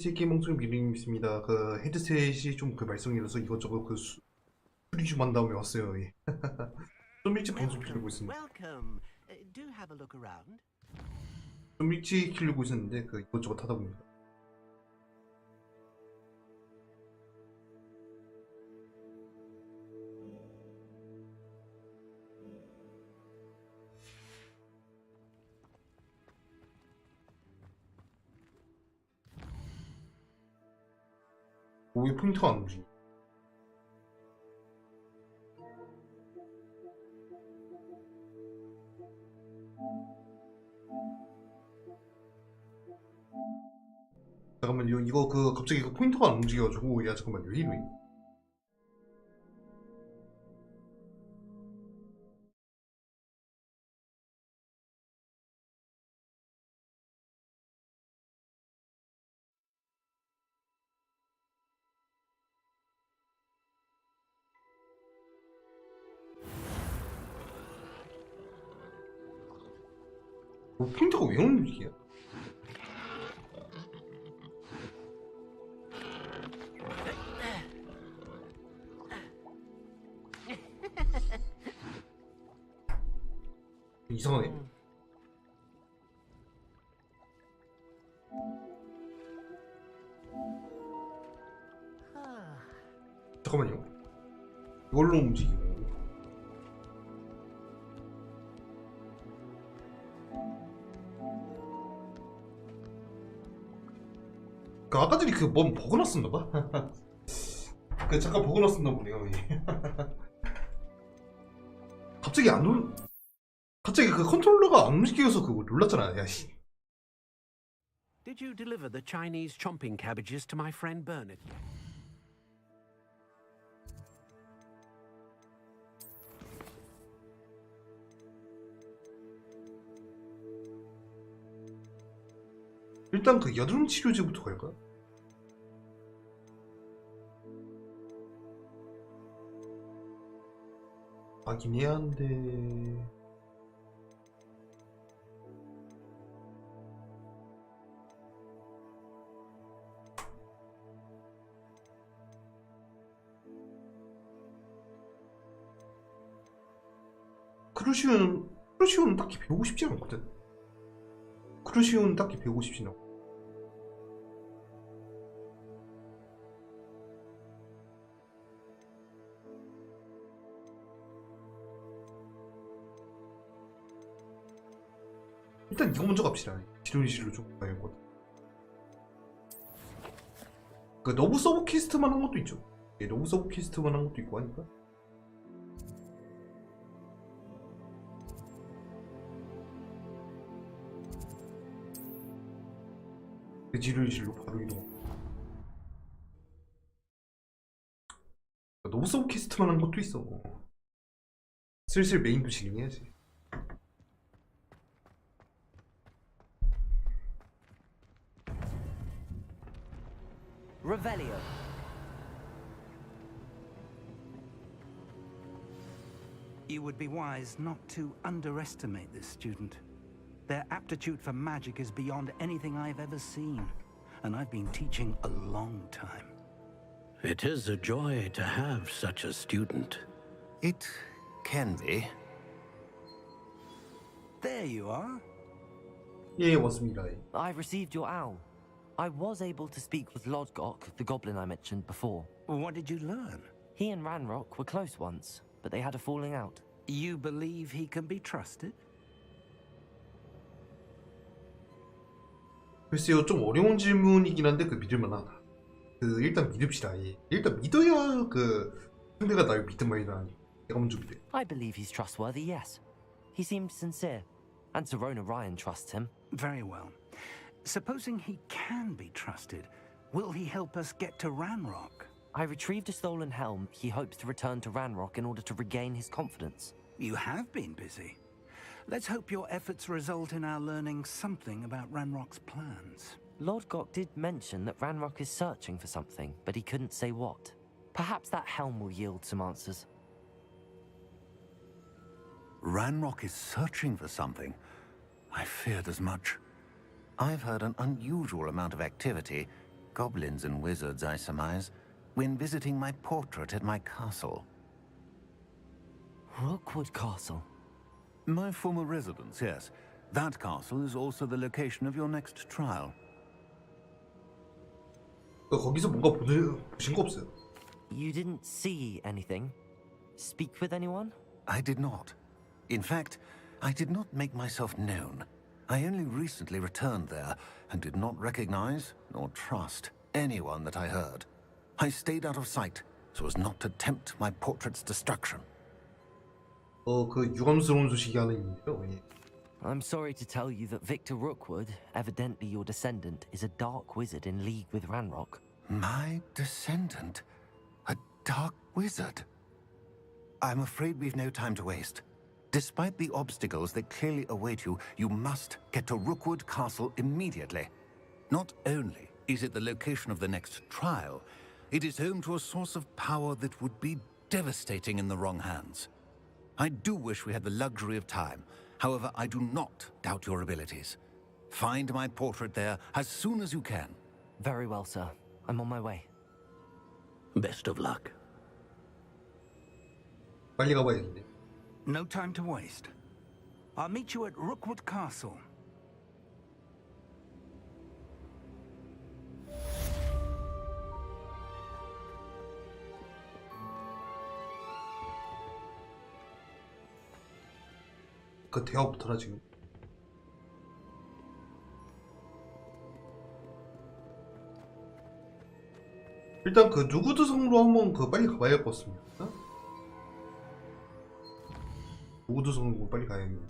세계 몽둥이 미르님 있습니다. 그 헤드셋이 좀 그 말썽이라서 이것저것 그 수리 좀 한 다음에 왔어요. 예. 좀 일찍 방송 키려고 있습니다. Welcome. Do have a look around. 좀 일찍 키려고 있었는데 그 이것저것 하다 보니까. 왜 포인트가 안 움직여? 잠깐만요. 이거 그 갑자기 그 포인터가 안 움직여가지고 야 잠깐만요. 이거 포인터가 왜 움직여? 이상하네. 잠깐만요. 이걸로 움직이고. 그 아까 전에 그 뭔 버그 났었나봐. 그 잠깐 버그 났었나 보네요. 예. 갑자기 안 올. 갑자기 그 컨트롤러가 안 움직여서 그거 놀랐잖아. 야 씨. Did you deliver the Chinese chomping cabbages to my friend Bernard? 일단 그 여드름 치료제부터 갈까? 하긴 해야 하는데. 크루시오는 딱히 배우고 싶지 않거든. 크루시오는 딱히 배우고 싶진 않고. 일단 이거 먼저 갑시다. 지론이실로 좀 가야겠거든. 그 너브 서브 퀘스트만 한 것도 있죠. 예, 너브 서브 퀘스트만 한 것도 있고 하니까. 그 지론이실로 바로 이동. 너브 서브 퀘스트만 한 것도 있어. 슬슬 메인도 진행해야지. Revelio. You would be wise not to underestimate this student. Their aptitude for magic is beyond anything I've ever seen, and I've been teaching a long time. It is a joy to have such a student. It can be. There you are. 예, 왔습니다. I've received your owl. I was able to speak with Lodgok, the goblin I mentioned before. What did you learn? He and Ranrock were close once, but they had a falling out. You believe he can be trusted? 글쎄요, 좀 어려운 질문이긴 한데 그 믿을만하다. 그 일단 믿읍시다. 예. 일단 믿어야 그 상대가 날 믿든 말이든 내가 먼저 믿어. I believe he's trustworthy, yes. He seemed sincere, and Serona Ryan trusts him. Very well. Supposing he can be trusted, will he help us get to Ranrock? I retrieved a stolen helm he hopes to return to Ranrock in order to regain his confidence. You have been busy. Let's hope your efforts result in our learning something about Ranrock's plans. Lodgok did mention that Ranrock is searching for something, but he couldn't say what. Perhaps that helm will yield some answers. Ranrock is searching for something. I feared as much. I've heard an unusual amount of activity, Goblins and wizards, I surmise, when visiting my portrait at my castle. Rookwood Castle. My former residence, yes. That castle is also the location of your next trial. 거기서 뭔가 보신 거 없어요? You didn't see anything? Speak with anyone? I did not. In fact, I did not make myself known. I only recently returned there and did not recognize nor trust anyone that I heard. I stayed out of sight so as not to tempt my portrait's destruction. 그 유감스러운 소식이 하나 있는데요. 예. I'm sorry to tell you that Victor Rookwood, evidently your descendant, is a dark wizard in league with Ranrock. My descendant? A dark wizard? I'm afraid we've no time to waste. Despite the obstacles that clearly await you, you must get to Rookwood Castle immediately. Not only is it the location of the next trial, it is home to a source of power that would be devastating in the wrong hands. I do wish we had the luxury of time. However, I do not doubt your abilities. Find my portrait there as soon as you can. Very well, sir. I'm on my way. Best of luck. 빨리 가봐야겠네. No time to waste. I'll meet you at Rookwood Castle. 그 대화부터나 지금. 일단 그 누구드 성으로 한번 그 빨리 가봐야 할 것 같습니다. 누구드 성으로 빨리 가야겠네.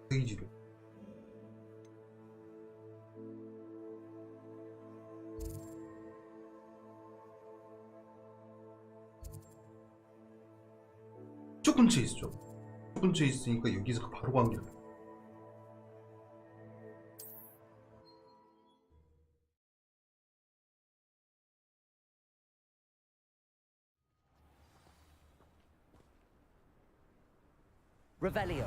페이지를. 이쪽 근처에 있죠. 이쪽 근처에 있으니까 여기서 바로 가는 게 나아요. Revelio.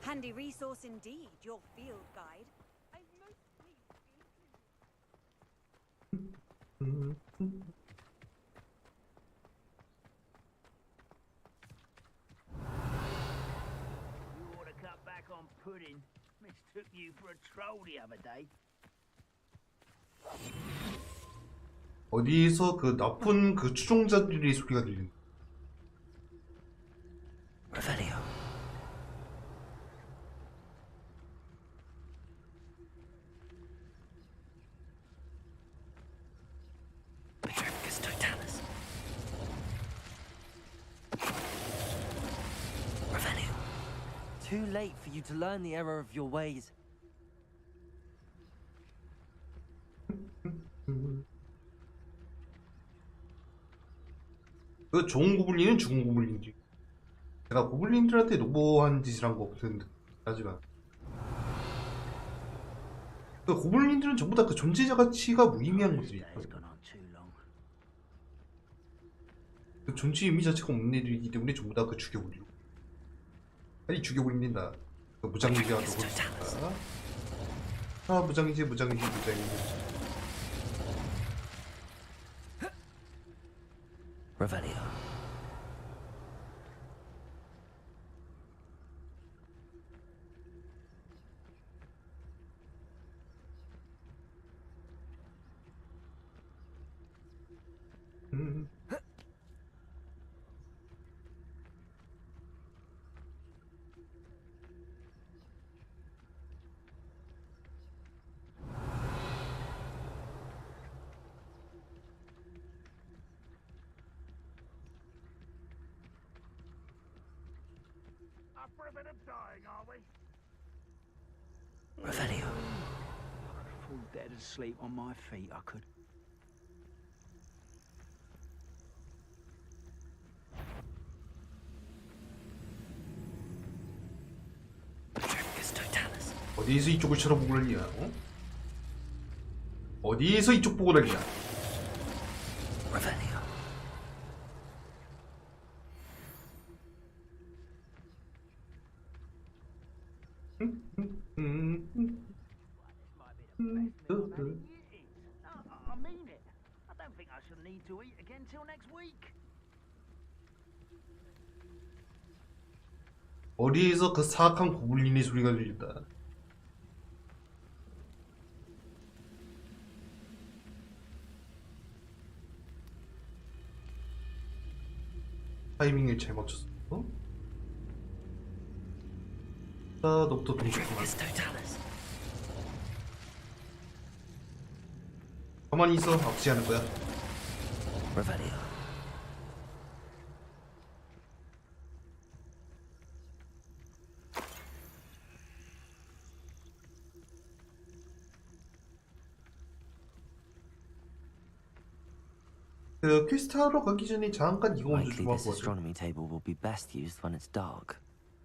Handy resource indeed, your field guide. I'm most pleased to be included. You ought to cut back on pudding. Mistook you for a troll the other day. 어디서 그 나쁜 그 추종자들의 소리가 들리는. Revelio. Petrificus totalis. Revelio. Too late for you to learn the error of your ways. 그 좋은 고블린은 죽은 고블린이지. 제가 고블린들한테 노보한 짓을 한 거 없는데 하지만 그 고블린들은 전부 다 그 존재자 가치가 무의미한 것들이에요. 그 존재 의미 자체가 없는 애들이기 때문에 전부 다 그 죽여버리고 빨리 죽여버린다. 그 무장기제가 누구 있을까? 아 무장기제. Revelio. Up for a bit of dying, are we? Revelio. I could fall dead asleep on my feet, I could. Petrificus totalis. 어디서 이쪽을 쳐다보고 난리야? 어? 어디서 이쪽 보고 난리야? Revelio. I mean it. I don't think I shall need to eat again till next week. 어디에서 그 사악한 고블린의 소리가 들린다. 타이밍을 잘 맞췄어. 자, 너부터 동시구만. 가만히 있어. 아프지 않을 거야. 그 퀘스트 하러 가기 전에 잠깐 이거 먼저 Likely 좀 this 하고 가자. astronomy table will be best used when it's dark.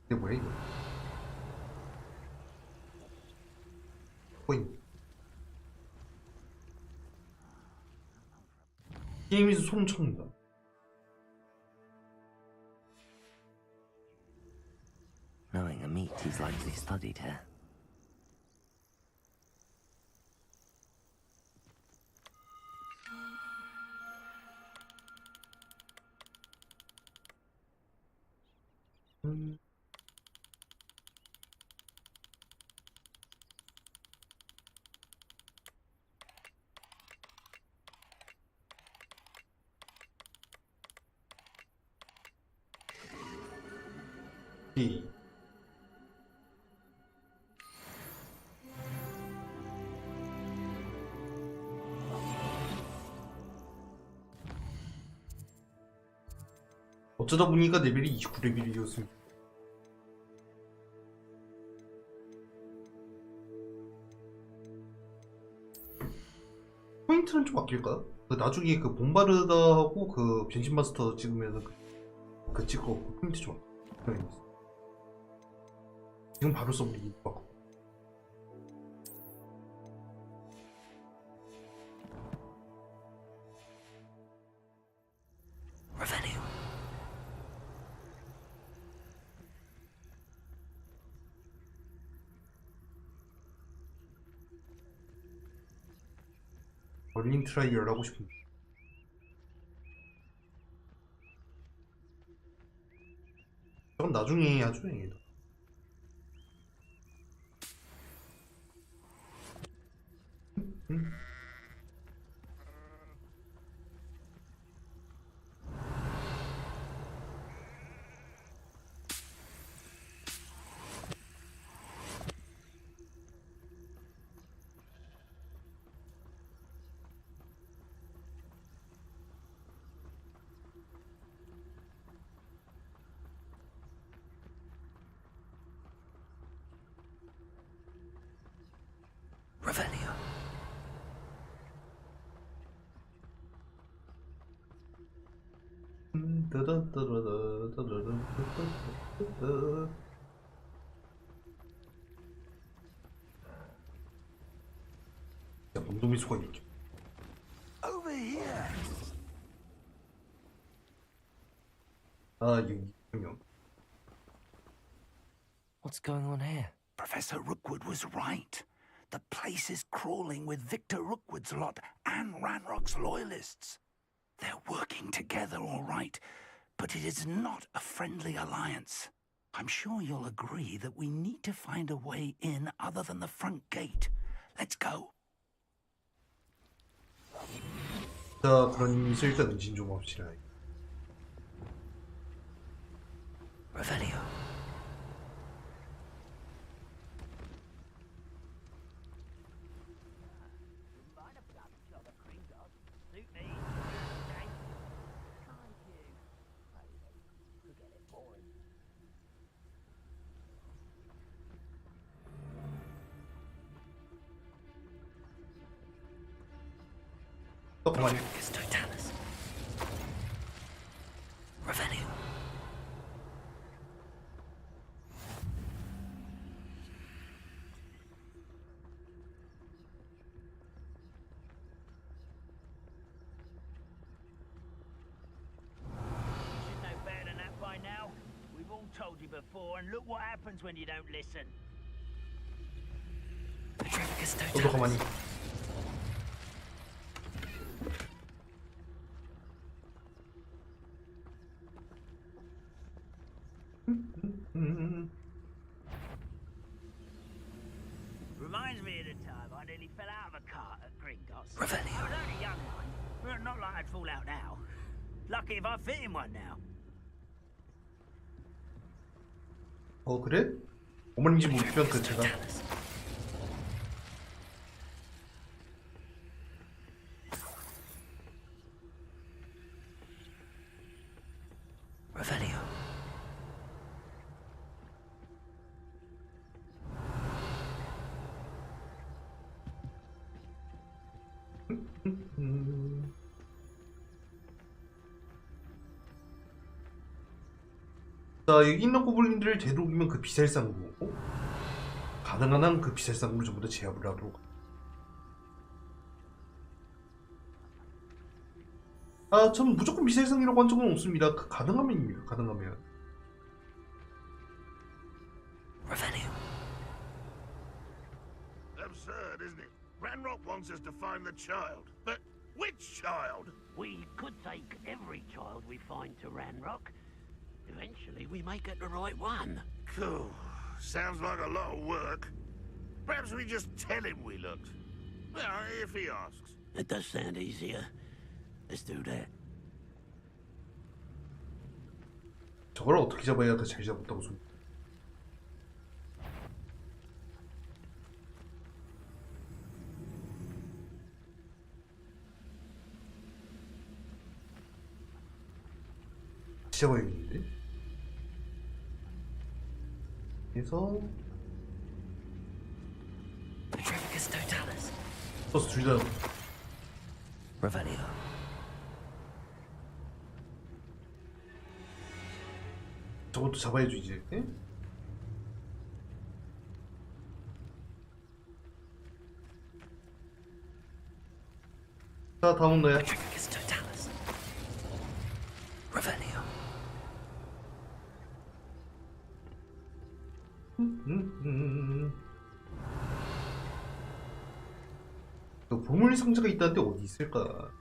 이게 뭐야 이거? 코인. 게임에서 손 쳐는다. Knowing a meat, he's likely studied here. 이. 어쩌다 보니까 레벨이 29레벨이었습니다. 포인트는 좀 아낄까? 그 나중에 그 bombarda하고 그 변신 마스터 찍으면 그 찍고 포인트 좀 아껴. 지금 바로 써버리기 막. 버린 트라이얼 하고 싶은데. 저건 나중에 아주 행이다. 야, 몸동이 수가 있겠죠. Over here. 아, 여기. What's going on here? Professor Rookwood was right. The place is crawling with Victor Rookwood's lot and Ranrock's loyalists. They're working together, all right, but it is not a friendly alliance. I'm sure you'll agree that we need to find a way in other than the front gate. Let's go. 자, 그런 의미에서 일단 은신 좀 합시다. Revelio. 가만히. Revelio. Told you before, and look what happens when you don't listen. 너도 가만히. Reminds me of the time I nearly fell out of a cart at Gringotts. I was only a young one, but not like I'd fall out now. Lucky if I fit in one now. 그래? 어머님 집 목표는 그 제가. Revelio. 자, 여기 있는 고블린들을 되도록이면 그 비살상구, 가능한 한 그 비살상구를 전부 다 제압을 하도록. 전 무조건 비살상이라고 한 적은 없습니다. 그 가능하면입니다. 가능하면. Revelio. Absurd, isn't it? Ranrock wants us to find the child. But which child? We could take every child we find to Ranrock. Eventually, we may get the right one. Cool. Sounds like a lot of work. Perhaps we just tell him we looked. Well, if he asks. It does sound easier. Let's do that. 저걸 어떻게 잡아야 더 잘 잡았다고 소리. 잡아야겠는데? 그래서 Petrificus totalis. 버스 둘 다 Revelio. 저것도 잡아야죠 이제. 예? 자, 다음은 너야. Petrificus totalis. Revelio. 그 보물 상자가 있다는데 어디 있을까?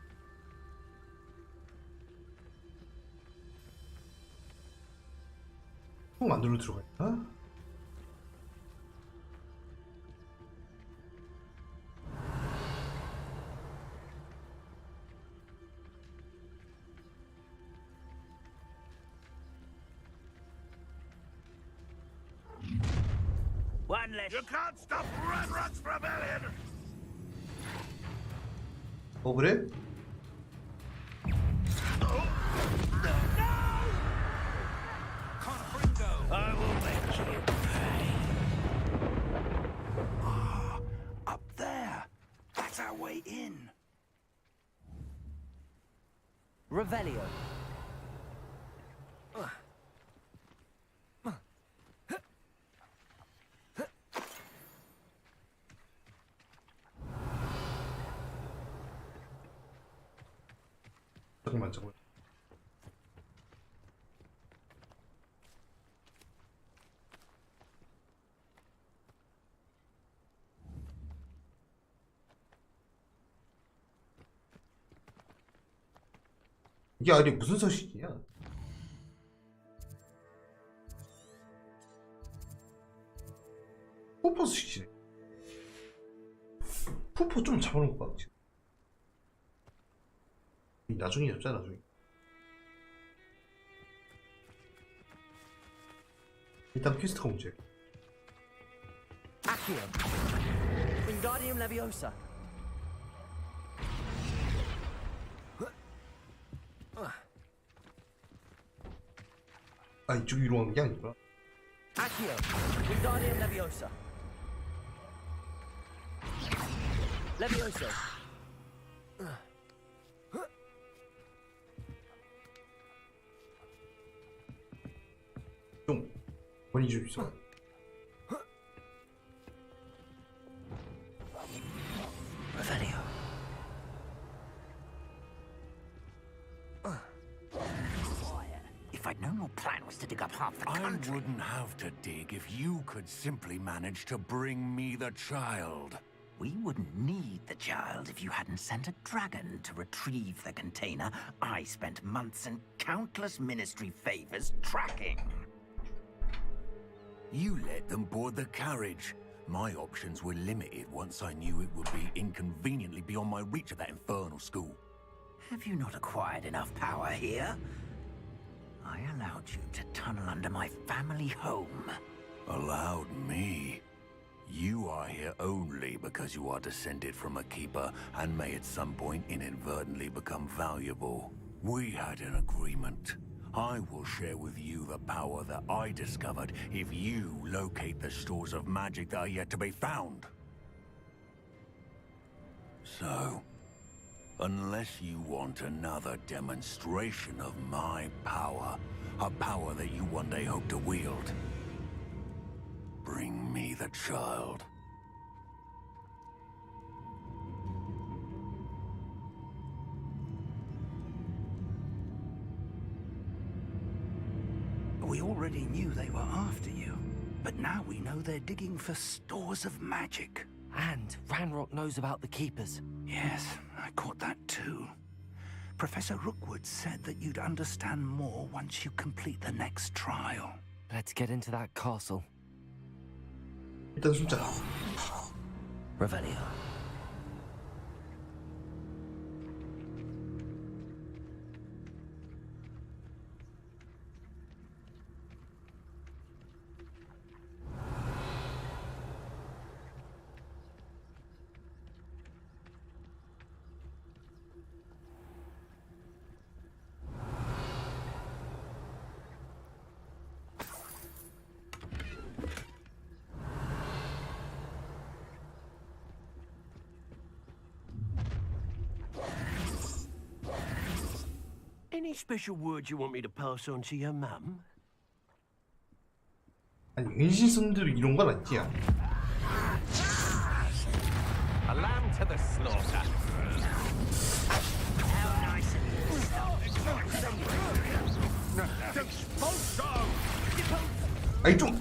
꼭 만들어 들어가 있나? One less. You can't stop Ranrock's rebellion! 그래? I will make you pay. Up there. That's our way in. Revelio. 잠깐만 잠깐만. 이게 아니 무슨 서식이야? 푸퍼 서식이네. 푸퍼 좀 잡아놓은 것 같지. 나중에 잡자 나중에. 일단 퀘스트가 문제. Accio. Wingardium Leviosa. 아 이쪽 위로 가는 게 아니구나. Accio. Wingardium Leviosa. Leviosa. 좀 권위 좀 있어. Revelio. If I'd known your plan was to dig up half the I country. wouldn't have to dig if you could simply manage to bring me the child. We wouldn't need the child if you hadn't sent a dragon to retrieve the container I spent months and countless ministry favors tracking. You let them board the carriage. My options were limited once I knew it would be inconveniently beyond my reach at that infernal school. Have you not acquired enough power here? I allowed you to tunnel under my family home. Allowed me? You are here only because you are descended from a keeper and may at some point inadvertently become valuable. We had an agreement. I will share with you the power that I discovered if you locate the stores of magic that are yet to be found. So, unless you want another demonstration of my power, a power that you one day hope to wield, bring me the child. We already knew they were after you, but now we know they're digging for stores of magic. And Ranrock knows about the Keepers. Yes, I caught that too. Professor Rookwood said that you'd understand more once you complete the next trial. Let's get into that castle. 일단 숨자. Revelio. Any special words you want me to pass on to your mum? 아니 은신성들이 이런 건 아니야. A lamb to the slaughter. 아니 좀.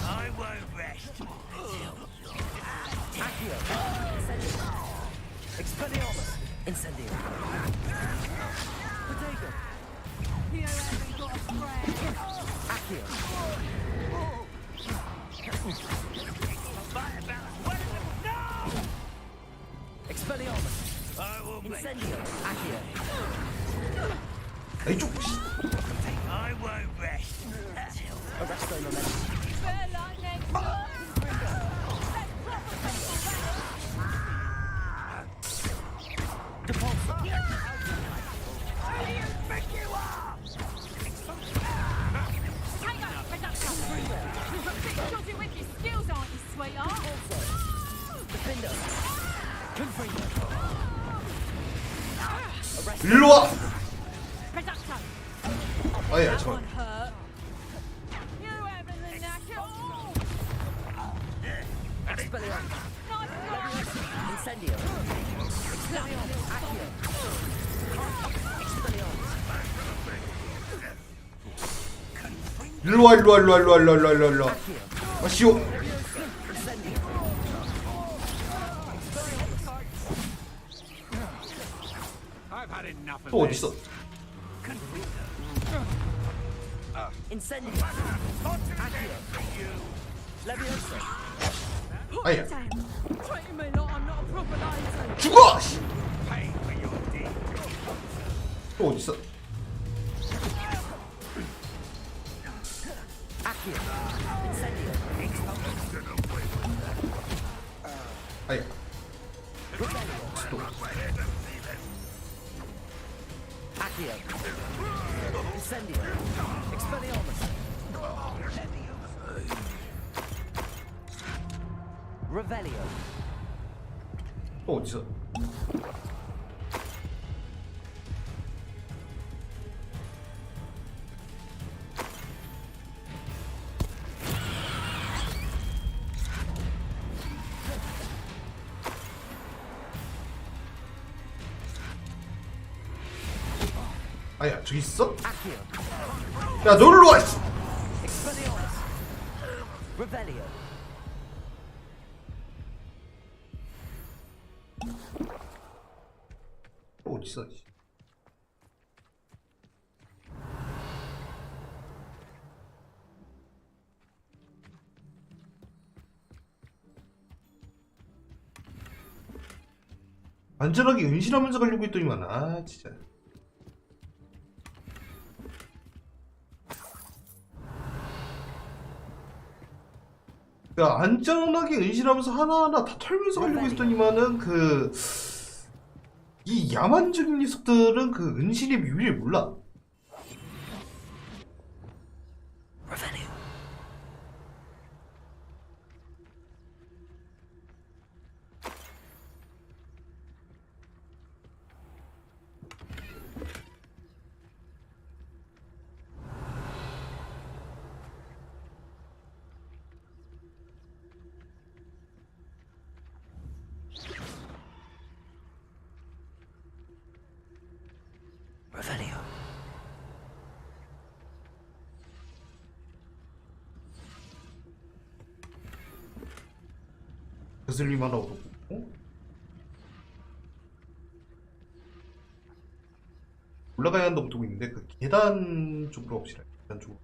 I won't rest. Expelliarmus! Incendio! Potato! You haven't got a friend. Accio! No! Expelliarmus! I will make Incendio! Accio! 아니 좀. I won't rest. Arresto momentum! Better like next time. 일로 와. 아야 잠깐. Incendio! Accio! 일로 와 일로 와 일로 와 일로 와 일로 와 일로 와. 마시오. I've had enough of 또 어디 this. 있어? Incendio! Accio! Levioso! 아야. Treating me like I'm not a proper lady. 죽어. Pay for your deed. 또 어디 있어? Accio! Incendio! 아야. Accio! Incendio! Expelliarmus! Revelio! 또 어디 있어? 아야 저기 있어? Accio! 야 놀러 와. Expelliarmus! Revelio. 어딨어? 안전하게 은신하면서 가려고 했더니만 아 진짜. 그러니까 안전하게 은신하면서 하나하나 다 털면서 가려고 했더니만은 이 야만적인 녀석들은 그 은신의 비밀을 몰라. Revelio. 거슬림 하나 얻었고 올라가야 한다고 보고 있는데 그 계단 쪽으로 갑시다. 계단 쪽으로.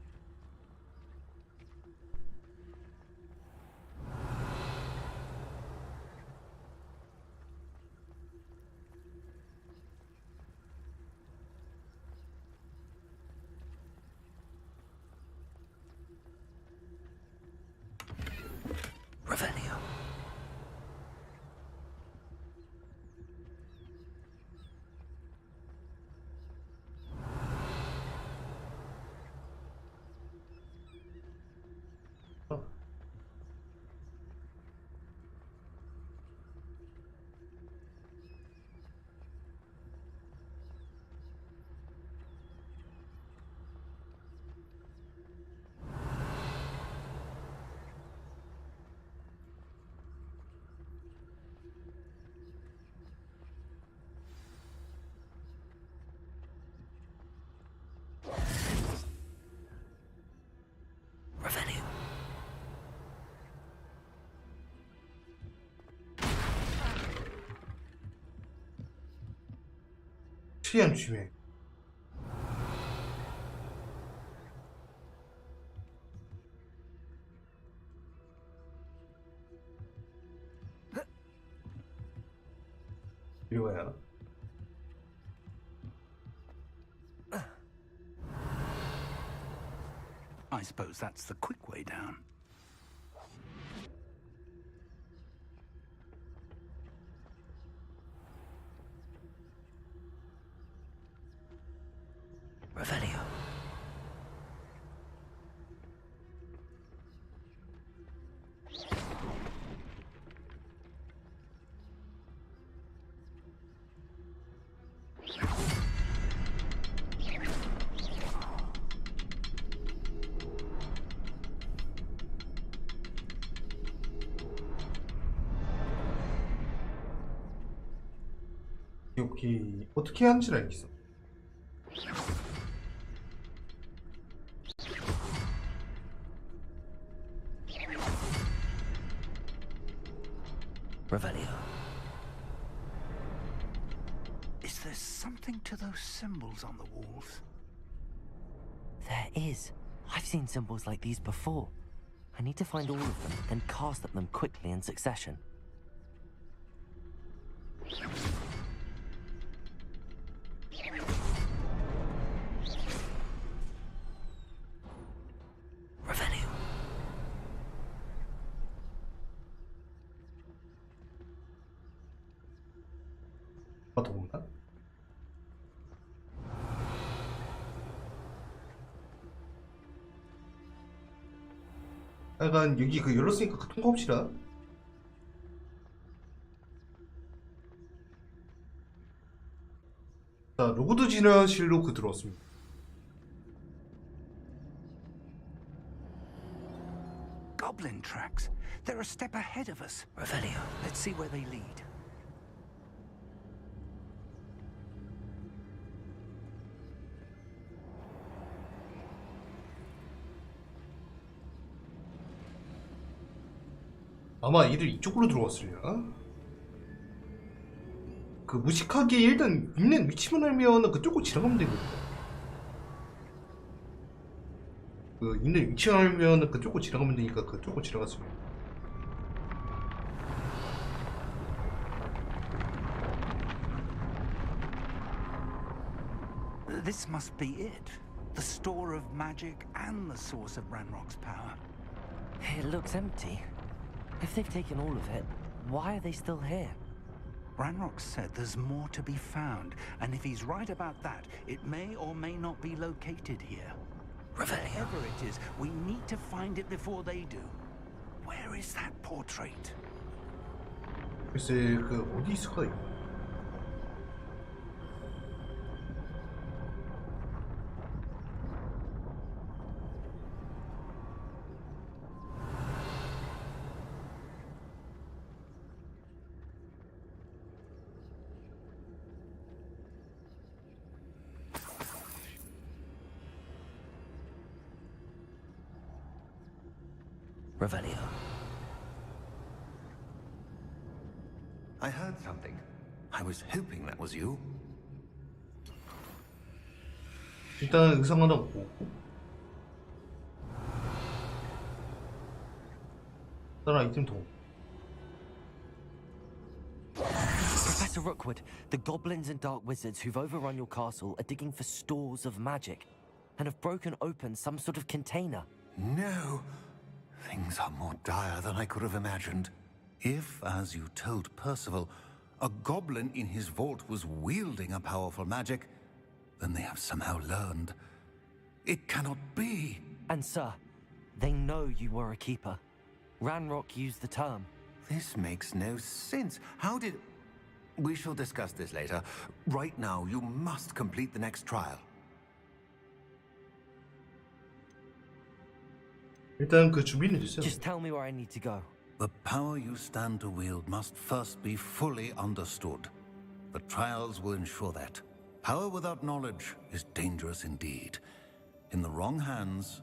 Revelio. Revelio. 최대한 조심해. 이리 와야. I suppose that's the quick way down. Revelio. 여기 어떻게 하는지를 알겠어. Revelio. Is there something to those symbols on the walls? There is. I've seen symbols like these before. I need to find all of them, then cast at them quickly in succession. Revelio. 더 없나? 약간 여기 그 열렸으니까 그 통과합시다. 자, 로고드 진화실로 그 들어왔습니다. Goblin tracks. They're a step ahead of us. Revelio. Let's see where they lead. 아마 이들 이쪽으로 들어왔으려나? 그 무식하게 일단 있는 위치만 알면 그쪽으로 지나가면 되거든. 그 있는 위치만 알면 그쪽으로 지나가면 되니까 그쪽으로 지나갔으면. This must be it. The store of magic and the source of Ranrock's power. It looks empty. If they've taken all of it, why are they still here? Ranrock said there's more to be found, and if he's right about that, it may or may not be located here. Whatever it is, we need to find it before they do. Where is that portrait? 글쎄 그 어디 있을까? Revelio. I heard something. I was hoping that was you. 일단 의상 하나 보고 다른 아이템 더. Professor Rookwood, the goblins and dark wizards who've overrun your castle are digging for stores of magic and have broken open some sort of container. No. Things are more dire than I could have imagined. If, as you told Percival, a goblin in his vault was wielding a powerful magic, then they have somehow learned. It cannot be. And sir, they know you were a keeper. Ranrock used the term. This makes no sense. How did... We shall discuss this later. Right now, you must complete the next trial. 일단 그 준비는 됐어요. Just tell me where I need to go. The power you stand to wield must first be fully understood. The trials will ensure that. Power without knowledge is dangerous indeed. In the wrong hands,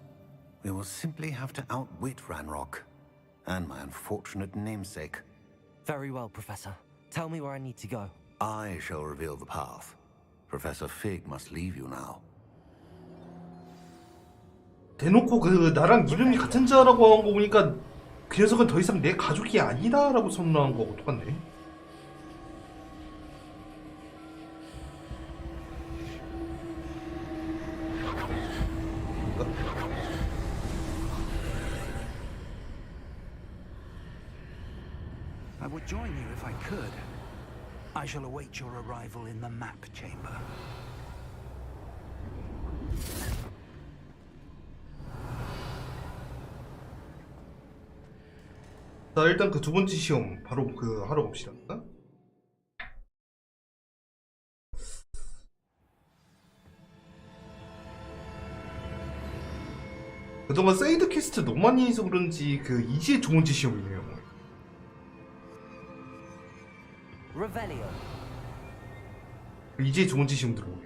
we will simply have to outwit Ranrock and my unfortunate namesake. Very well, Professor. Tell me where I need to go. I shall reveal the path. Professor Fig must leave you now. 대놓고 그 나랑 이름이 같은 자라고 한 거 보니까 그 녀석은 더 이상 내 가족이 아니다라고 선언한 거고 똑같네. I would join you if I could. I shall await your arrival in the map chamber. 자 일단 그 두 번째 시험 바로 그 하러 봅시다. 그동안 사이드 퀘스트 너무 많이 해서 그런지 그 이제 두 번째 시험이네요. Revelio. 이제 두 번째 시험 들어오네.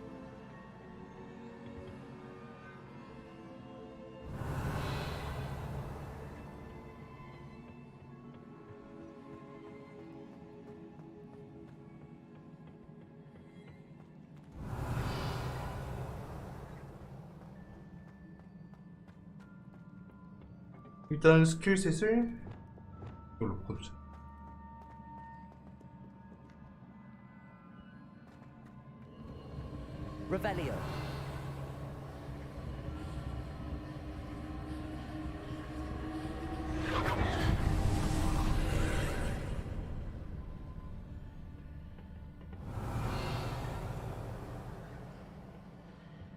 일단 스킬셋을 이걸로 바꿔주자. Revelio.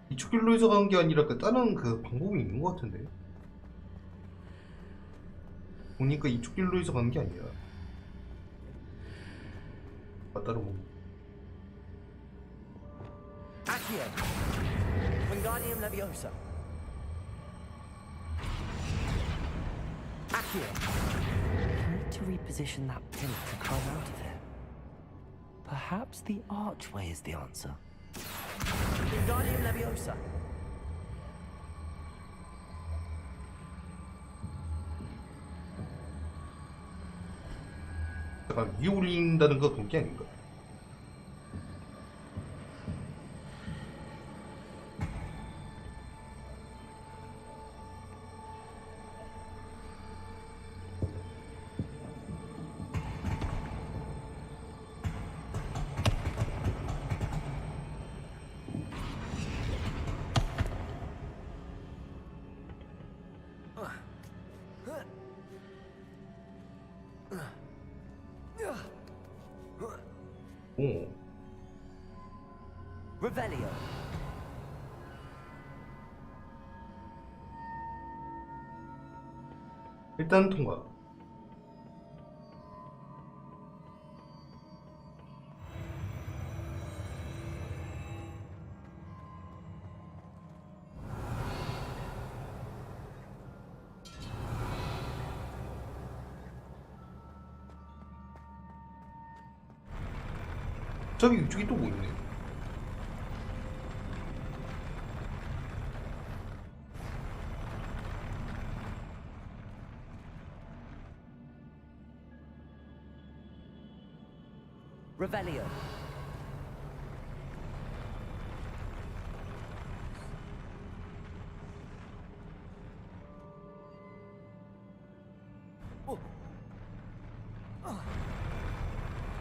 이쪽 길로 해서 가는 게 아니라 그 다른 그 방법이 있는 것 같은데. 보니까 이쪽 길로 해서 가는 게 아니라 따로 뭐. Accio. Wingardium Leviosa. Accio. I need to reposition that pillar to climb out of it. Perhaps the archway is the answer. Wingardium Leviosa. 약간 위에 올린다는 거 그런 게 아닌가? 오. Revelio. 일단 통과. 저기 이쪽이 또 뭐 있네. Revelio.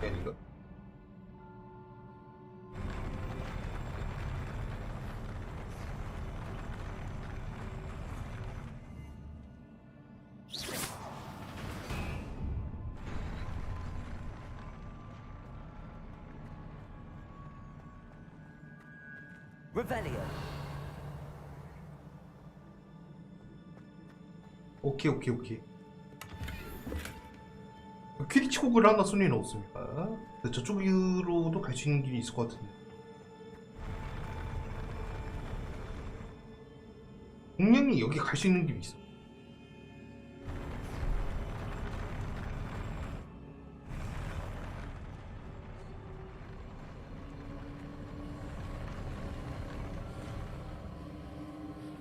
아닌가? Revelio. 오케이. 퀴리치 호그를 하나 손에 넣었습니다. 저쪽으로도 갈 수 있는 길이 있을 것 같은데. 분명히 여기 갈 수 있는 길이 있어.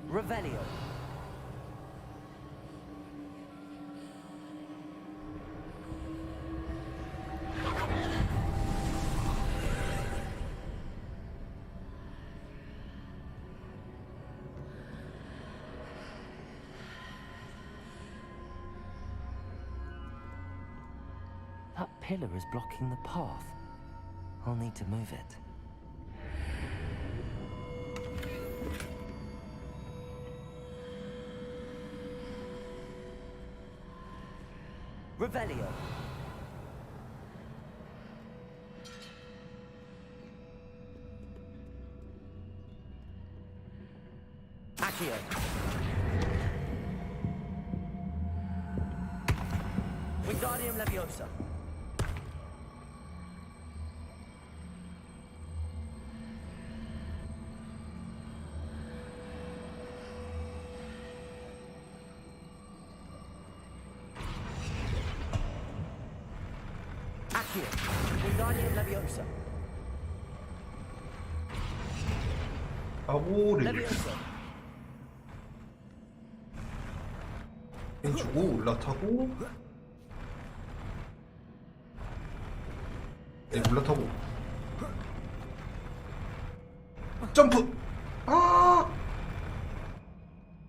Revelio. That pillar is blocking the path. I'll need to move it. Revelio. Accio. Wingardium Leviosa. Accio. Wingardium Leviosa. 바보를 Leviosa. 해주고 올라타고. 네, 올라타고. 점프. 아!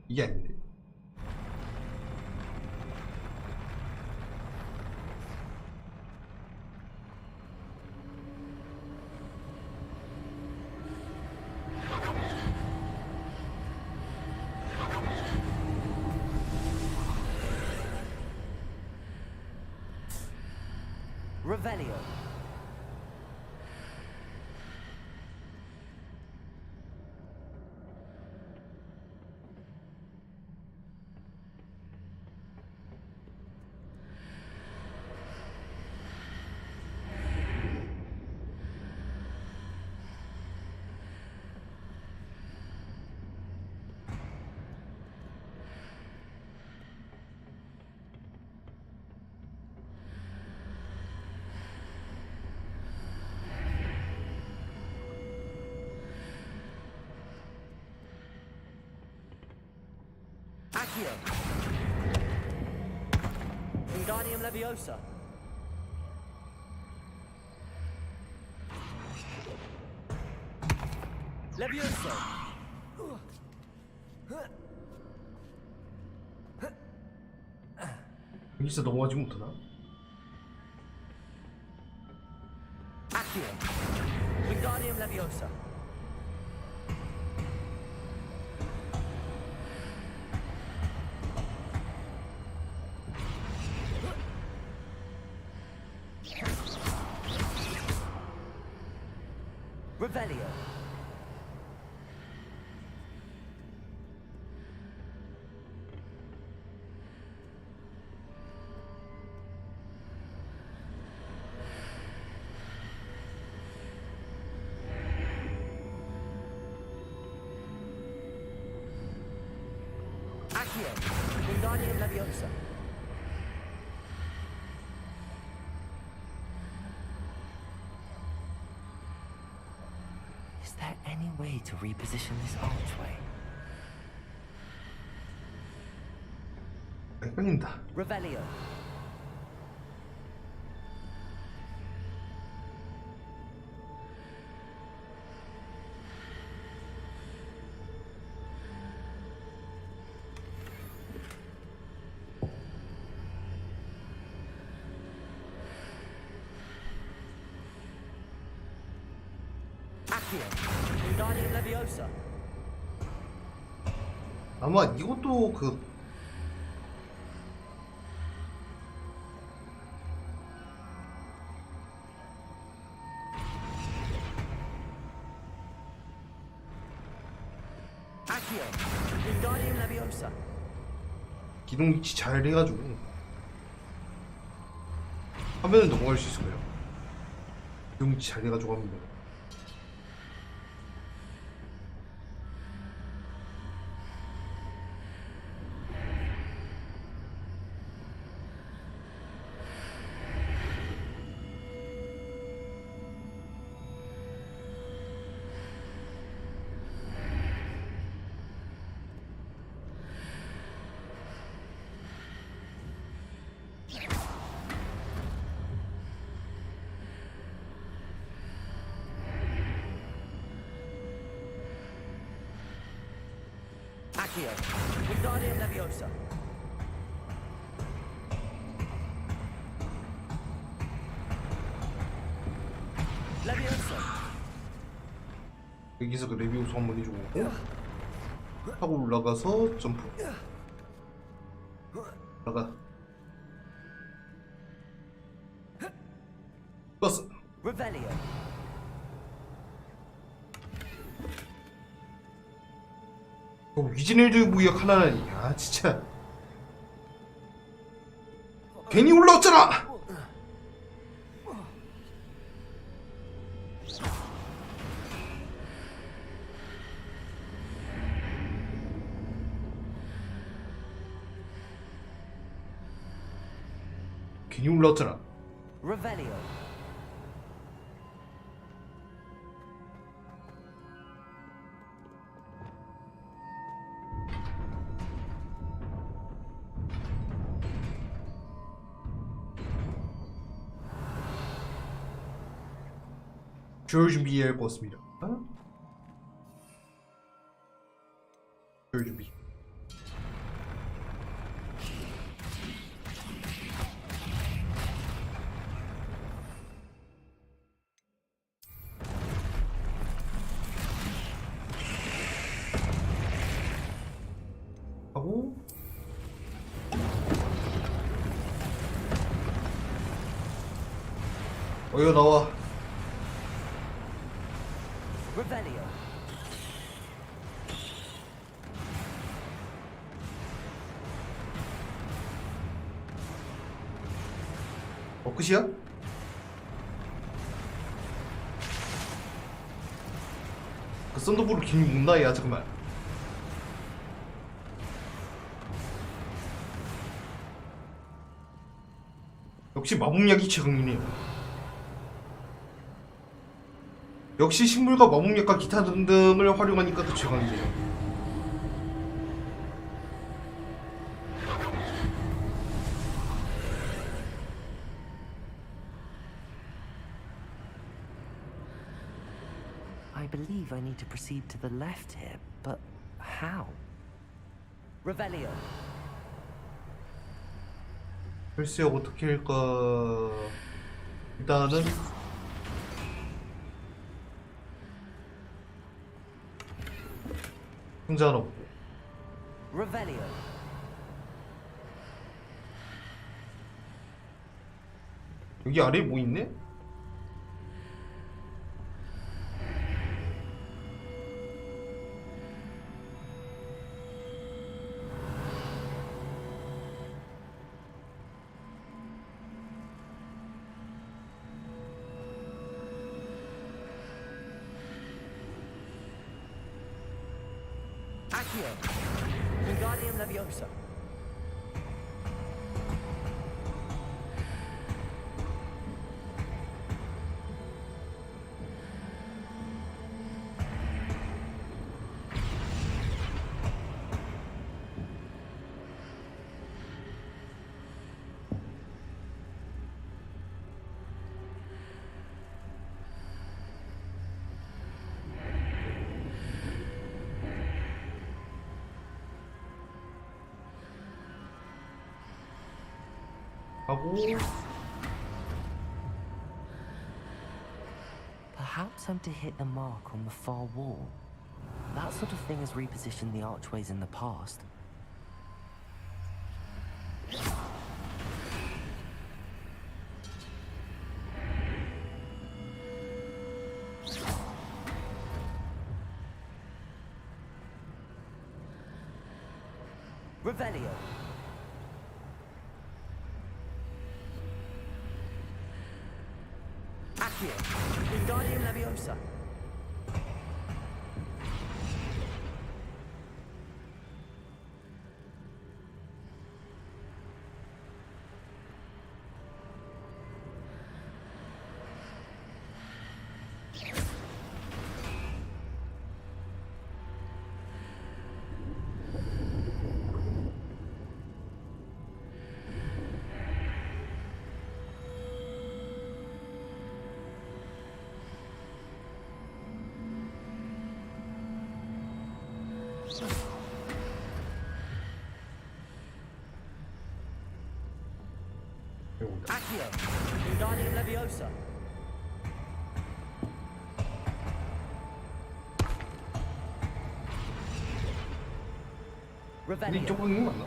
이게 아닌데. Revelio. Accio. Wingardium Leviosa. Levioso. 여기서 넘어가지 못하나? Accio. Wingardium Leviosa. Revelio. Accio. Wingardium Leviosa. Is there any way to reposition this archway? 헷갈린다. Revelio. Accio. Wingardium Leviosa. 아마 이것도 그 Accio. Wingardium Leviosa. 기동 위치 잘 해가지고 화면을 넘어갈 수 있을 거예요. 기동 위치 잘 해가지고 하면 돼요. Accio. Wingardium Leviosa. Leviosa. 여기서 그 레비우스 한번 해주고 하고 올라가서 점프 올라가 버스 Revelio. 위진일드 구역 하나는 야 진짜 괜히 올라왔잖아. 괜히 올라왔잖아. Revelio. 줄 준비해야 할 것 같습니다. 줄 준비. 하고 이거 나와. Revelio. 끝이야? 그 썬더볼을 괜히 못 나야 잠깐만. 역시 마법약이 최강이네요. 역시 식물과 마법약과 기타 등등을 활용하니까 더 최강이네요. I believe I need to proceed to the left here, but how? Revelio. 글쎄 어떻게 할까. 일단은 상자 하나 없고. Revelio. 여기 아래에 뭐 있네? Accio. Wingardium Leviosa. 하고 Perhaps I'm to hit the mark on the far wall. That sort of thing has repositioned the archways in the past. Revelio. Accio. Wingardium Leviosa. Accio. Wingardium Leviosa. 근데 Revelio. 이쪽 방향이 맞나?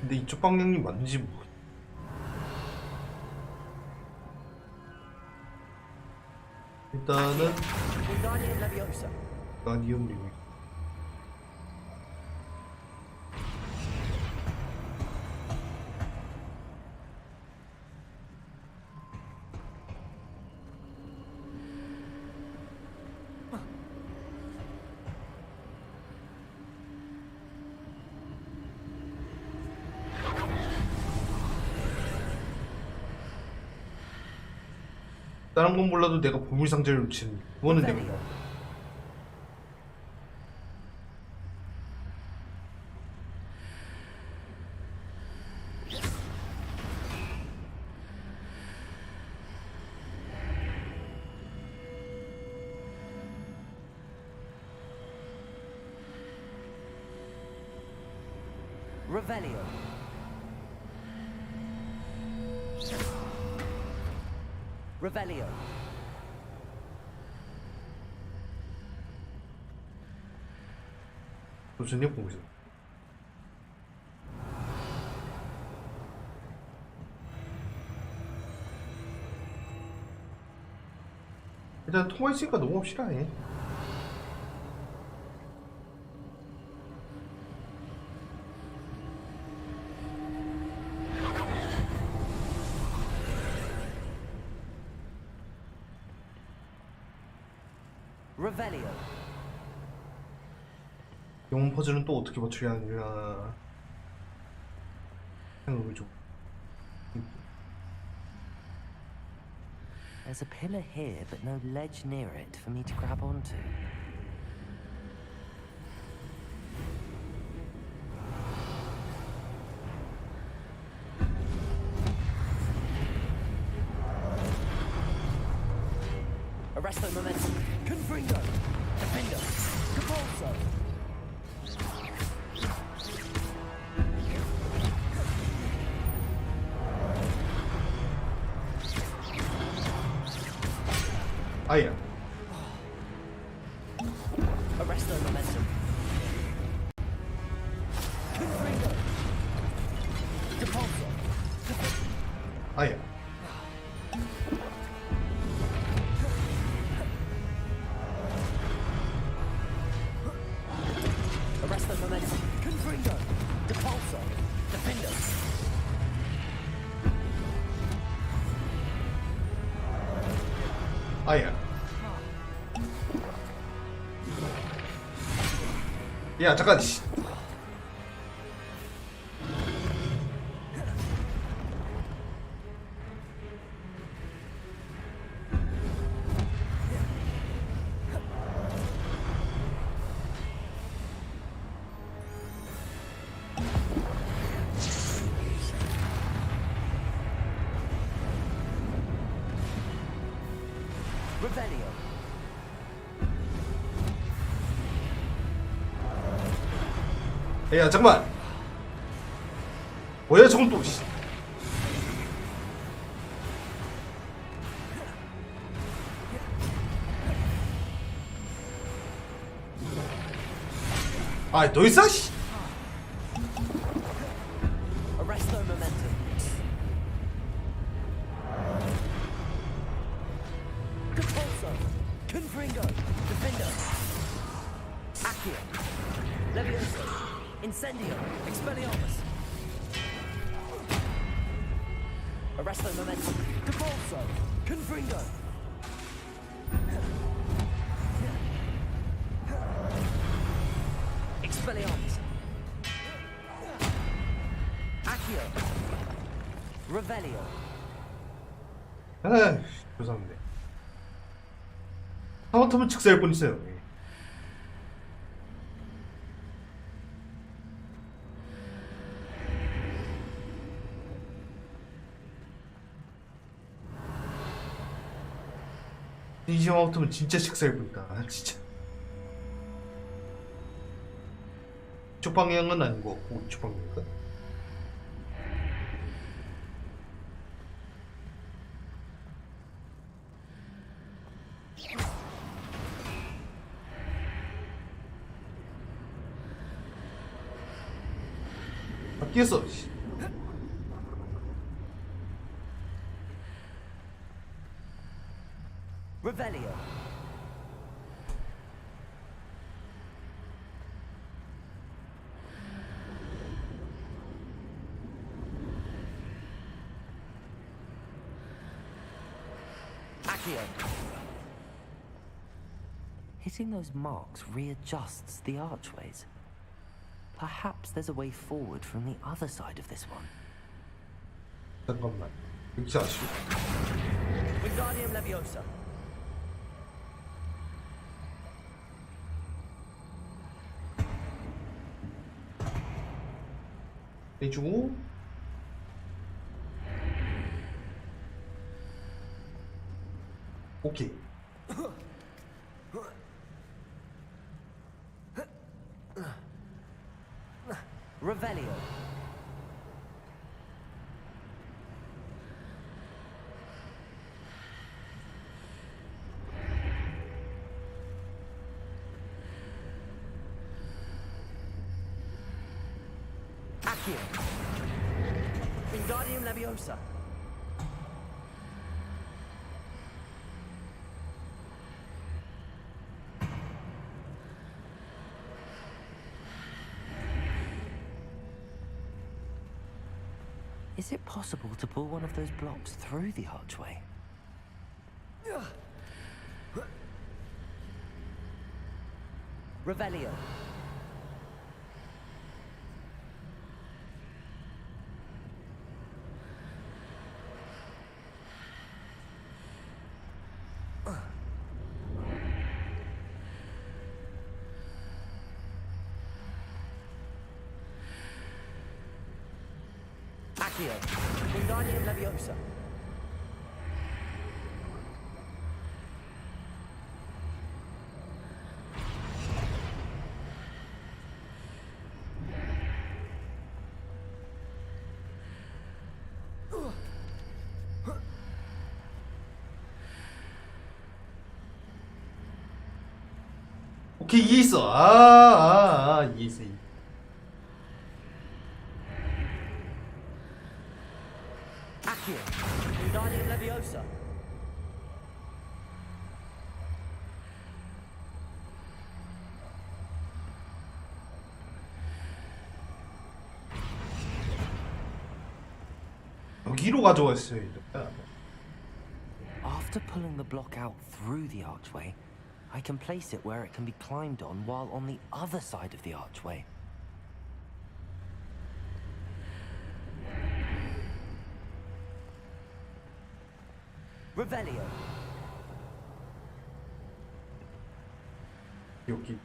근데 이쪽 방향이 맞는지 모르겠어. 일단은 Wingardium Leviosa. 가디움 리뷰. 다른 건 몰라도 내가 보물 상자를 놓치는 그거는 내가 Revelio. Revelio. Revelio. 무슨 일 보고 있어? 일단 통화했으니까 넘어갑시다. 예. Revelio. 영혼 퍼즐은 또 어떻게 맞추려 하느냐 생각을 좀. There's a pillar here, but no ledge near it for me to grab onto. Arresto momentum. Confringo. Defendo. Capulso. 아야. Arresto momentum. Confringo. Capulso. 아야. Arresto momentum. Confringo. Capulso. Defendo. 아야. 야 잠깐. 씨. Revelio. 야 잠깐만. 뭐야 저건 또. 씨. 아, 너 있어? 씨. Arresto momentum. Capulso. Confringo. Defendo. Accio. Levioso. Incendio. Expelliarmus. Arresto momentum. Capulso. Confringo. Expelliarmus. Accio. Revelio. 아, 죄송합니다. 하마터면 직사일 뻔했어요. 이 하마터면 진짜 직사일 뻔했다. 아, 진짜. 이쪽 방향은 아닌 것 같고 이쪽 방향인가? 바뀌었어. Revelio. Accio. Hitting those marks readjusts the archways. Perhaps there's a way forward from the other side of this one. 잠깐만. 여기서 아시고. Wingardium Leviosa. 해주고. 오케이. Revelio. Accio. Wingardium Leviosa. Is it possible to pull one of those blocks through the archway? Revelio. Accio. Wingardium Leviosa. 오케이, 이해했어. 이해했어. Accio. Wingardium Leviosa. 여기로 가져왔어요. After pulling the block out through the archway, I can place it where it can be climbed on while on the other side of the archway. Revelio. 여기.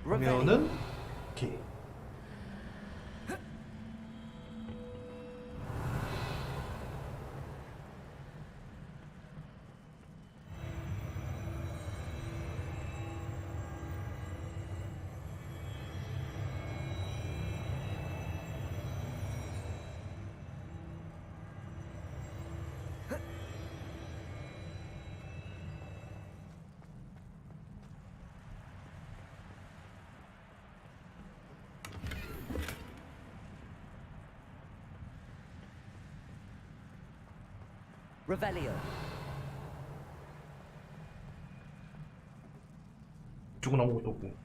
그러면은 오케이. Revelio. 이쪽은 아무것도 없고.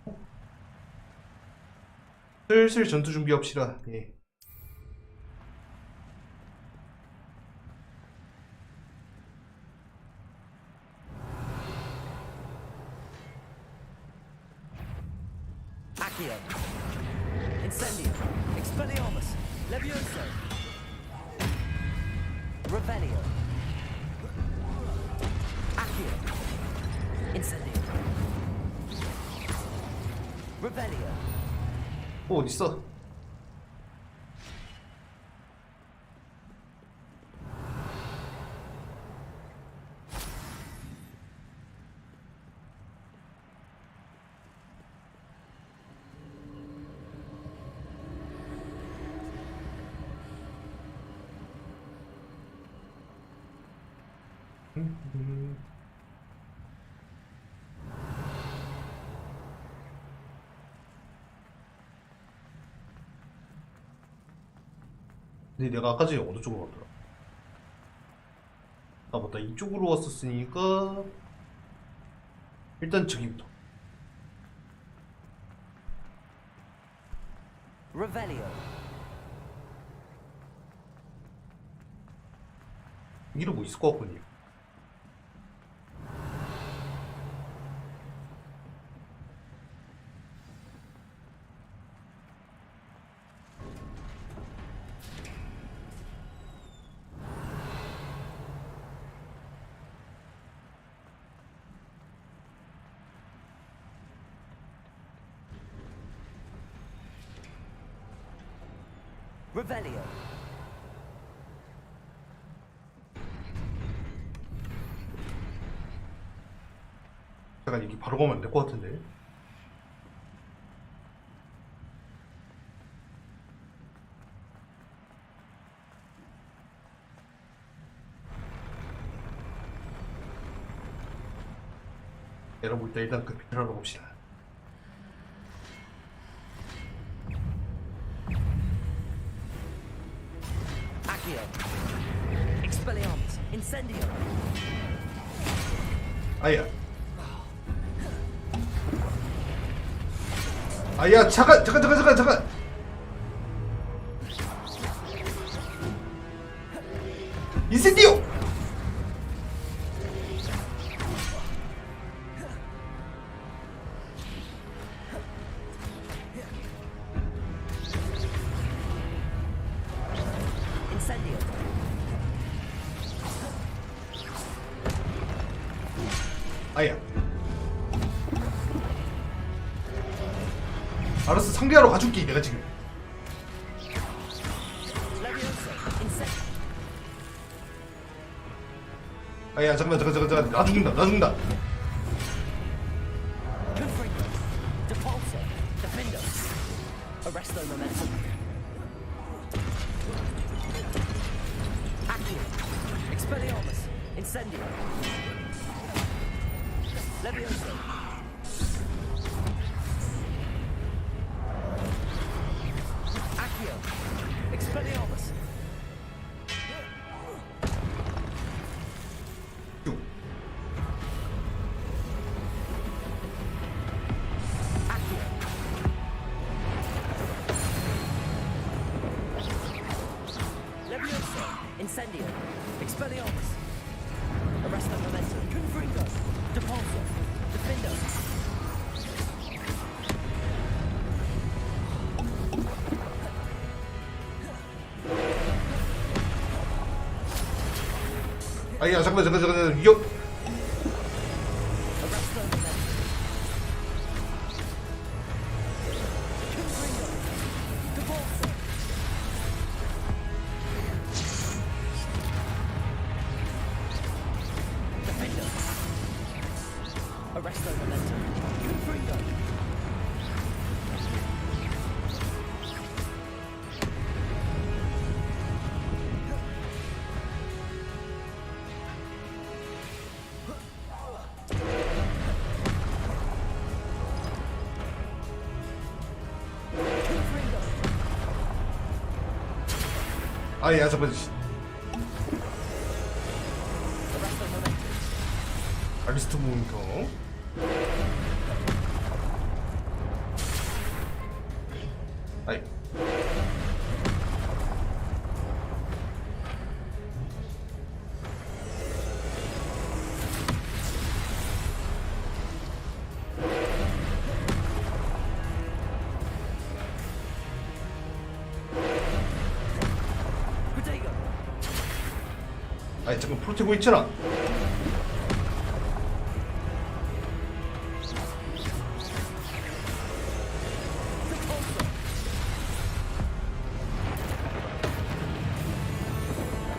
슬슬 전투 준비합시다. 예. Accio. Incendio. Expelliarmus. Levioso. Revelio. Accio. Incendio. Revelio. 어딨어? 근데 내가 아까 전에 어느 쪽으로 갔더라? 아 맞다, 이쪽으로 왔었으니까 일단 저기부터. Revelio. 여기로 뭐 있을 것 같거든요. Revelio. 잠깐 여기 바로 가면 안 될 것 같은데. 여러분 일단 그 비틀어 봅시다. Accio. Expelliarmus. Incendio. 아야. 아야, 잠깐. 인센디오. 아야. 알았어, 상대하러 가줄게 내가 지금. 아야, 잠깐만, 나 죽는다. Arresto momentum. Accio. Expelliarmus. Incendio. Levioso. Accio. Expelliarmus. Incendio. Expelliarmus. Arresto momentum. Confringo. Depulso. Defendo. 아야, 잠깐만, 이거. Arresto momentum. Confringo. Depulso. Arresto momentum. Confringo. Confringo. 아야, 잠깐만. Arresto momentum. 아비스트 모니터. 아이. Protego. 아이, 잠깐 프로테고 있잖아.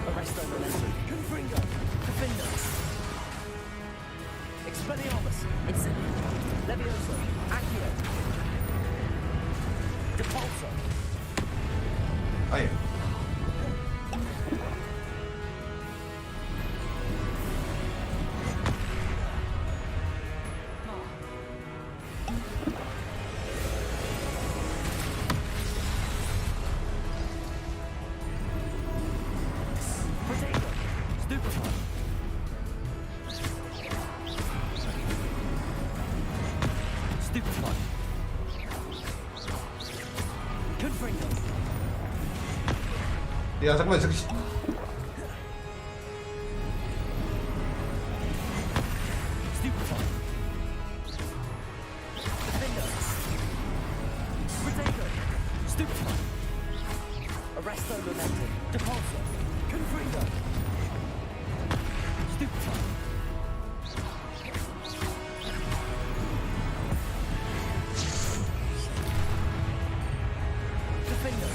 Arresto momentum. Confringo. Defendo. Expelliarmus. Incendio. Levioso. Accio. Depulso. 아예. Protego. Stupefy. Stupefy. Confringo. 야, 잠깐만, 잠깐. Stupefy. Defendo. Protego. Stupefy. Arresto momentum. Depulso. Confringo. Stupefy. Defendo.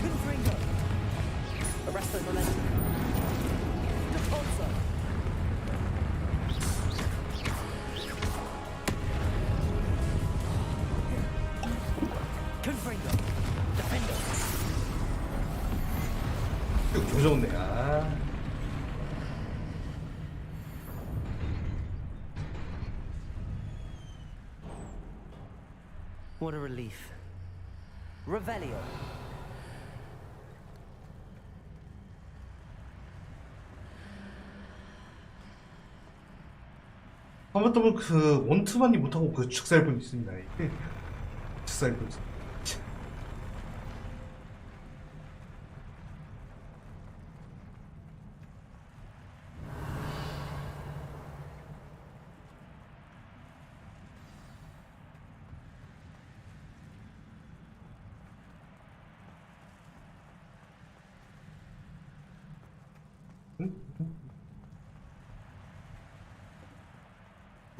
Confringo. Arresto momentum. Depulso. Confringo. Defendo. 이거 조졌네. 아. What a relief. Revelio. 한번 더면 그 원투만이 못하고 그 축살분 있습니다. 축살분.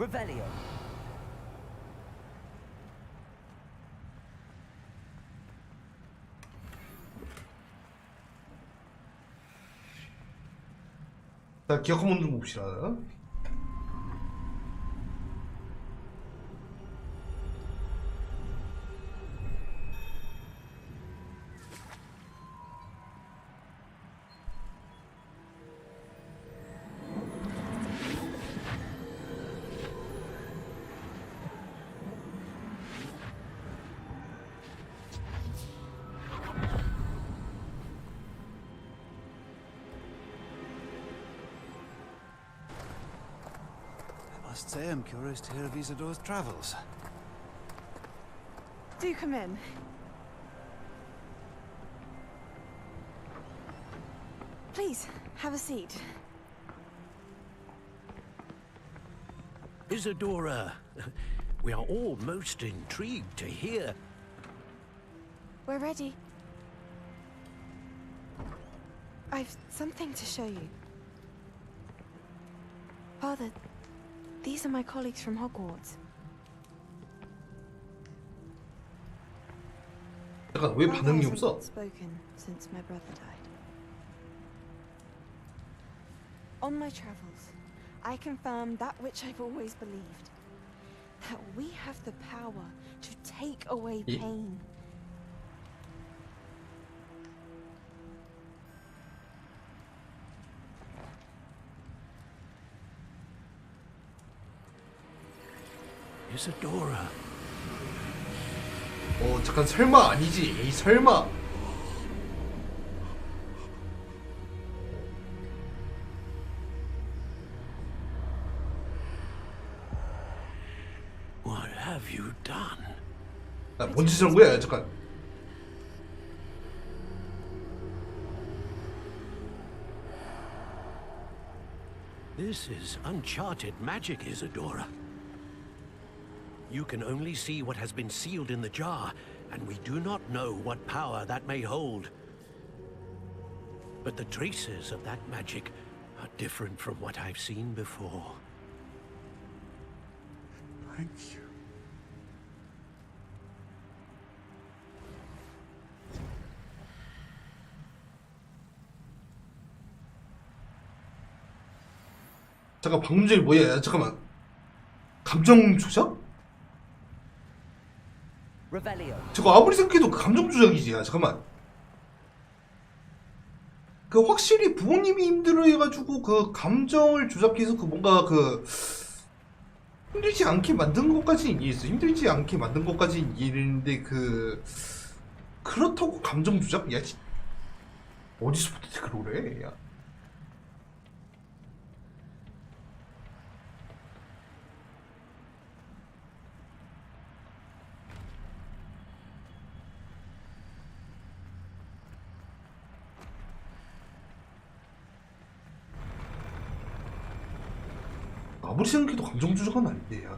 Revelio. 자, 기억 한번 좀 봅시다. I must say I'm curious to hear of Isidore's travels. Do come in. Please, have a seat. Isadora, we are all most intrigued to hear. We're ready. I've something to show you. Father, these are my colleagues from Hogwarts. 잠깐 왜 반응이 Father 없어? hasn't spoken since my brother died. On my travels, I confirmed that which I've always believed. That we have the power to take away 예? pain. Isadora. 잠깐 설마 아니지? 에이 설마. What have you done? 뭔 짓을 한 거야? 잠깐. This is uncharted magic, Isadora. You can only see what has been sealed in the jar, and we do not know what power that may hold. But the traces of that magic are different from what I've seen before. Thank you. 잠깐 방금 전에 뭐야? 잠깐만. 감정 조작? Revelio. 저거 아무리 생각해도 감정 조작이지. 잠깐만. 그 확실히 부모님이 힘들어해가지고 그 감정을 조작해서 그 뭔가 그 힘들지 않게 만든 것까지는 이해했어. 힘들지 않게 만든 것까지는 이해했는데 그렇다고 감정 조작? 야, 어디서부터 그러래? 야. 아무리 생각해도 감정 조작은 아닌데, 야.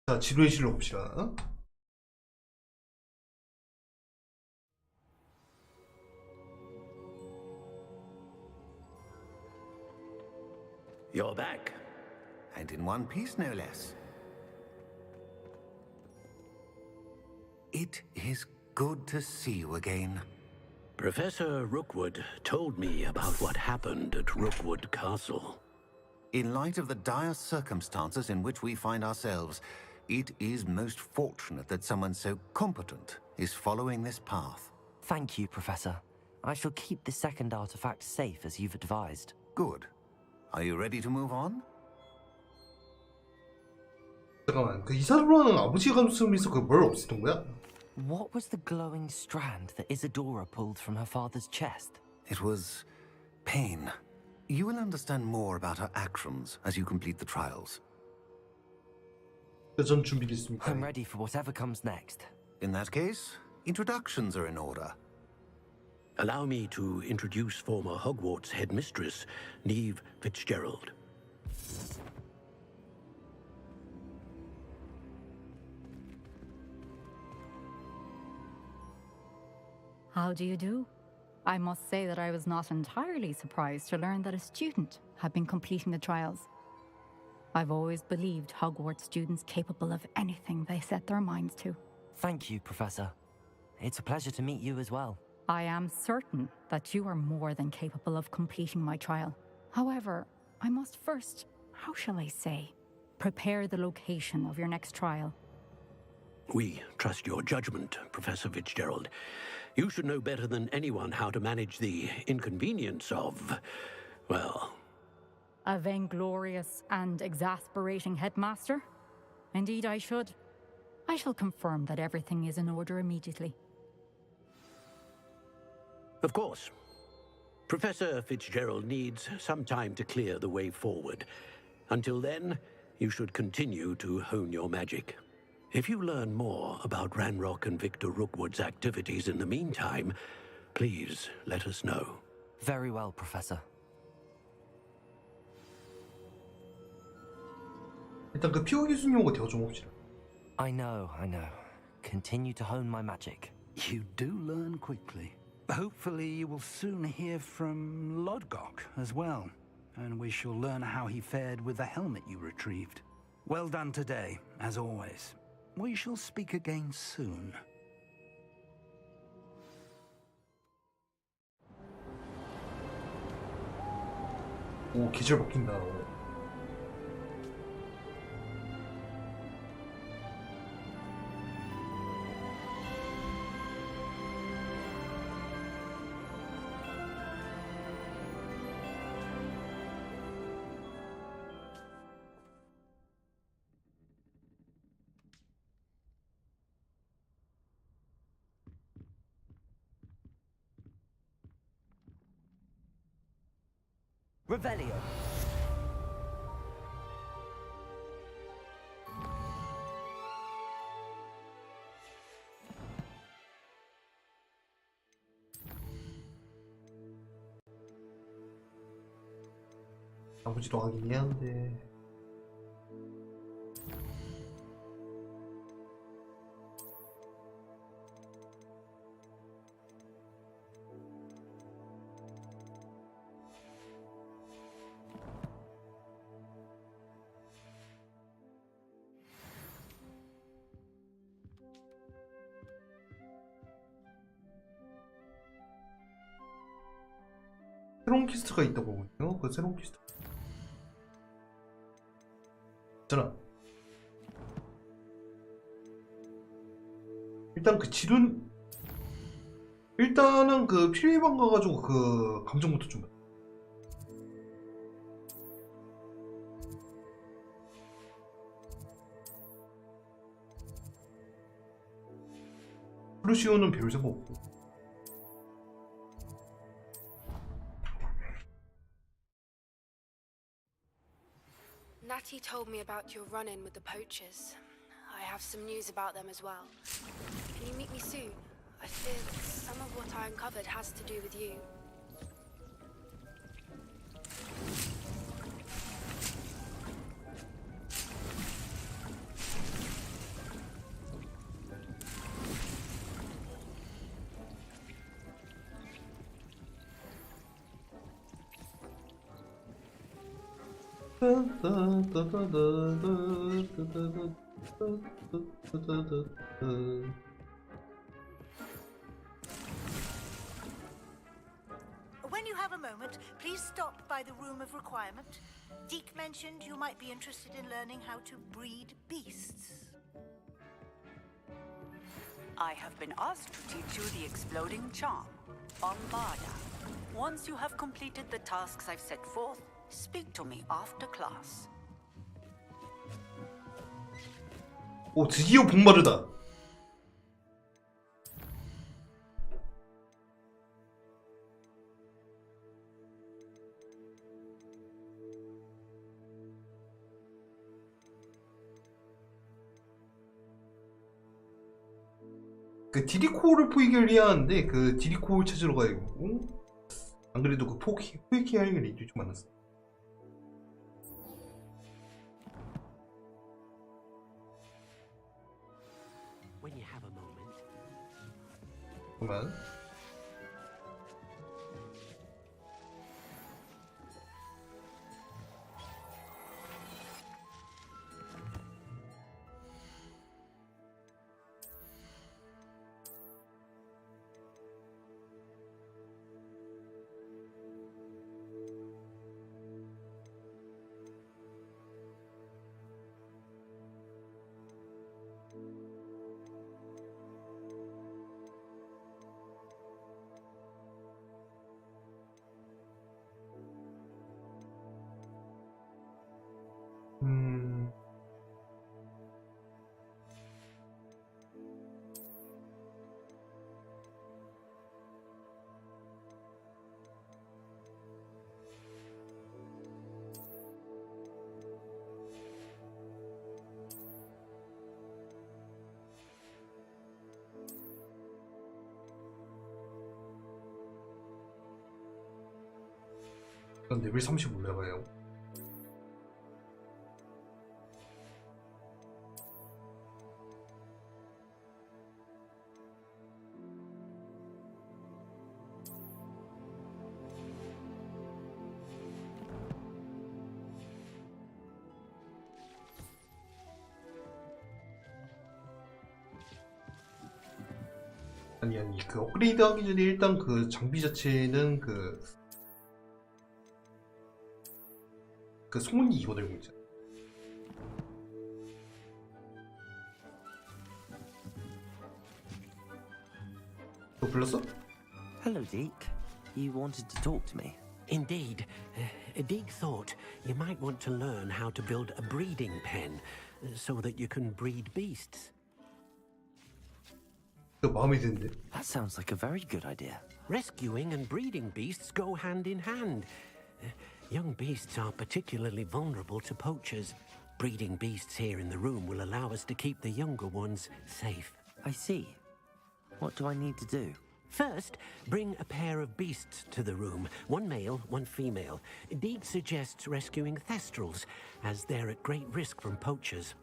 자, 지도의 실로 봅시다. You're back. And in one piece, no less. It is good to see you again. Professor Rookwood told me about what happened at Rookwood Castle. In light of the dire circumstances in which we find ourselves, it is most fortunate that someone so competent is following this path. Thank you, Professor. I shall keep the second artifact safe as you've advised. Good. Are you ready to move on? 잠깐만, 그 이사도라는 아버지 가슴에서 그 뭘 없앴던 거야? What was the glowing strand that Isadora pulled from her father's chest? It was pain. You will understand more about her actions as you complete the trials. 전 준비됐습니다. I'm ready for whatever comes next. In that case, introductions are in order. Allow me to introduce former Hogwarts headmistress, Neve Fitzgerald. How do you do? I must say that I was not entirely surprised to learn that a student had been completing the trials. I've always believed Hogwarts students capable of anything they set their minds to. Thank you, Professor. It's a pleasure to meet you as well. I am certain that you are more than capable of completing my trial. However, I must first, how shall I say, prepare the location of your next trial. We trust your judgment, Professor Fitzgerald. You should know better than anyone how to manage the inconvenience of, well... A vainglorious and exasperating headmaster? Indeed I should. I shall confirm that everything is in order immediately. Of course. Professor Fitzgerald needs some time to clear the way forward. Until then, you should continue to hone your magic. If you learn more about Ranrock and Victor Rookwood's activities in the meantime, please let us know. Very well, Professor. 일단 그 피오 기술용어 대화 좀 봅시다. I know. Continue to hone my magic. You do learn quickly. Hopefully you will soon hear from Lodgok as well, and we shall learn how he fared with the helmet you retrieved. Well done today, as always. We shall speak again soon. 오, 계절 바뀐다. Revelio. 아버지도 하긴 해야 하는데. 새로운 퀘스트가 있다고 보거든요. 그 새로운 퀘스트 있잖아. 일단 그 지룬 일단은 그 필리방 가가지고 그 감정부터 좀 루시오는 별 생각 없고. Natty told me about your run-in with the poachers. I have some news about them as well. Can you meet me soon? I fear that some of what I uncovered has to do with you. When you have a moment, please stop by the Room of Requirement. Deke mentioned you might be interested in learning how to breed beasts. I have been asked to teach you the exploding charm, Bombarda. Once you have completed the tasks I've set forth, speak to me after class. 오, 드디어 복마르다. 그 디리코를 포획을 해야 하는데 그 디리코를 찾으러 가야 되고, 안 그래도 그 포획해야 할 일이 좀 많았어. When you have a moment. 잠깐만. 이건 레벨 30 올라가요. 아니 그 업그레이드 하기 전에 일단 그 장비 자체는 그 송은이 이거 들고 있잖아. 너 불렀어? Hello, Deke. You wanted to talk to me? Indeed. Deke thought you might want to learn how to build a breeding pen so that you can breed beasts. 너 마음에 드는데? That sounds like a very good idea. Rescuing and breeding beasts go hand in hand. Young beasts are particularly vulnerable to poachers. Breeding beasts here in the room will allow us to keep the younger ones safe. I see. What do I need to do? First, bring a pair of beasts to the room. One male, one female. Deke suggests rescuing thestrals, as they're at great risk from poachers.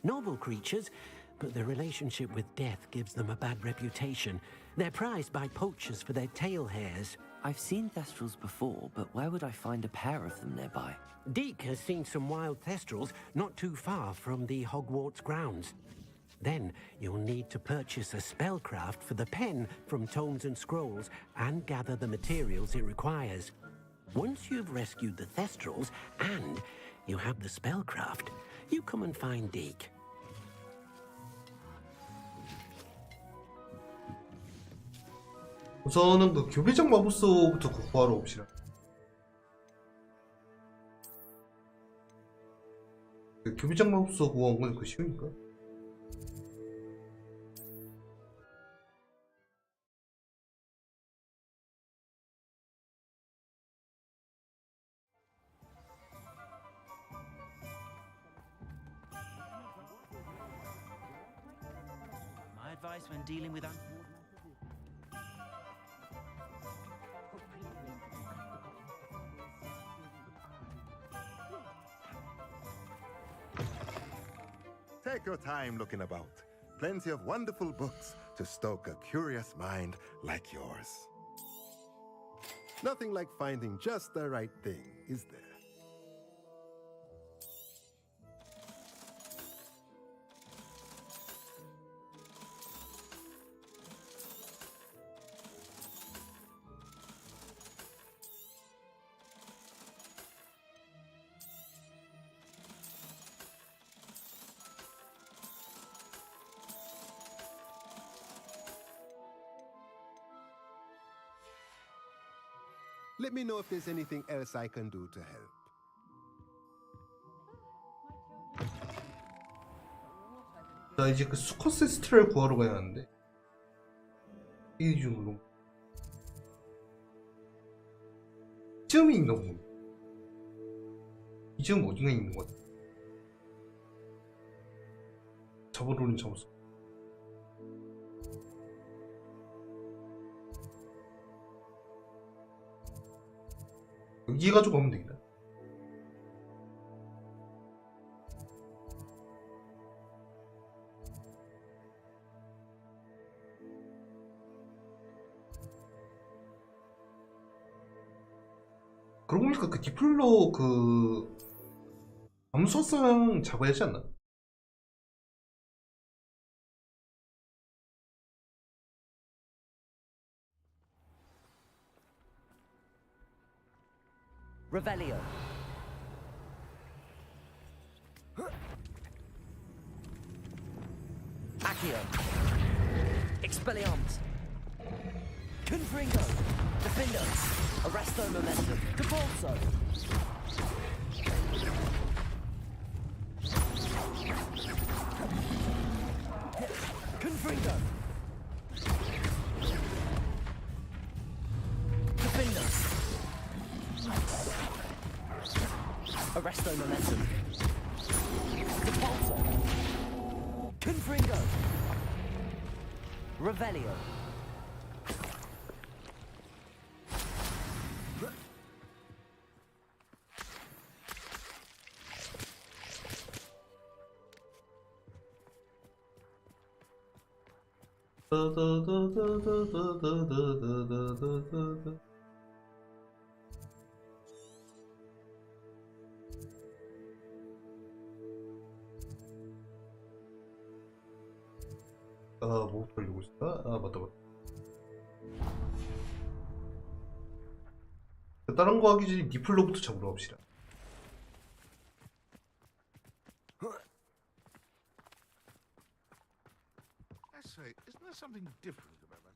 Noble creatures, but their relationship with death gives them a bad reputation. They're prized by poachers for their tail hairs. I've seen thestrals before, but where would I find a pair of them nearby? Deke has seen some wild thestrals not too far from the Hogwarts grounds. Then you'll need to purchase a spellcraft for the pen from Tomes and Scrolls and gather the materials it requires. Once you've rescued the thestrals and you have the spellcraft, you come and find Deke. 우선은 그 교배장 마법소부터 구하러 옵시다. 그 교배장 마법소 구한 건 그 쉬우니까. My advice when dealing with Take your time looking about. Plenty of wonderful books to stoke a curious mind like yours. Nothing like finding just the right thing, is there? Let me know if there's anything else I can do to help. 나 이제 그 수커스 스트를 구하러 가야 하는데 이 중으로 이쯤이 있나 보네. 이쯤 어딘가 있는 것 같아. 잡으러는 잡았어. 여기 해가지고 가면 되겠다. 그러고 보니까 그 디플로 그 암수상 잡아야 하지 않나? Revelio. Accio. Expelliarmus. Confringo. Defender. Arresto Momentum. Capulso. Confringo. Defender. Arresto Momentum. Capulso. Confringo. Revelio. 뭐 돌리고 있을까? 맞다. 다른 거 하기 전에 니플로부터 잡으러 갑시다. I say, isn't there something different about that?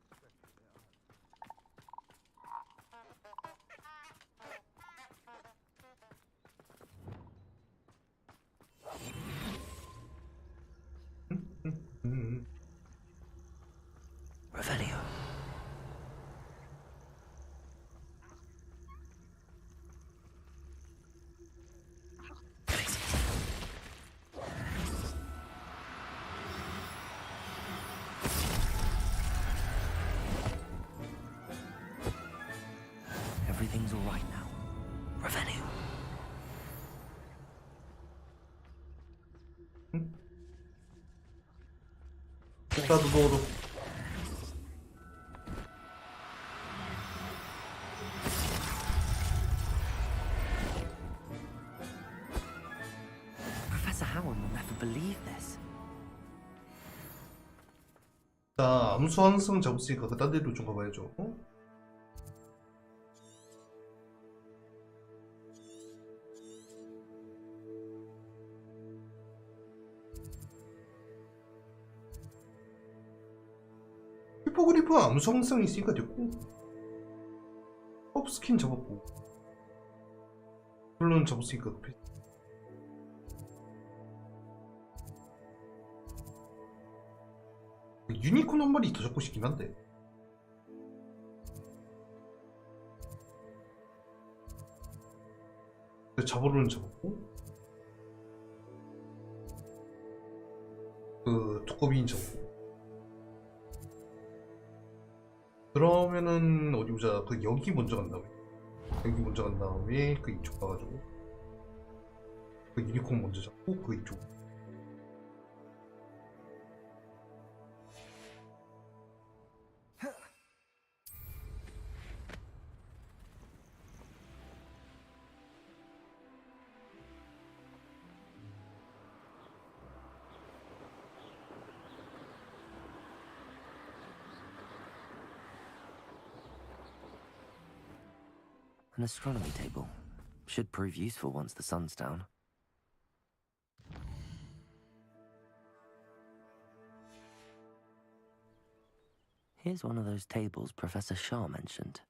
Revelio. Everything's all right now. Revelio. 나도 먹어도. Professor Howard will never believe this. 자, 암수 항성 잡았으니까 그딴 데로 좀 가봐야죠. 히포그리프 암수 항성 있으니까 됐고, 업스킨 잡았고, 물론 잡았으니까 급해. 유니콘 한 마리 더 잡고 싶긴 한데. 자보로는 잡았고, 그 두꺼비인 잡았고. 그러면은 어디 보자. 그 여기 먼저 간 다음에, 여기 먼저 간 다음에 그 이쪽 가가지고 그 유니콘 먼저 잡고 그 이쪽. An astronomy table. Should prove useful once the sun's down. Here's one of those tables Professor Shah mentioned.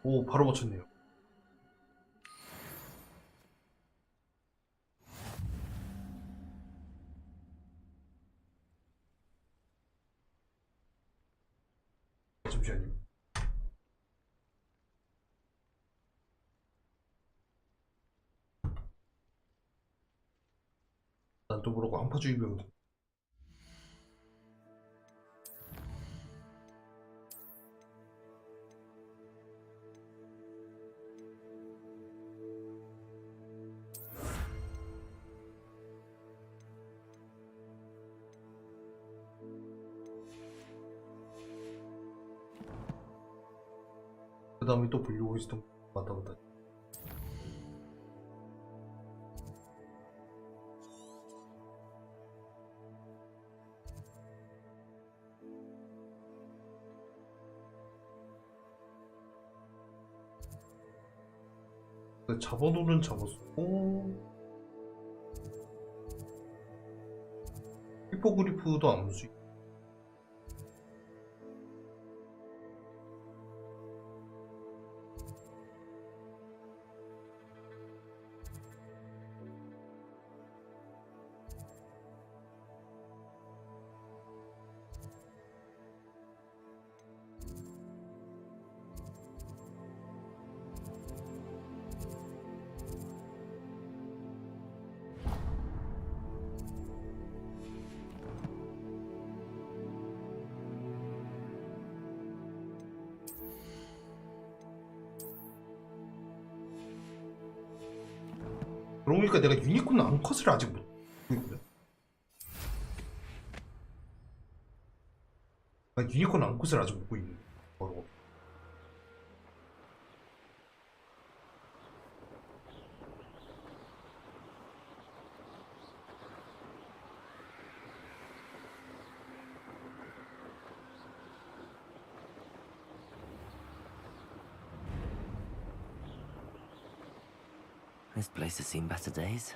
오, 바로 맞췄네요. 잠시만요. 난 또 모르고 한파주의병. 그 다음에 또 보려고 있었던 거 맞다. 잡아놓은 잡았고, 히포그리프도 암수. 그러고 보니까 내가 유니콘 암컷을 아직 못 보거든. 유니콘 암컷을 아직 못 보이는 바로. This place has seen better days.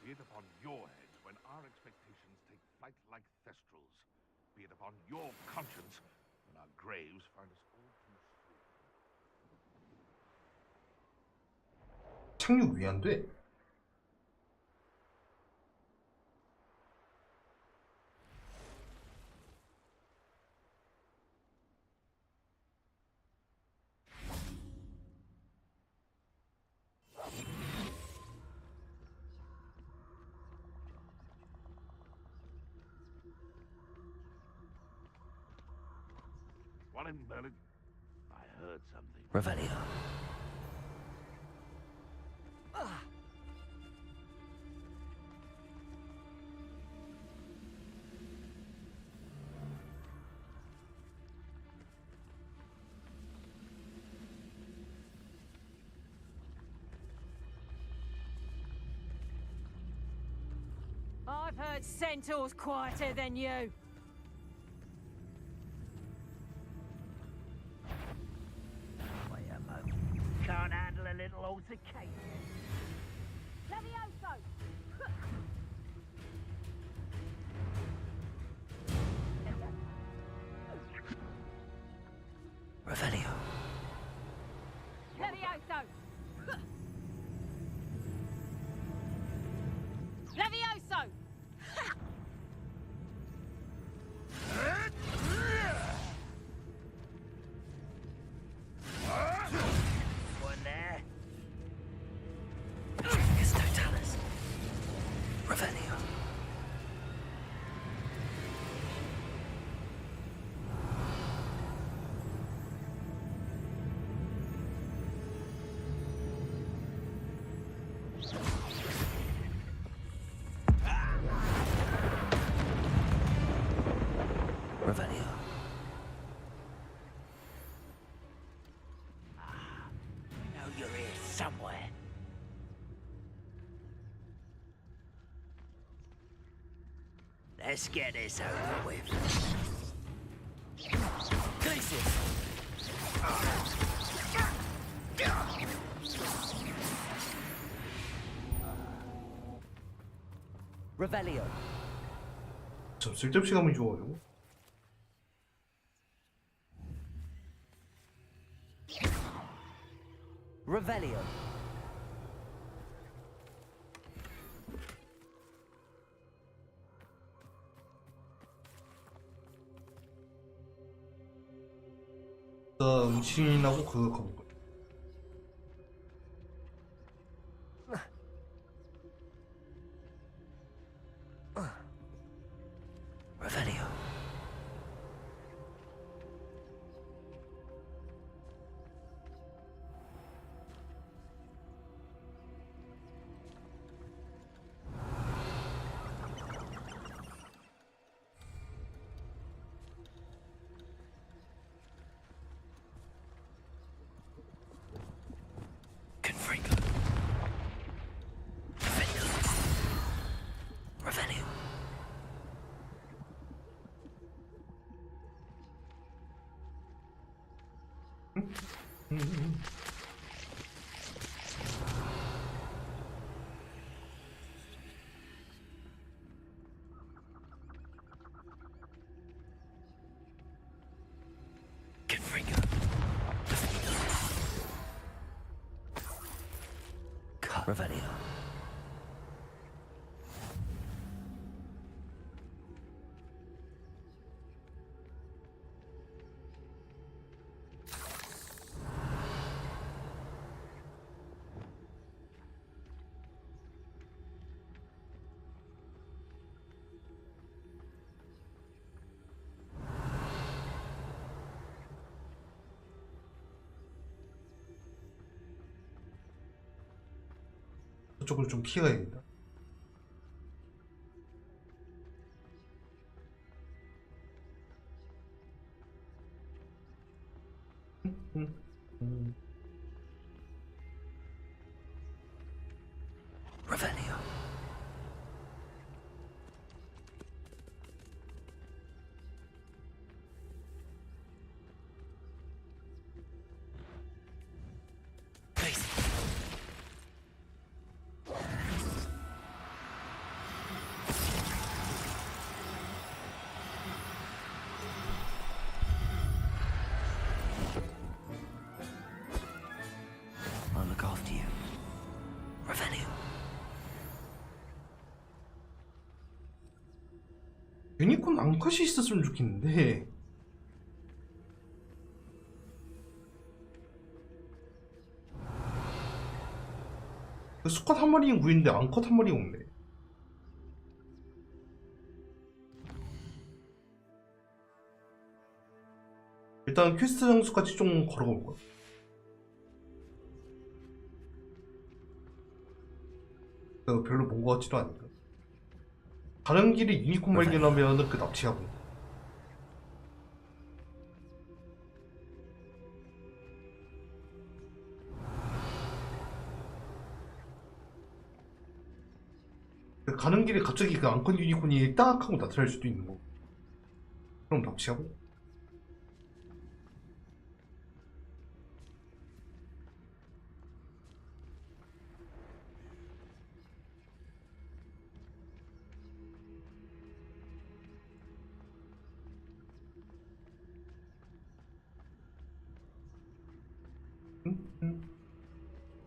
Be it upon your heads when our expectations take flight like thestrals. Be it upon your conscience when our graves find us all too soon. 착륙 왜 안 돼? What in Berlin? I heard something. Revelio. I've heard centaurs quieter than you. Wait a moment. Can't handle a little altercation. Levioso! Revelio. Levioso! Levioso! One there. It's Totalis. Revelio. Revelio. I know you're here somewhere. Let's get this over with. Revelio. 참 쓸데없이 가면 좋아요. Revelio. 음식인하고 그거 가볼까? Revelio. Revelio. Revelio. 그쪽으로 좀 피해야겠다. Revelio. I'll look after you. Revelio. 유니콘 앙컷이 있었으면 좋겠는데. 그 수컷 한 마리는 구인데 앙컷 한 마리가 없네. 일단 퀘스트 장수까지 좀 걸어볼 거야. 별로 본 것 같지도 않으니까. 가는 길에 유니콘 발견하면 그 납치하고. 가는 길에 갑자기 그 앙컷 유니콘이 딱 하고 나타날 수도 있는 거. 그럼 납치하고.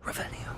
Revelio.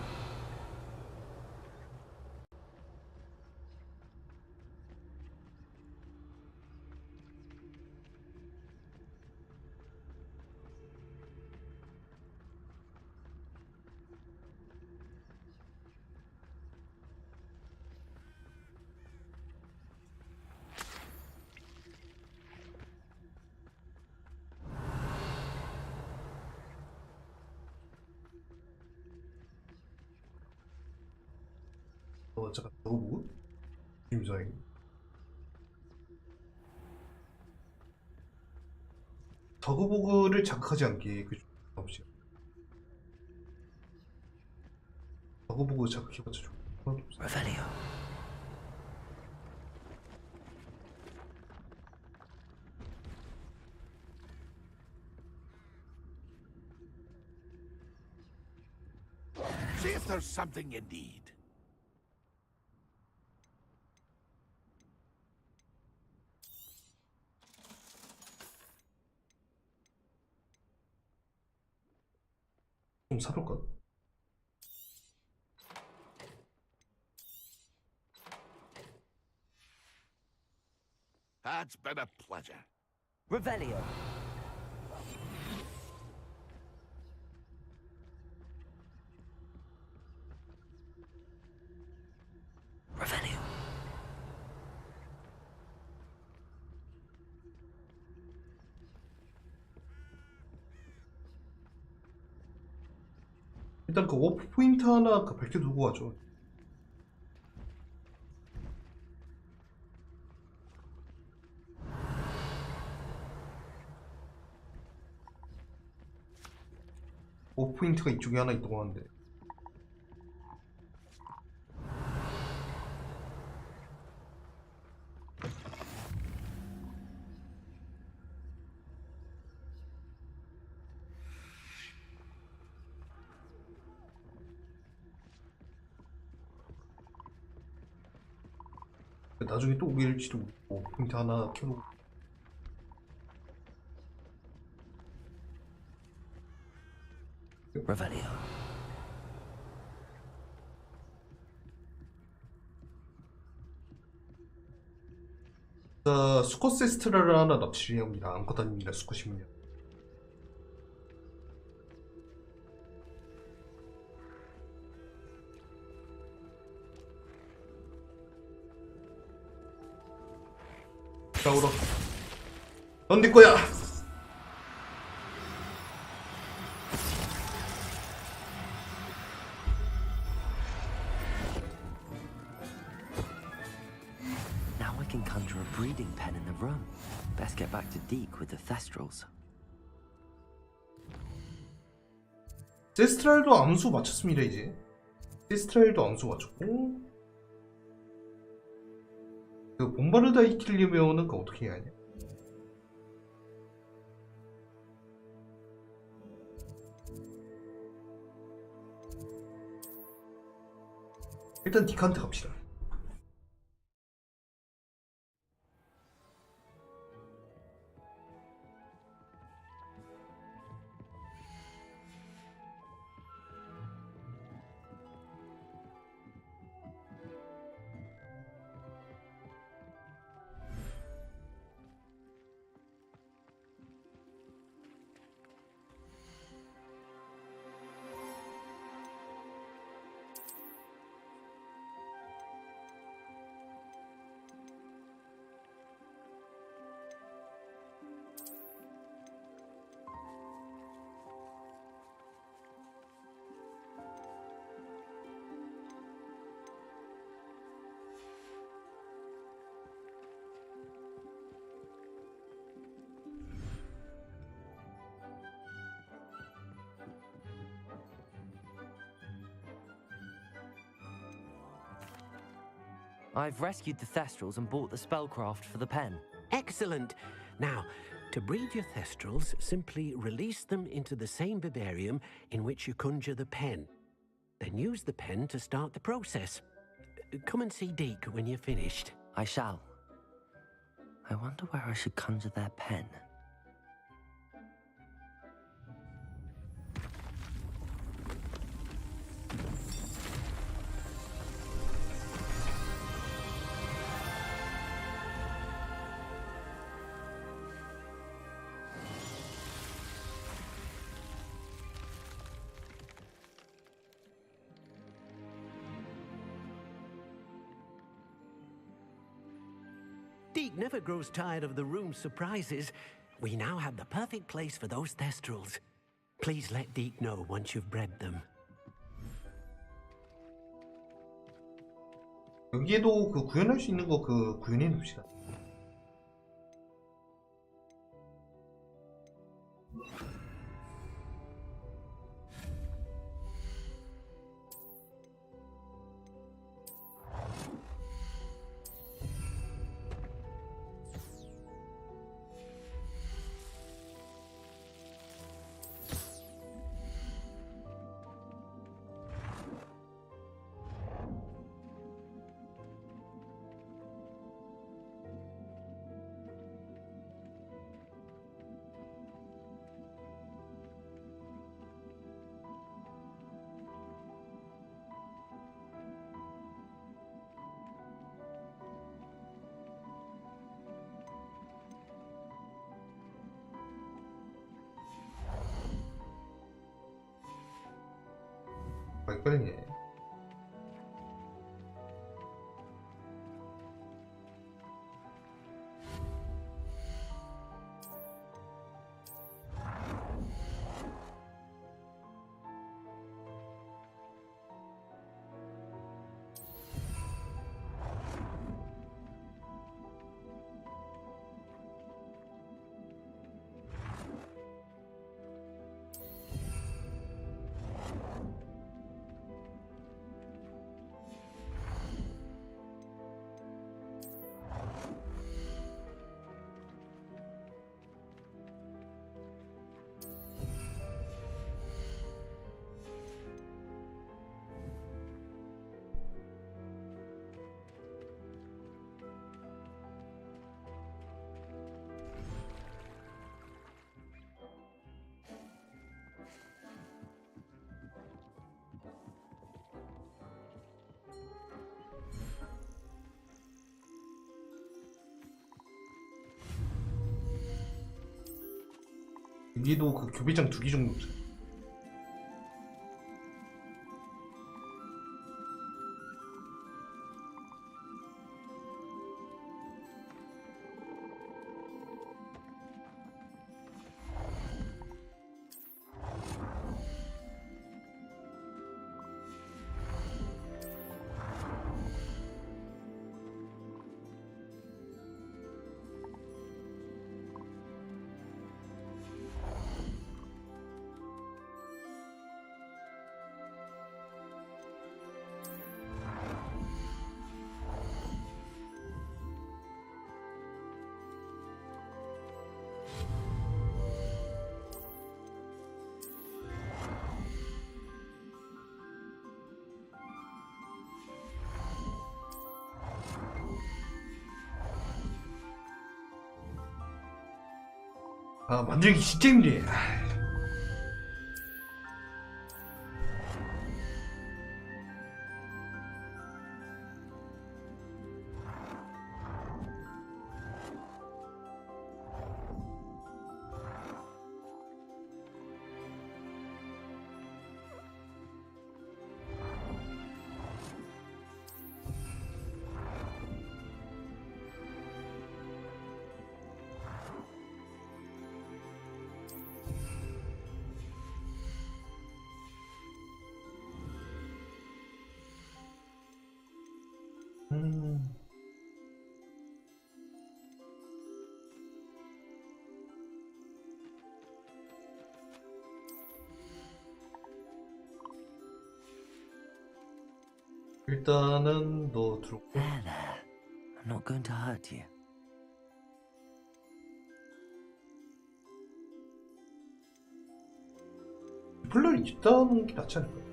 잠깐 저거 보고 김사행. 저거보그를 자극하지 않게 그 없이. 저거보그 자극해봤자 좋아. Revelio. See if there's something you need. 좀 사볼까? That's been a pleasure. Revelio. Revelio. 일단 그 워프 포인트 하나 그 밝혀두고 가죠. 워프 포인트가 이쪽에 하나 있다고 하는데. 나중에 또 오길지도 모르고 포인트 하나 켜놓고. Revelio. 자, 수컷 세스트라를 하나 납치를 해야 합니다. 앙컷 아닙니다. 수컷입니다. 싸우러. 넌 네 거야. I can conjure a breeding pen in the room. Best get back to Deke with the Thestrals. 세스트랄도 암수 맞췄습니다. 이제 세스트랄도 암수 맞췄고, 그 봄바르다 익히려면은 그 어떻게 해야 하냐? 일단 디칸트 갑시다. I've rescued the Thestrals and bought the spellcraft for the pen. Excellent. Now, to breed your Thestrals, simply release them into the same vivarium in which you conjure the pen. Then use the pen to start the process. Come and see Deke when you're finished. I shall. I wonder where I should conjure their pen. Deke never grows tired of the room's surprises. We now have the perfect place for those Thestrals. Please let Deke know once you've bred them. 여기에도 그 구현할 수 있는 거 그 구현해 봅시다. 헷갈리네. 여기도 그 교배장 2개 정도 없어요. 아 만들기 진짜 힘들해. 일단은 너 들어오고. There, there. I'm not going to hurt you. 플레이를 있다는 게 낫지 않을까?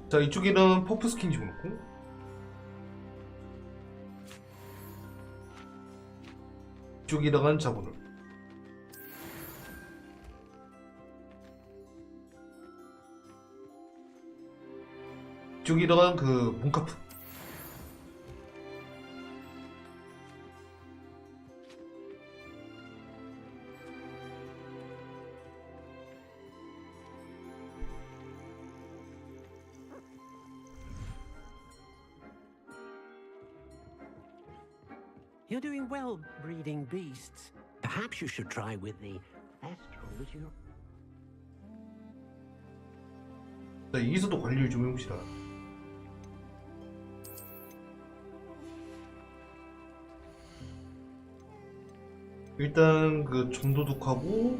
자, 이쪽에는 퍼프 스킨 집어넣고, 이쪽에다가는 자본을, 이쪽에다가는 그 문카프. You're doing well breeding beasts. Perhaps you should try with the astrals. 자, 여기서도 관리를 좀 해봅시다. 일단 그 점도둑하고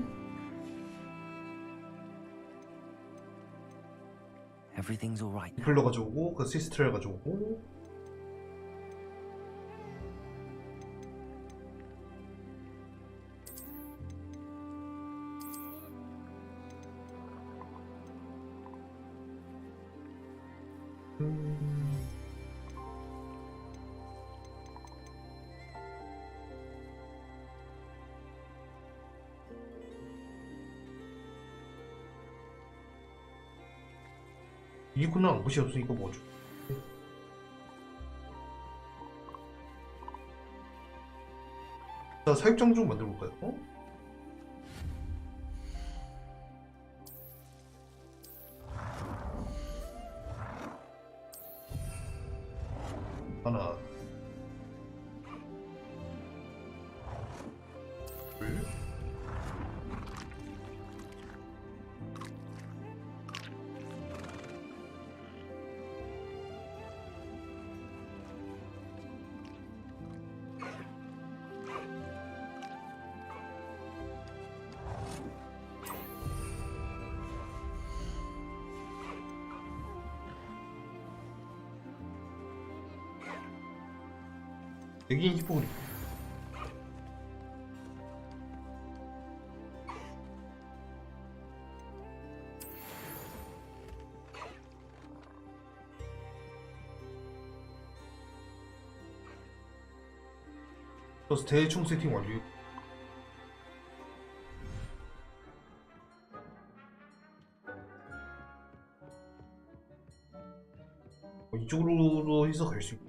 Everything's all right. 디플러 가져오고 그 시스트를 가져오고. 이구나 아무것이 없으니까 뭐죠? 자, 사육장 좀 만들어 볼까요? 하나, 둘, 여기 히포그립. 그래서 대충 세팅 완료. 이쪽으로 해서 갈 수 있고.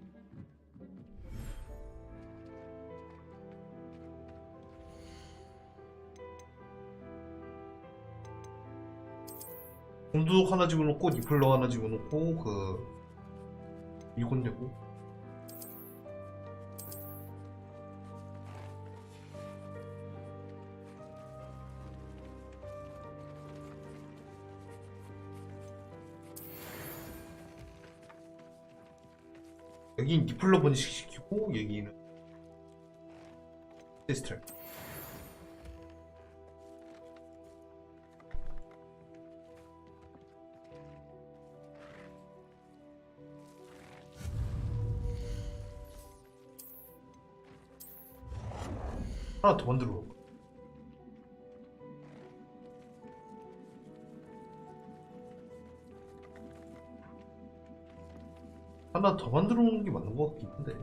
공두독 하나 집어넣고 니플러 하나 집어넣고 이건 되고. 여긴 디플로 번식시키고 여기는 시스템. 하나 더 만들어. 하나 더 만들어 놓는 게 맞는 것 같긴 한데.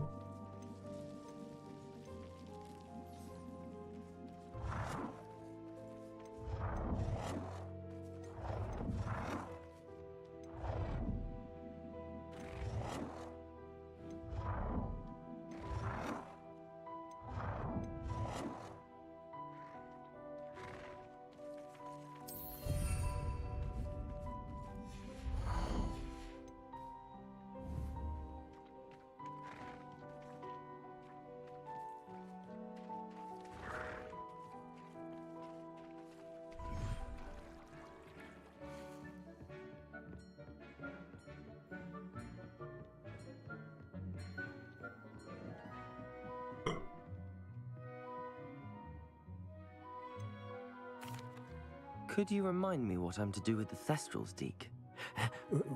Could you remind me what I'm to do with the Thestrals, Deke?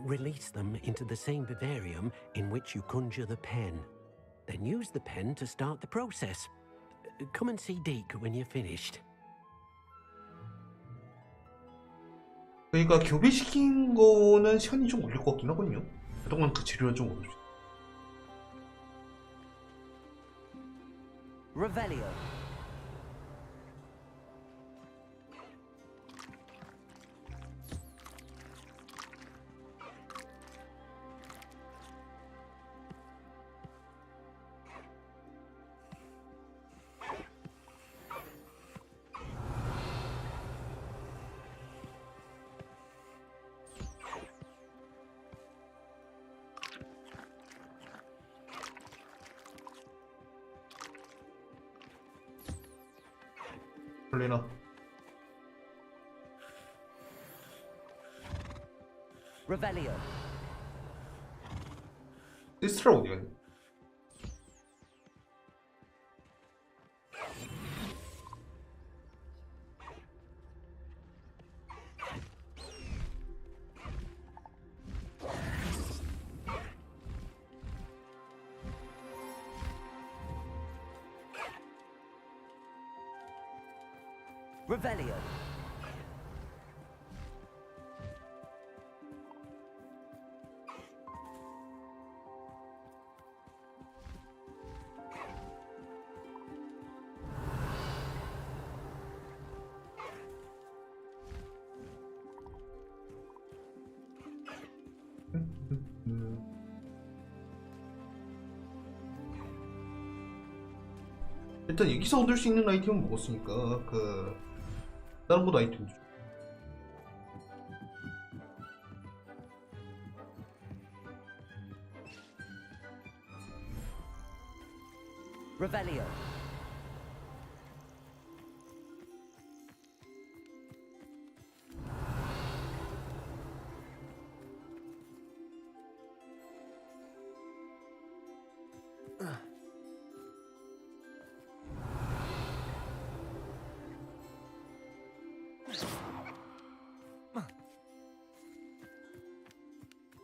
Release them into the same vivarium in which you conjure the pen. Then use the pen to start the process. Come and see Deke when you're finished. 그러니까 교배시킨 거는 시간이 좀 걸릴 것 같긴 하거든요. 그동안 그 재료는 좀 어렵죠. Revelio. 플레이나. Revelio. 시스트라 어디 갔니? Revelio. 일단 여기서 얻을 수 있는 아이템은 먹었으니까 그 다른 곳 아이템 좀. Revelio.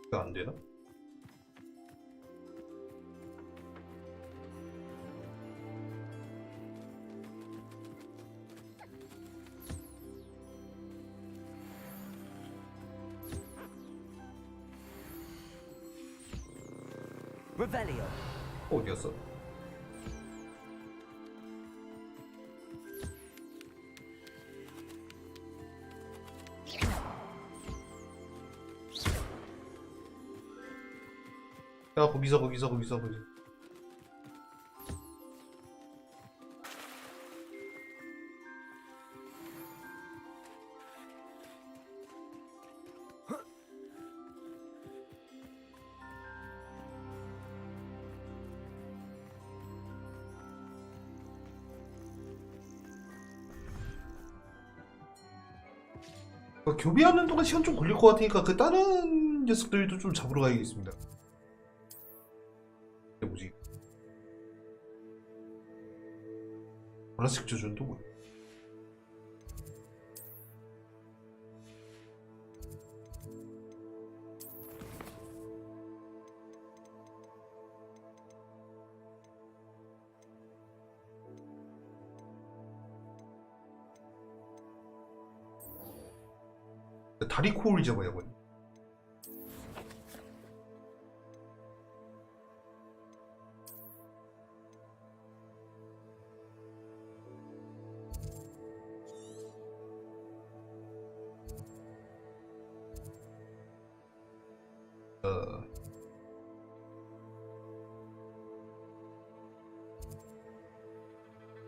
이거 안 되나? Revelio. 어디 갔어? 야, 거기서. 교배하는 동안 시간 좀 걸릴 것 같으니까 그 다른 녀석들도 좀 잡으러 가야겠습니다. 보라색 조준도 뭐야? 다리 코를 잡아야 하거든.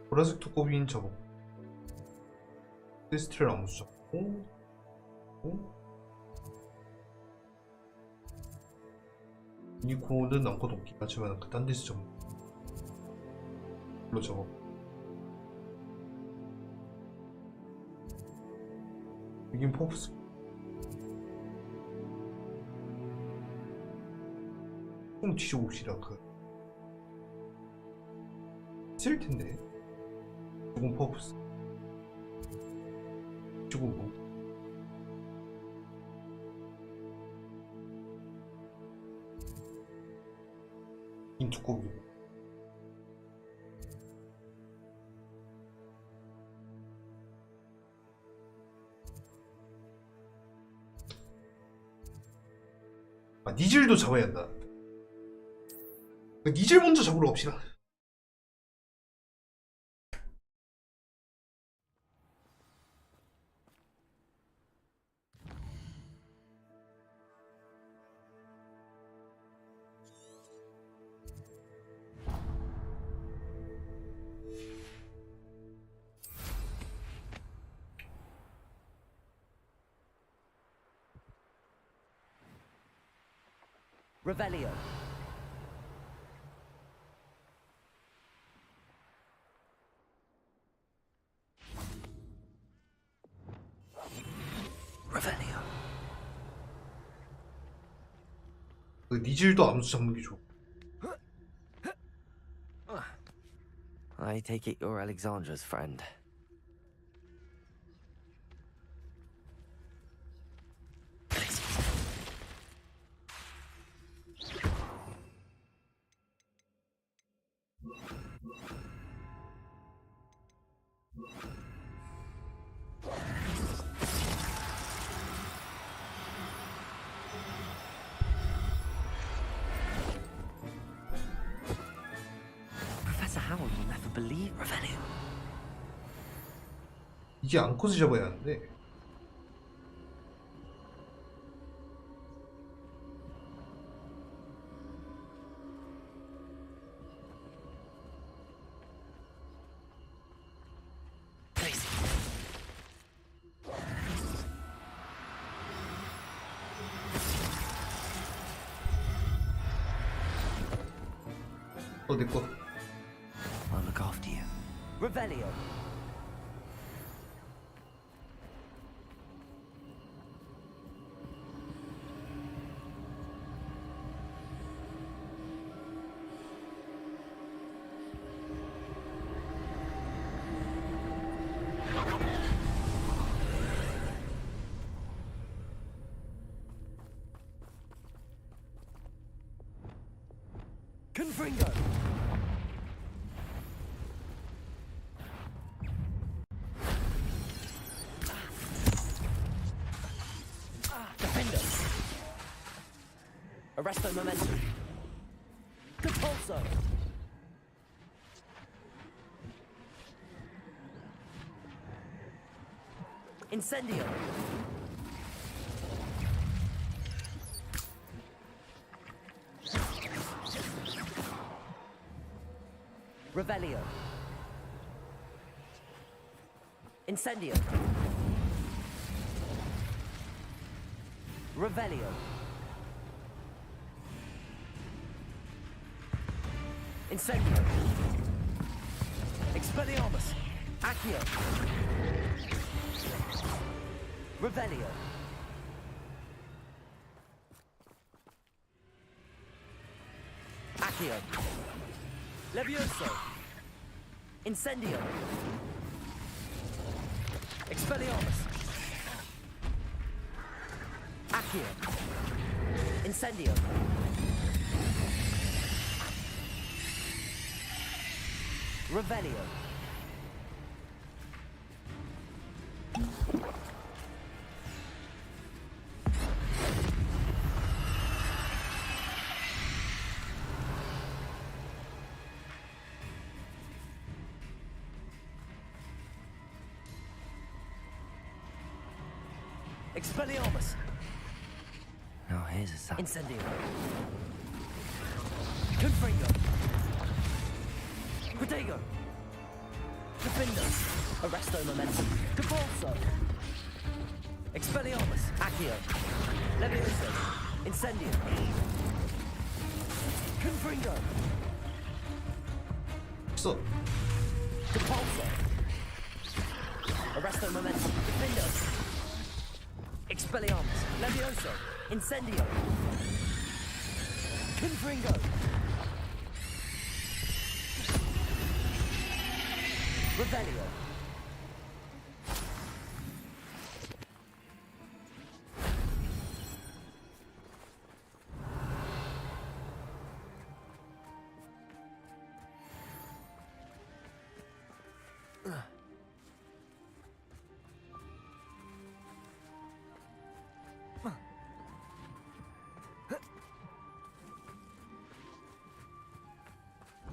보라색 두꺼비인 잡고 테스트를 아무수 잡고 유니콘은 남고 동기 하지만 그 딴 데서 잡고 물로 잡아 여긴 퍼프스 좀 뒤져봅시다. 그 있을텐데 조금 퍼프스 조금 뭐 인투고기 아 니즐도 잡아야 한다. 니즐 먼저 잡으러 갑시다. Revelio. Revelio. 그 니즐도 암수 잡는 게 좋아. I take it you're Alexandra's friend. Professor Howard will never believe Revelio. 이게 앙컷을 잡아야 하는데 내꺼 I'll look after you. Revelio. Confringo. Defender. Arresto momentum. Compulso. Incendio. Revelio. Incendio. Revelio. Incendio. Expelliarmus. Accio. Revelio. Accio. Levioso. Incendio. Expelliarmus. Accio. Incendio. Revelio. Expelliarmus. Now here's a sound. Incendio. Confringo. Protego. Defendo. Arresto momentum. Capulso. Expelliarmus. Accio. Levioso. Incendio. Confringo. So. Capulso. Arresto momentum. Defendo. Expelliarmus. Levioso. Incendio. Confringo. Revelio.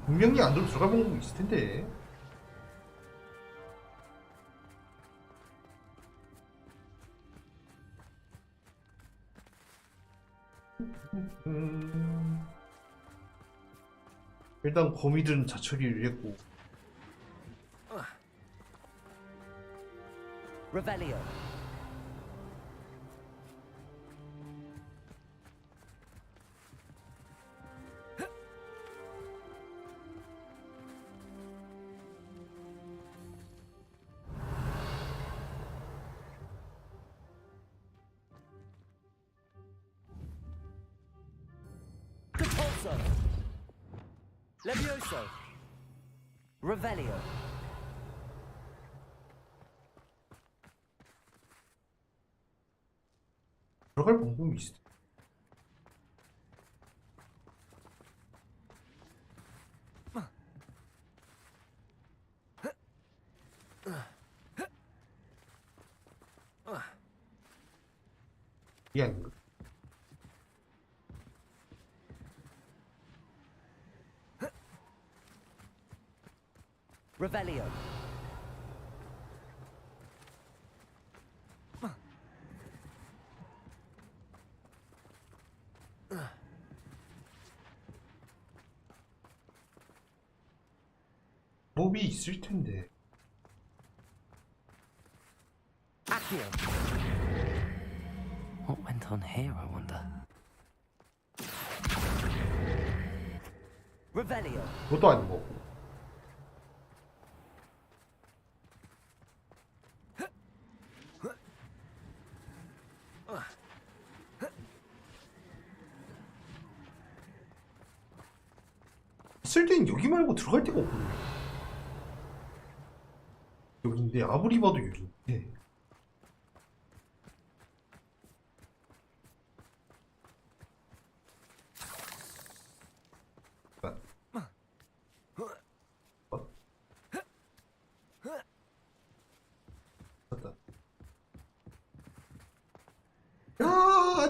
분명히 안으로 들어가 보는 거 있을 텐데. 일단 거미들은 자처리를 했고. Revelio. Capulso. Levioso. Revelio. 들어갈 방법이 있어. 이게 아닌가? Revelio. 몹이 있을 텐데. Accio. What went on here, I wonder? Revelio. 그것도 아니고. 있을 땐 여기 말고 들어갈 데가 없거든요. 여기인데 아무리 봐도 여기인데.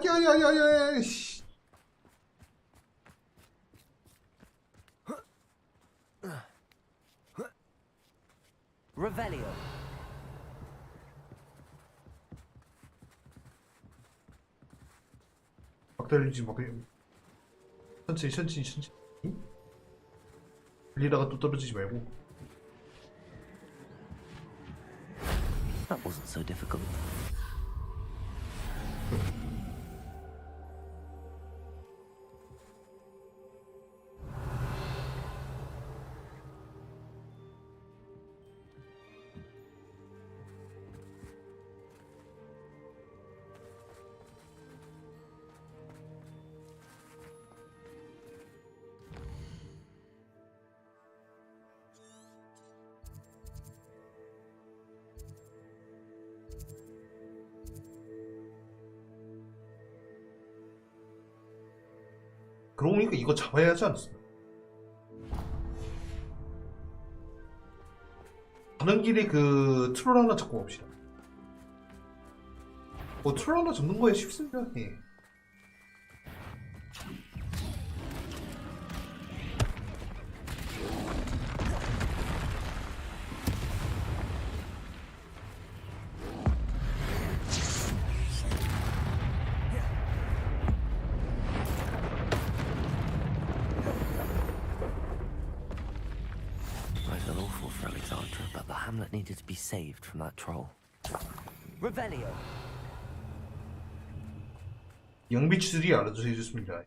아니야, 씨. Revelio. 막 달리지 막 천천히 달리다가 또 떨어지지 말고. That wasn't so difficult. 그러고 보니까 이거 잡아야 하지 않았습니까? 가는 길에 그 트롤 하나 잡고 봅시다. 뭐 트롤 하나 잡는 거야 쉽습니다. 예. I feel awful for Alexandra, but the hamlet needed to be saved from that troll. Revelio. 영비치들이 알아서 해줬습니다.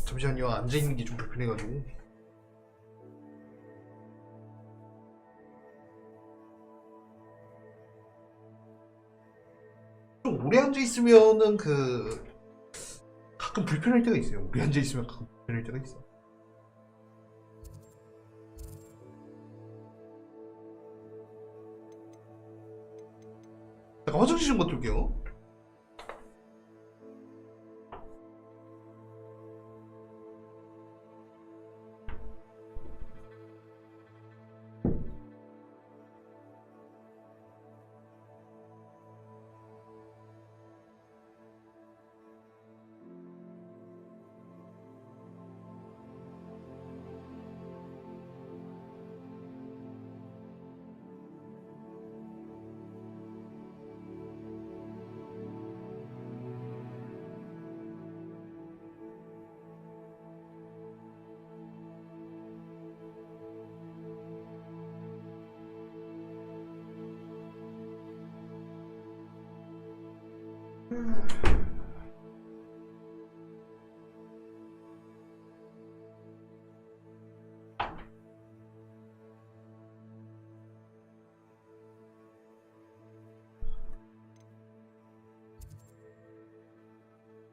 잠시만요. 앉아있는 게 좀 불편해가지고. 좀 오래 앉아있으면은 가끔 불편할 때가 있어요. 오래 앉아있으면 가끔 불편할 때가 있어. 잠깐 화장실 좀 갔다 올게요.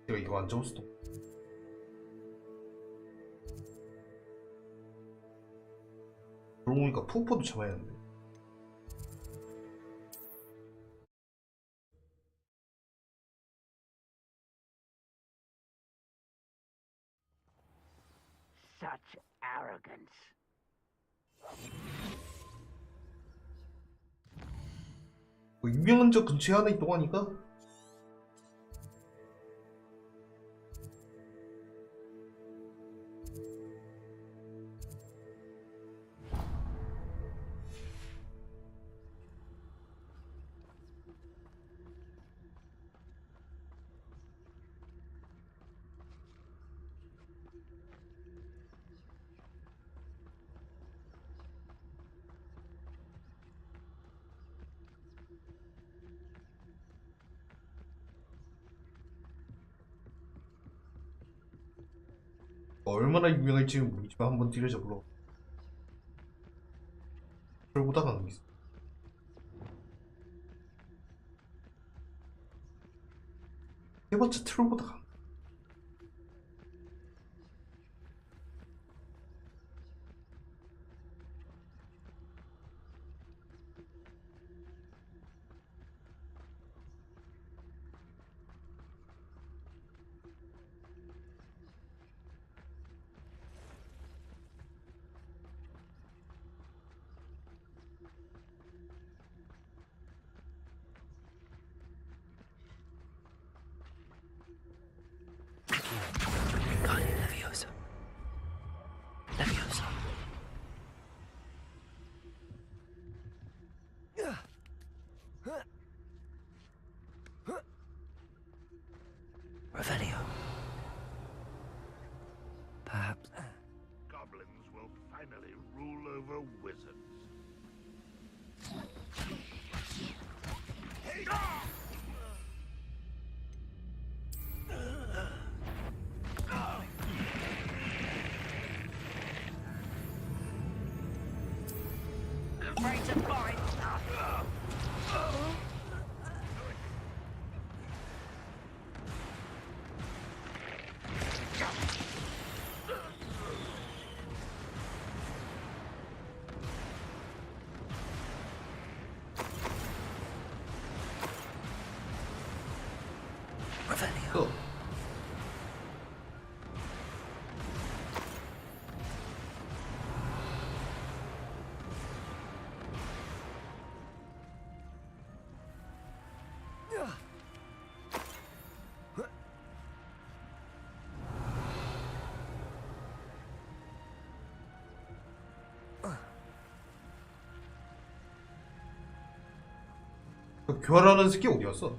내가 이거 안 잡았어. 그러고 보니까 푸푸도 잡아야 하는데. Such arrogance. 뭐 유명한 적 근처에 하나 있다고 하니까 얼마나 유명할지는 모르지만 한번 때려잡으러 그러고다 가는 게 있어. 해봤자 트롤보다 가. Leviosa. Leviosa. Revelio. Perhaps finally rule over wizards. Afraid to bite. 또. 그 교환하는 스키 어디 갔어?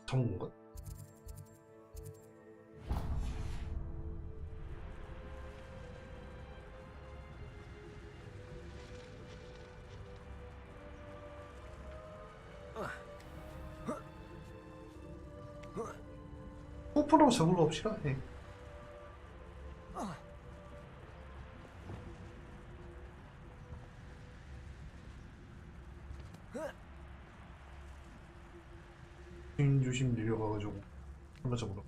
잡은 건가? 뽀뽀라고 잡으러 갑시다. 네. 조심 내려가가지고 한번 잡으러.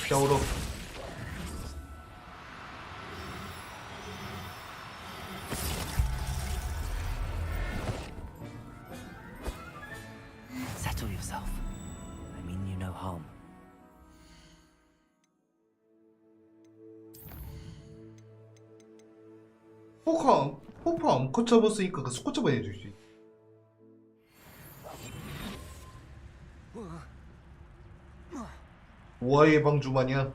샤오로. Settle yourself. I mean you no harm. 포크 암컷 잡았으니까 그 수컷 잡아야 되지. 우아의 방주마냐?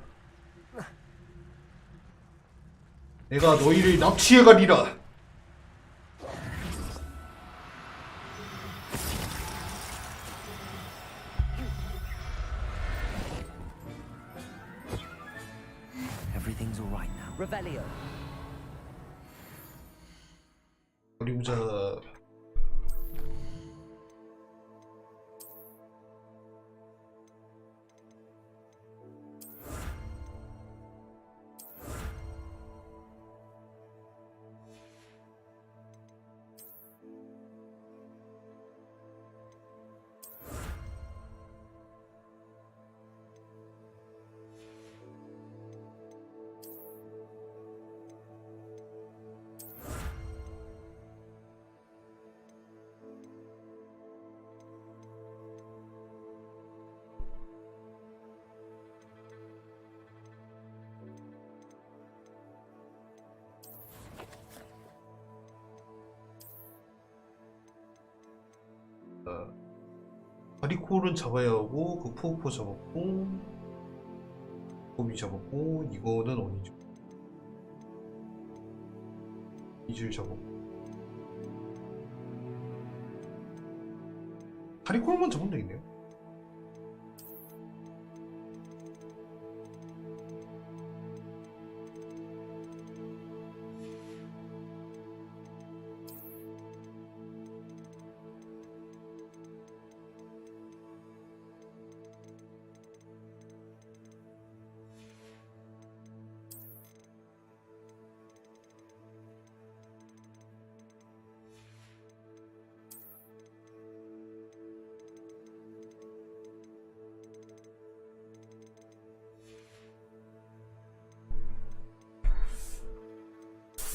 내가 너희를 납치해 가리라. Everything's all right now. Revelio. 우리 보자. 바리콜은 잡아야 하고 그 푸우포 잡았고 고비 잡았고 이거는 어디죠? 이줄 잡았고 바리콜만 잡으면 되겠네요.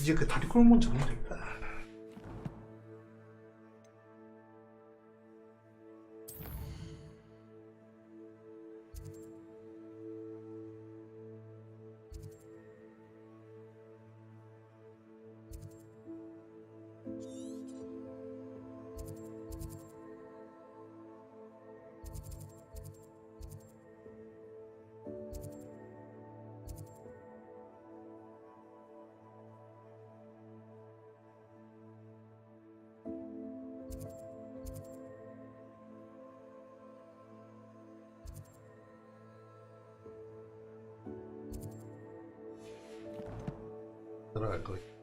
이제 그 다리콜만 잡으면 되겠다. 들어갈 거야.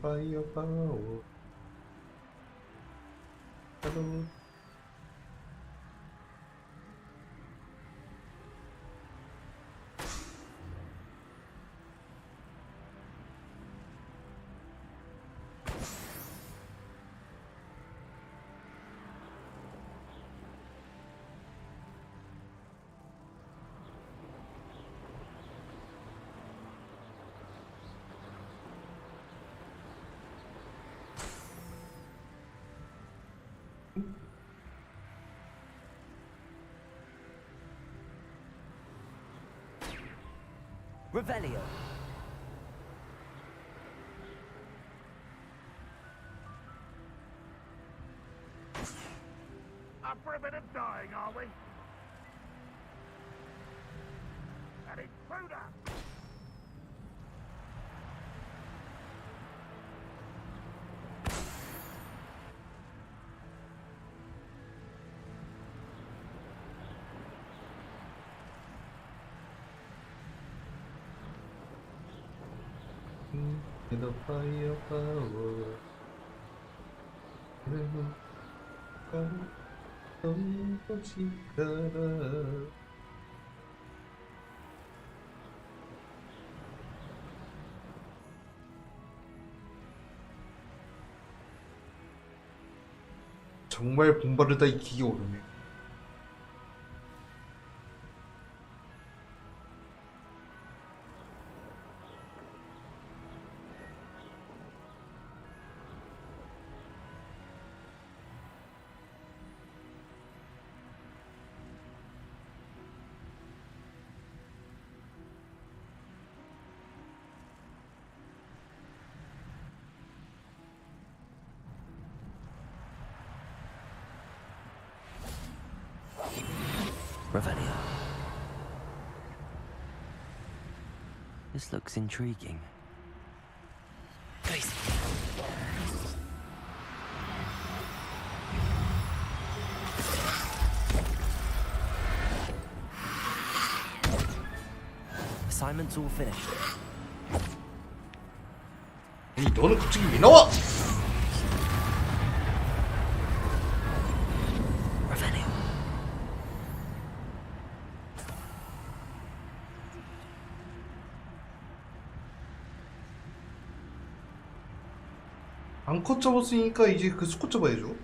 파이어파워. Hello. Revelio. Up for a bit of dying, are we? An intruder! The firepower. 정말 분발을 이 기계 오르네. Revelio. This looks intriguing. Assignment's all finished. 아니 너는 갑자기 왜 나와? 암컷 잡았으니까 이제 그 수컷 잡아야죠.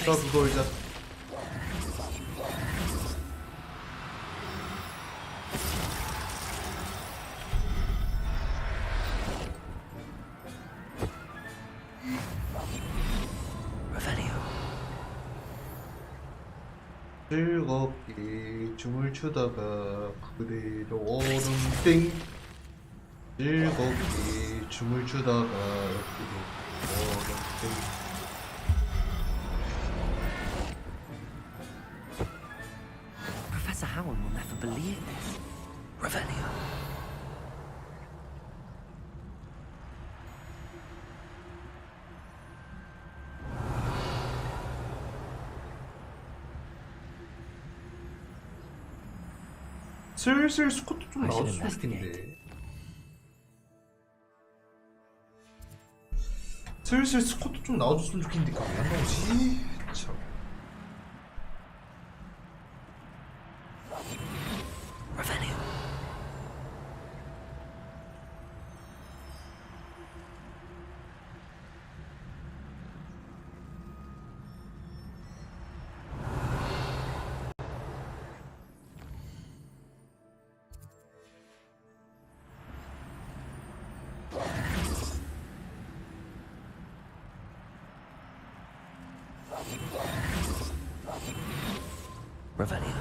자 그거 이제 즐겁게 춤을 추다가 그대로 얼음땡 즐겁게 춤을 추다가 그대로 얼음땡 Professor Howard will never believe this. Revelio. 슬슬 스쿼트 좀 I 나올 should 수도 investigate. 있는데. 슬슬 스쿼트 좀 나와줬으면 좋겠는데 그거 왜 안 나오지? 참. Revelio.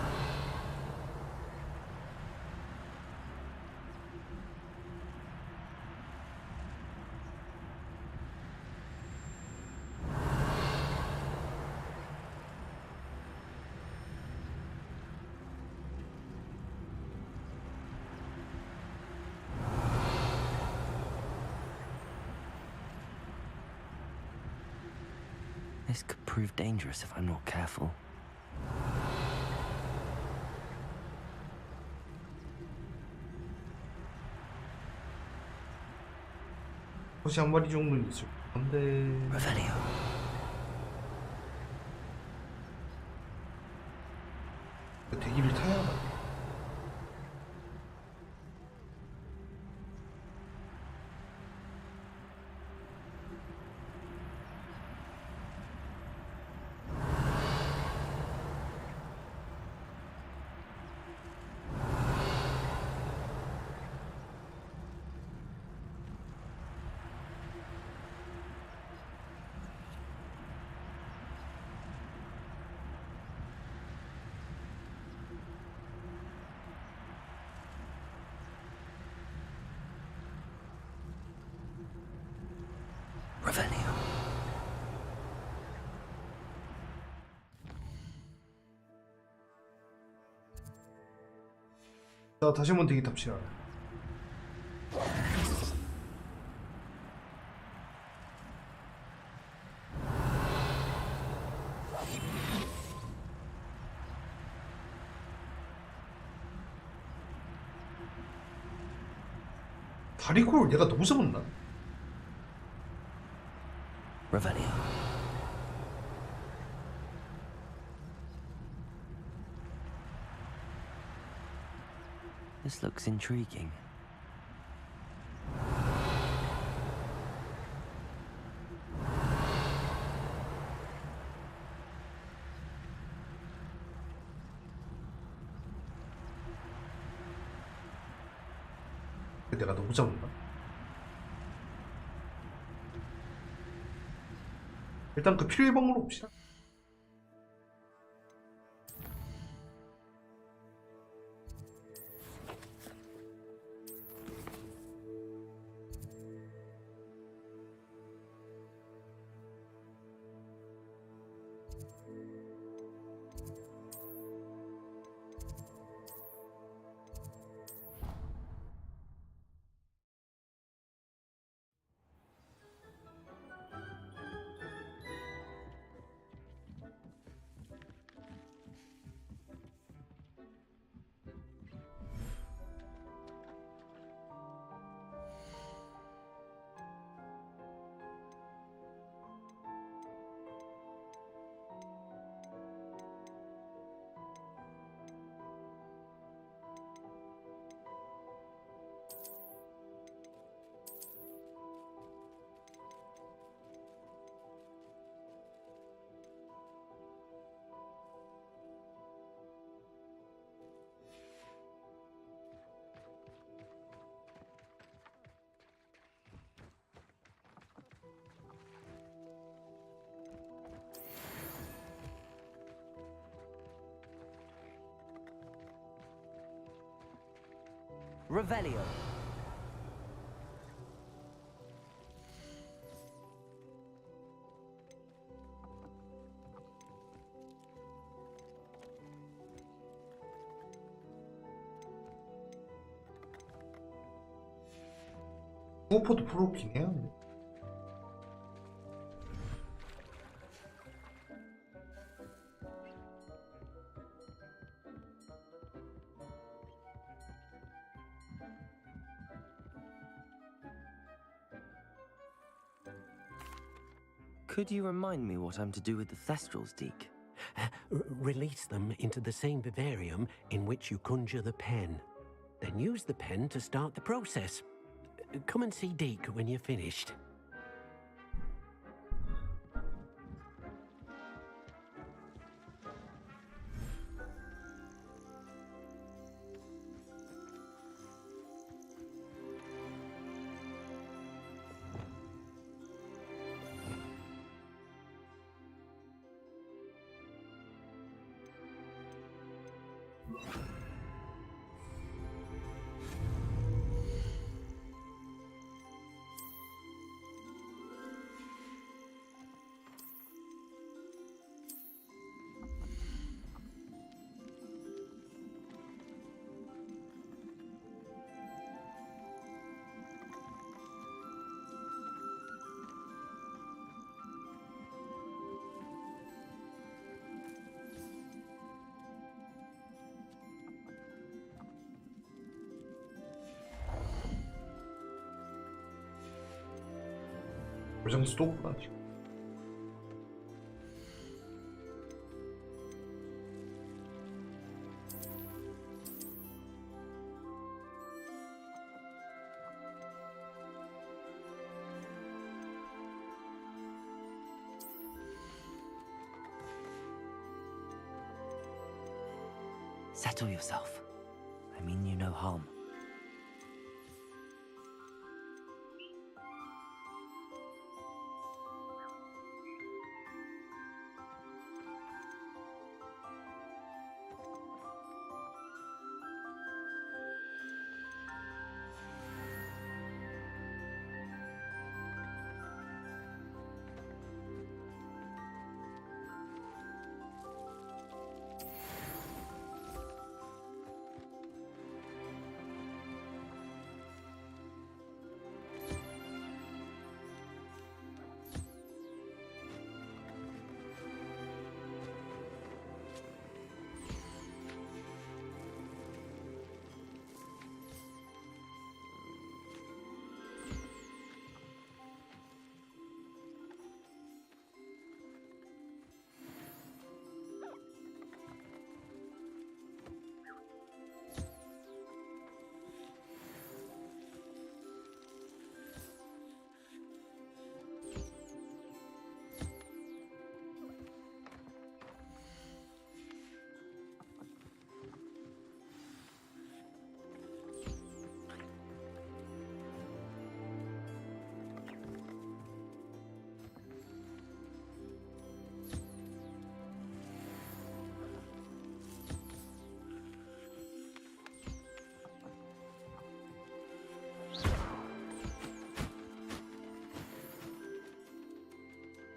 This could prove dangerous if I'm not careful. 혹시 한 마리 정도는 있을 건데. 대기를 타야 하나? 자, 다시 한번 대기 탑시다. 다리콜 내가 너무 잡았나? Revelio. This looks intriguing. 내가 너무 잡았나? 일단 그 필요의 방으로 봅시다. Revelio. 호그오트 프로긴 해야 돼. Could you remind me what I'm to do with the Thestrals, Deke? Release them into the same vivarium in which you conjure the pen. Then use the pen to start the process. Come and see Deke when you're finished. 고장수도 없구나 지금. Settle yourself. I mean you no harm.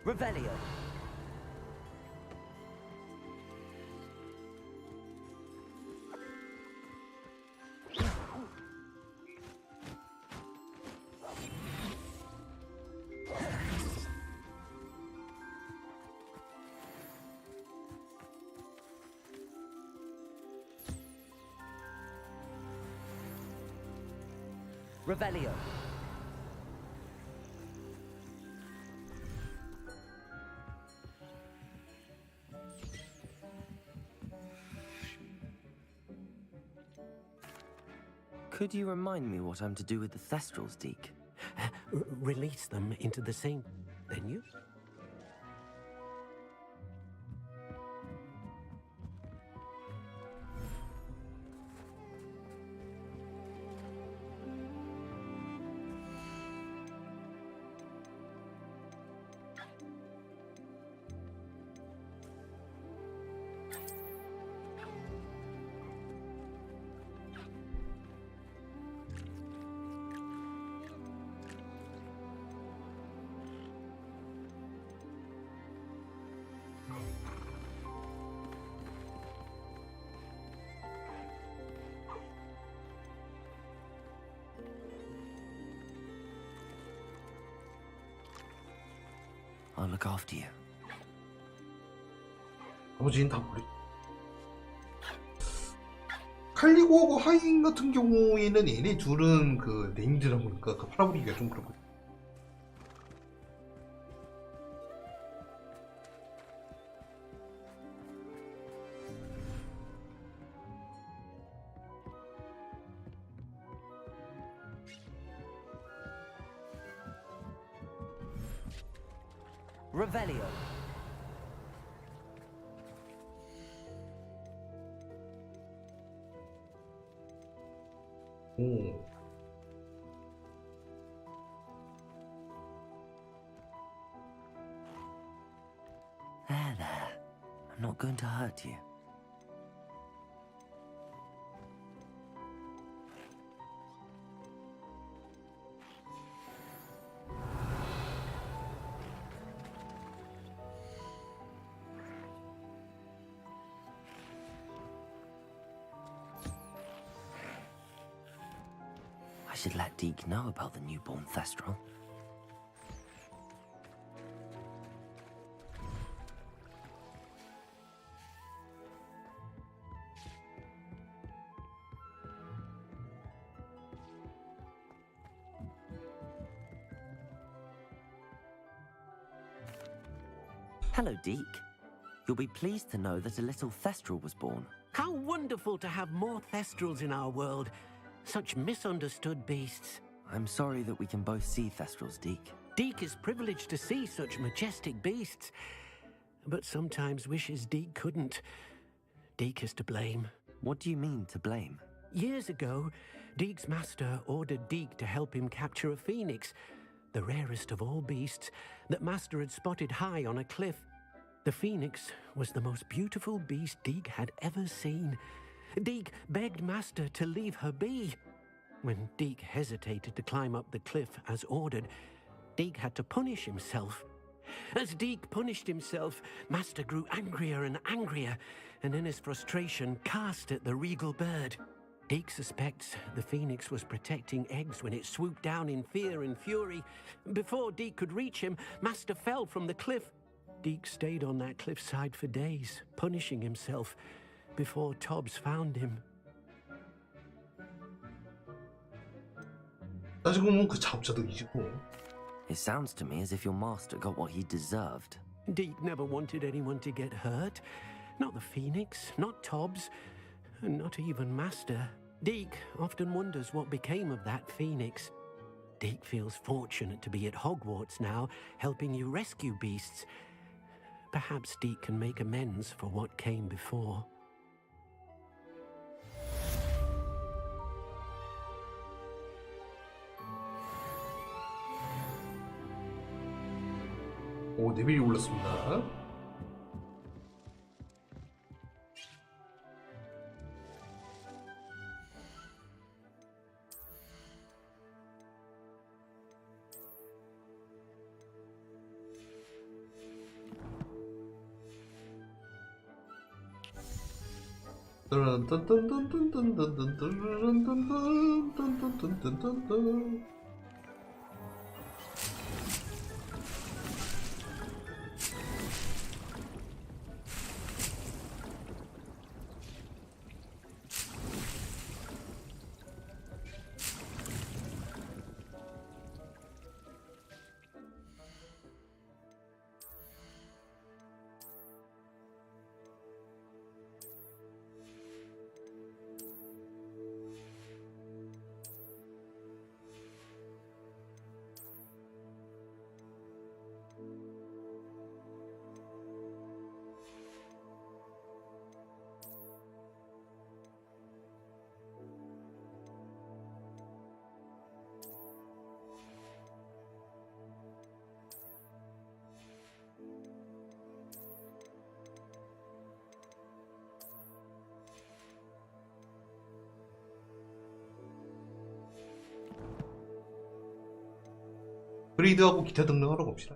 Revelio. Revelio. Could you remind me what I'm to do with the Thestrals, Deke? Release them into the same... Then you... I'll look after you. 나머지는 다 모르. 칼리고하고 하인 같은 경우에는 얘네 둘은 그 네임드라 보니까 그 팔아버리기가 좀 그렇고. Revelio. 오. There. I'm not going to hurt you. I should let Deke know about the newborn Thestral. Hello, Deke. You'll be pleased to know that a little Thestral was born. How wonderful to have more Thestrals in our world. Such misunderstood beasts. I'm sorry that we can both see Thestrals, Deke. Deke is privileged to see such majestic beasts, but sometimes wishes Deke couldn't. Deke is to blame. What do you mean, to blame? Years ago, Deke's master ordered Deke to help him capture a phoenix, the rarest of all beasts, that master had spotted high on a cliff. The phoenix was the most beautiful beast Deke had ever seen. Deke begged master to leave her be. When Deke hesitated to climb up the cliff as ordered, Deke had to punish himself. As Deke punished himself, master grew angrier and angrier, and in his frustration cast at the regal bird. Deke suspects the phoenix was protecting eggs when it swooped down in fear and fury. Before Deke could reach him, master fell from the cliff. Deke stayed on that cliffside for days, punishing himself, before Tobbs found him. 따지고 보면 그 자업자득이지고. It sounds to me as if your master got what he deserved. Deke never wanted anyone to get hurt. Not the phoenix, not Tobbs, and not even master. Deke often wonders what became of that phoenix. Deke feels fortunate to be at Hogwarts now, helping you rescue beasts. Perhaps Deke can make amends for what came before. 오, 레벨이 올랐습니다. 브레이드하고 기타 등등하러 봅시다.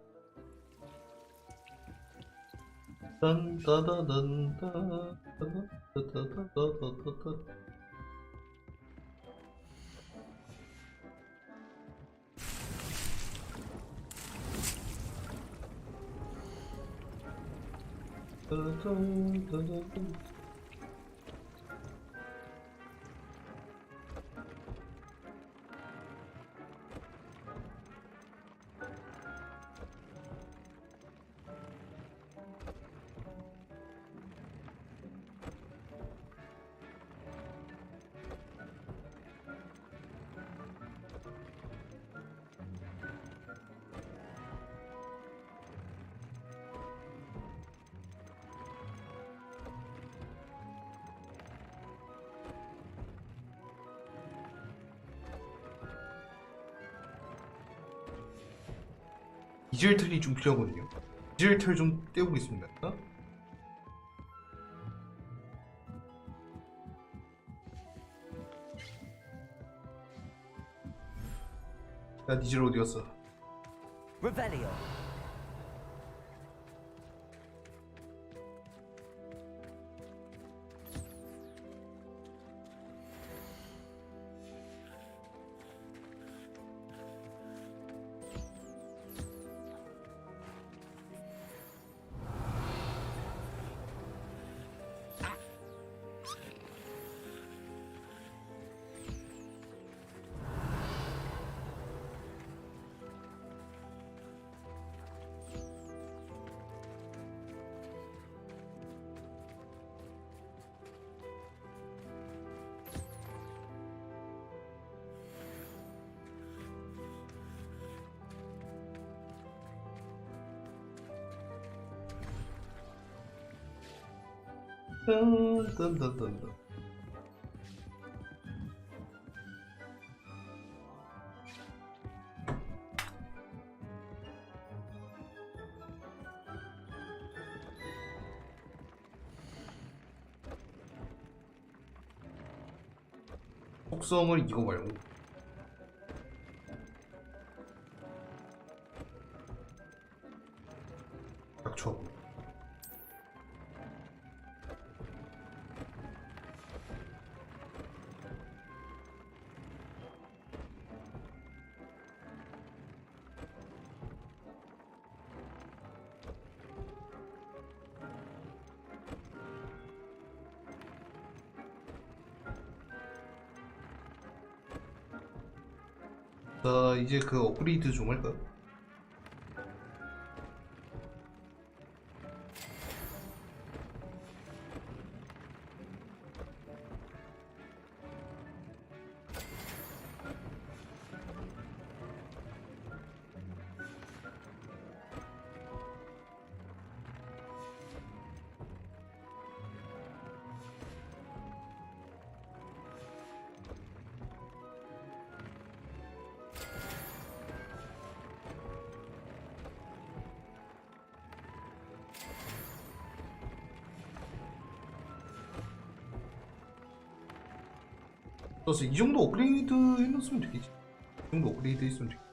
디젤털이 좀 필요하거든요. 디젤털 좀 떼어보겠습니다. 야, 디젤 어디 갔어? Revelio. 딴딴딴딴. 속성을 이거 말고 닥쳐. 자, 이제 그 업그레이드 좀 할까요? 그래서 이 정도 업그레이드 해놨으면 되겠지. 이 정도 업그레이드 했으면 되겠지.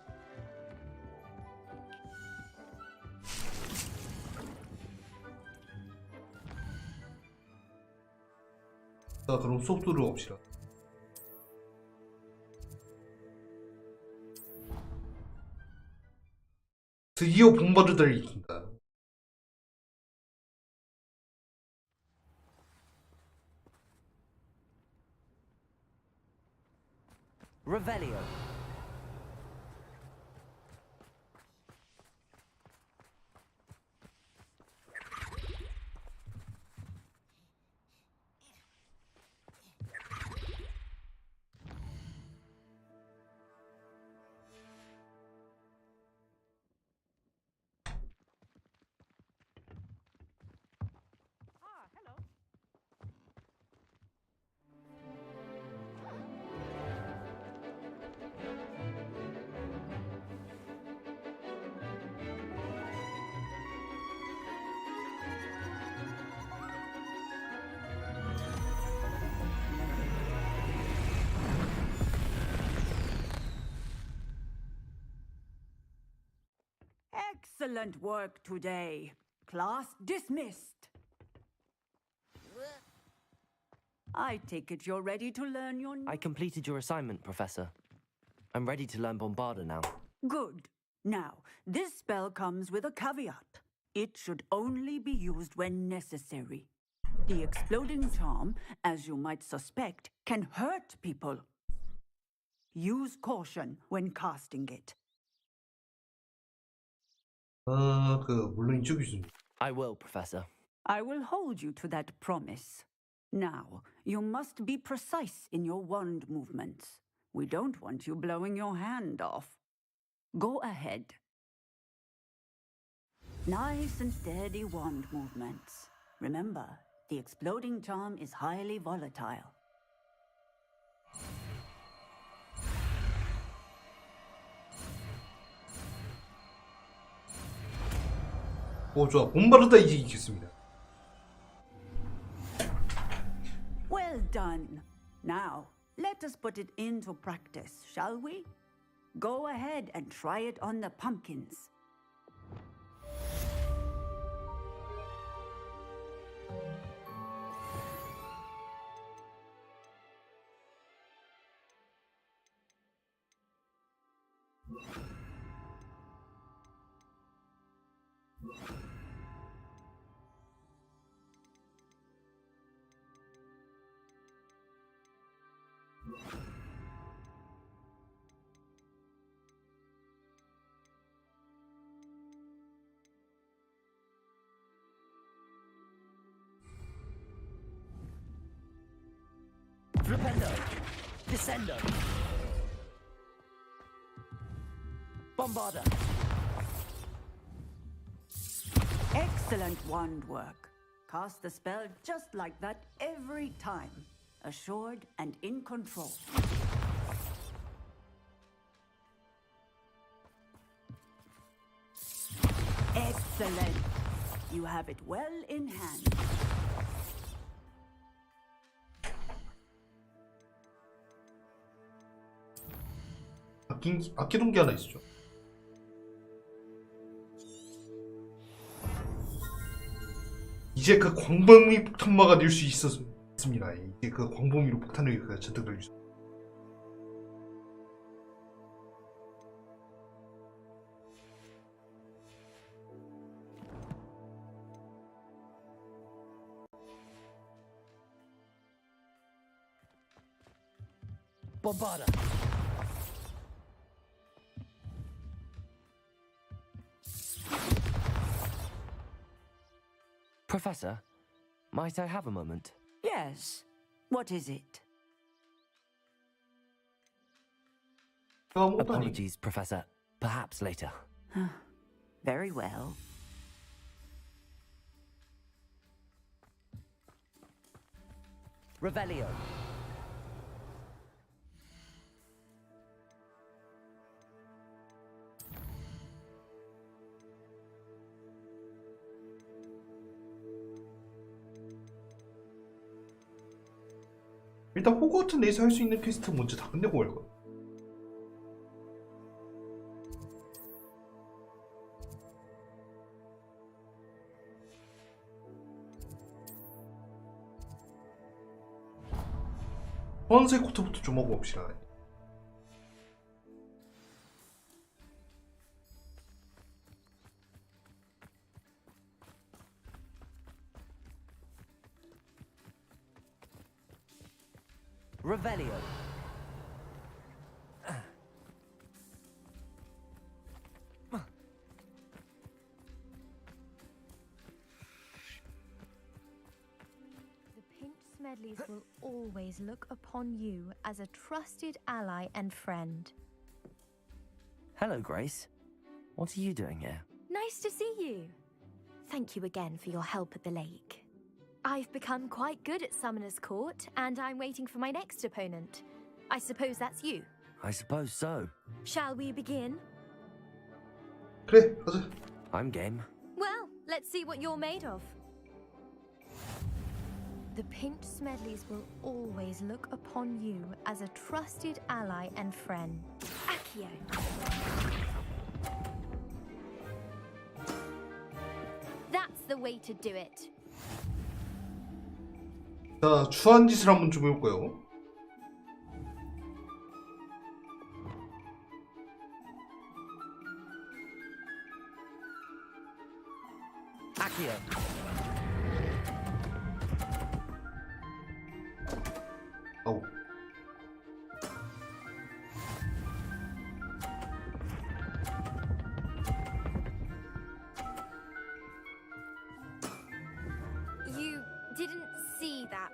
자, 그럼 속도를 봅시다. 드디어 bombarder를 이긴다. Revelio. Excellent work today. Class dismissed. I take it you're ready to learn your... I completed your assignment, Professor. I'm ready to learn Bombarder now. Good. Now, this spell comes with a caveat. It should only be used when necessary. The exploding charm, as you might suspect, can hurt people. Use caution when casting it. 물론 이쪽이죠. I will, Professor. I will hold you to that promise. Now, you must be precise in your wand movements. We don't want you blowing your hand off. Go ahead. Nice and steady wand movements. Remember, the exploding charm is highly volatile. 좋아. 본바르다 이제 이겼습니다. Well done. Now, let us put it into practice, shall we? Go ahead and try it on the pumpkins. Flipendo. Descendo. Bombarda. Excellent wand work. Cast the spell just like that every time. Assured and in control. Excellent. You have it well in hand. 아껴둔 게 하나 있죠. 이제 그 광범위 폭탄마가 될 수 있었습니다. 이제 그 광범위로 폭탄을 잔뜩 날릴 수. Bombarda. Professor, might I have a moment? Yes. What is it? Apologies, Professor. Perhaps later. Very well. Revelio. 일단 호그와트 내에서 할 수 있는 퀘스트 먼저 다 끝내고 갈 거야. 소환사의 코트부터 좀 하고 봅시다. Revelio. The Pinch Smedleys will always look upon you as a trusted ally and friend. Hello, Grace. What are you doing here? Nice to see you. Thank you again for your help at the lake. I've become quite good at Summoner's Court, and I'm waiting for my next opponent. I suppose that's you. I suppose so. Shall we begin? 그래, 가자. I'm game. Well, let's see what you're made of. The Pinch Smedleys will always look upon you as a trusted ally and friend. Accio. That's the way to do it. 자, 추한 짓을 한번 좀 해볼까요? Accio. 아우. You didn't see that.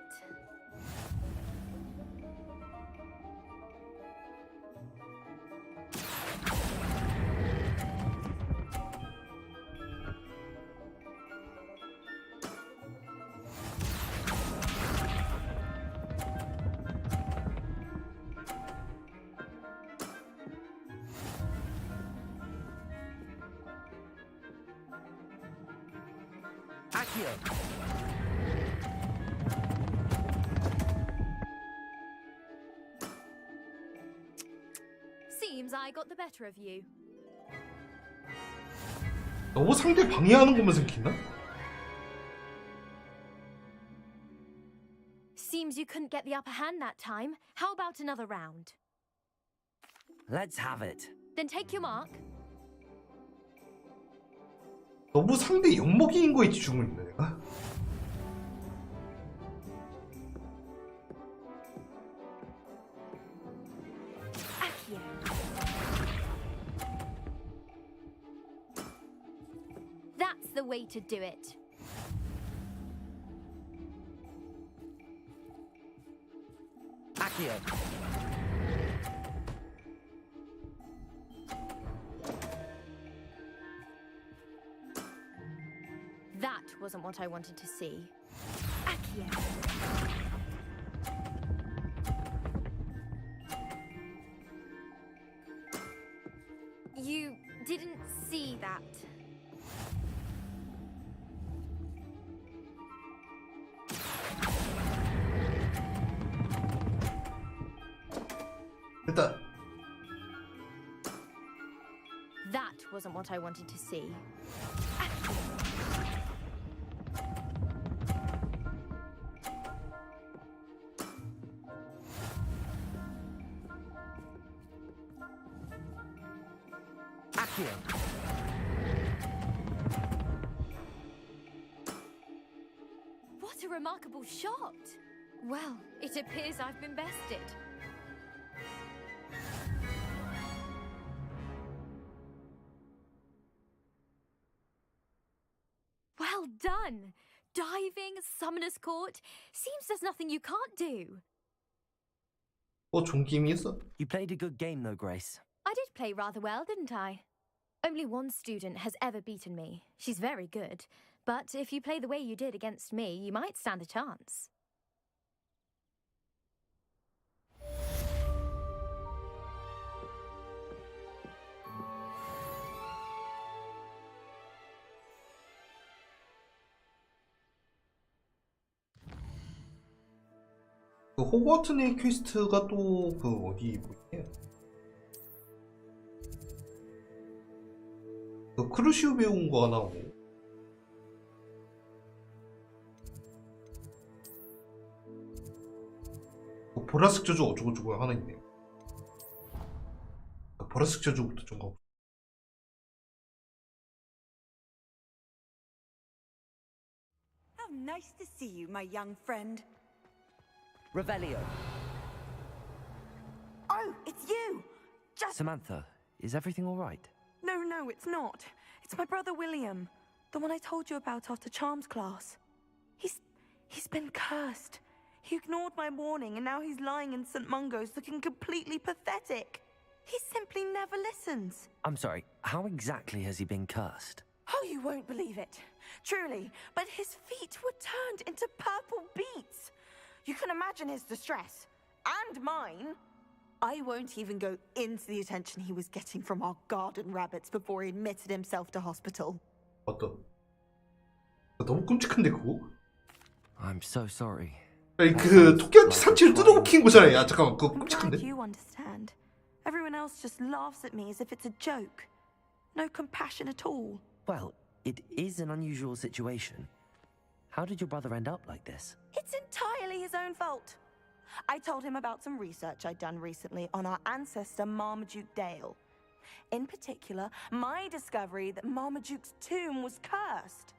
Accio. Seems I got the better of you. 너무 상대 방해하는 것만 생각했나? Seems you couldn't get the upper hand that time. How about another round? Let's have it. Then take your mark. 너무 상대 욕먹이인 거에 집중을 했네 내가. Accio. That's the way to do it. Accio. That wasn't what I wanted to see. Accio. You didn't see that. 됐다. That wasn't what I wanted to see. Accio. What a remarkable shot! Well, it appears I've been bested. Well done! Diving, Summoner's Court. Seems there's nothing you can't do. 종김이 있어? You played a good game though, Grace. I did play rather well, didn't I? Only one student has ever beaten me. She's very good. But if you play the way you did against me, you might stand a chance. 그 호그와트의 퀘스트가 또 그 어디 뭐지? 그 크루시오 배운 거 하나 오고. 그 보라색 저주 어쩌고저쩌고 하나 있네요. 그 보라색 저주부터 좀 가고. How nice to see you, my young friend. Revelio. Oh, it's you! Just... Samantha, is everything all right? No, it's not. It's my brother William. The one I told you about after Charms class. He's been cursed. He ignored my warning and now he's lying in St. Mungo's looking completely pathetic. He simply never listens. I'm sorry, how exactly has he been cursed? Oh, you won't believe it. Truly, but his feet were turned into purple beets. You can imagine his distress. And mine. I won't even go into the attention he was getting from our garden rabbits before he admitted himself to hospital. 맞다. 너무 끔찍한데 그거? I'm so sorry. 아니 그 토끼한테 상체를 뜯어먹힌 거잖아. 야 잠깐만 그거 끔찍한데? You understand. Everyone else just laughs at me as if it's a joke. No compassion at all. Well, it is an unusual situation. How did your brother end up like this? It's entirely his own fault. I told him about some research I'd done recently on our ancestor Marmaduke Dale. In particular, my discovery that Marmaduke's tomb was cursed.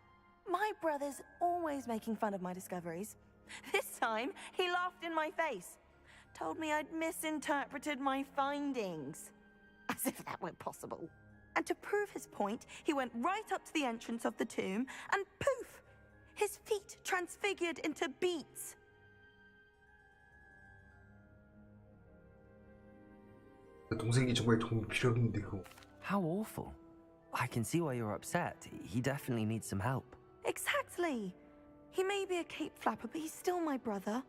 My brother's always making fun of my discoveries. This time, he laughed in my face. Told me I'd misinterpreted my findings. As if that were possible. And to prove his point, he went right up to the entrance of the tomb and poof! His feet transfigured into beets. 동생이 정말 도움이 필요했는데 그거. How awful. I can see why you're upset. He definitely needs some help. Exactly. He may be a cape flapper, but he's still my brother.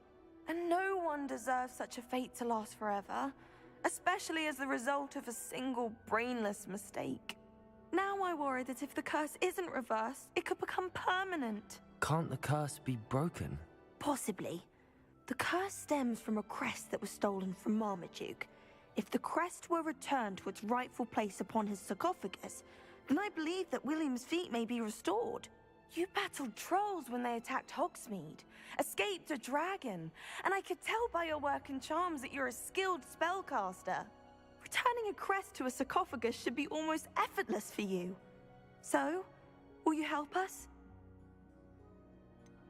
And no one deserves such a fate to last forever, especially as the result of a single brainless mistake. Now I worry that if the curse isn't reversed, it could become permanent. Can't the curse be broken? Possibly. The curse stems from a crest that was stolen from Marmaduke. If the crest were returned to its rightful place upon his sarcophagus, then I believe that William's feat may be restored. You battled trolls when they attacked Hogsmeade, escaped a dragon, and I could tell by your work and charms that you're a skilled spellcaster. Returning a crest to a sarcophagus should be almost effortless for you. So, will you help us?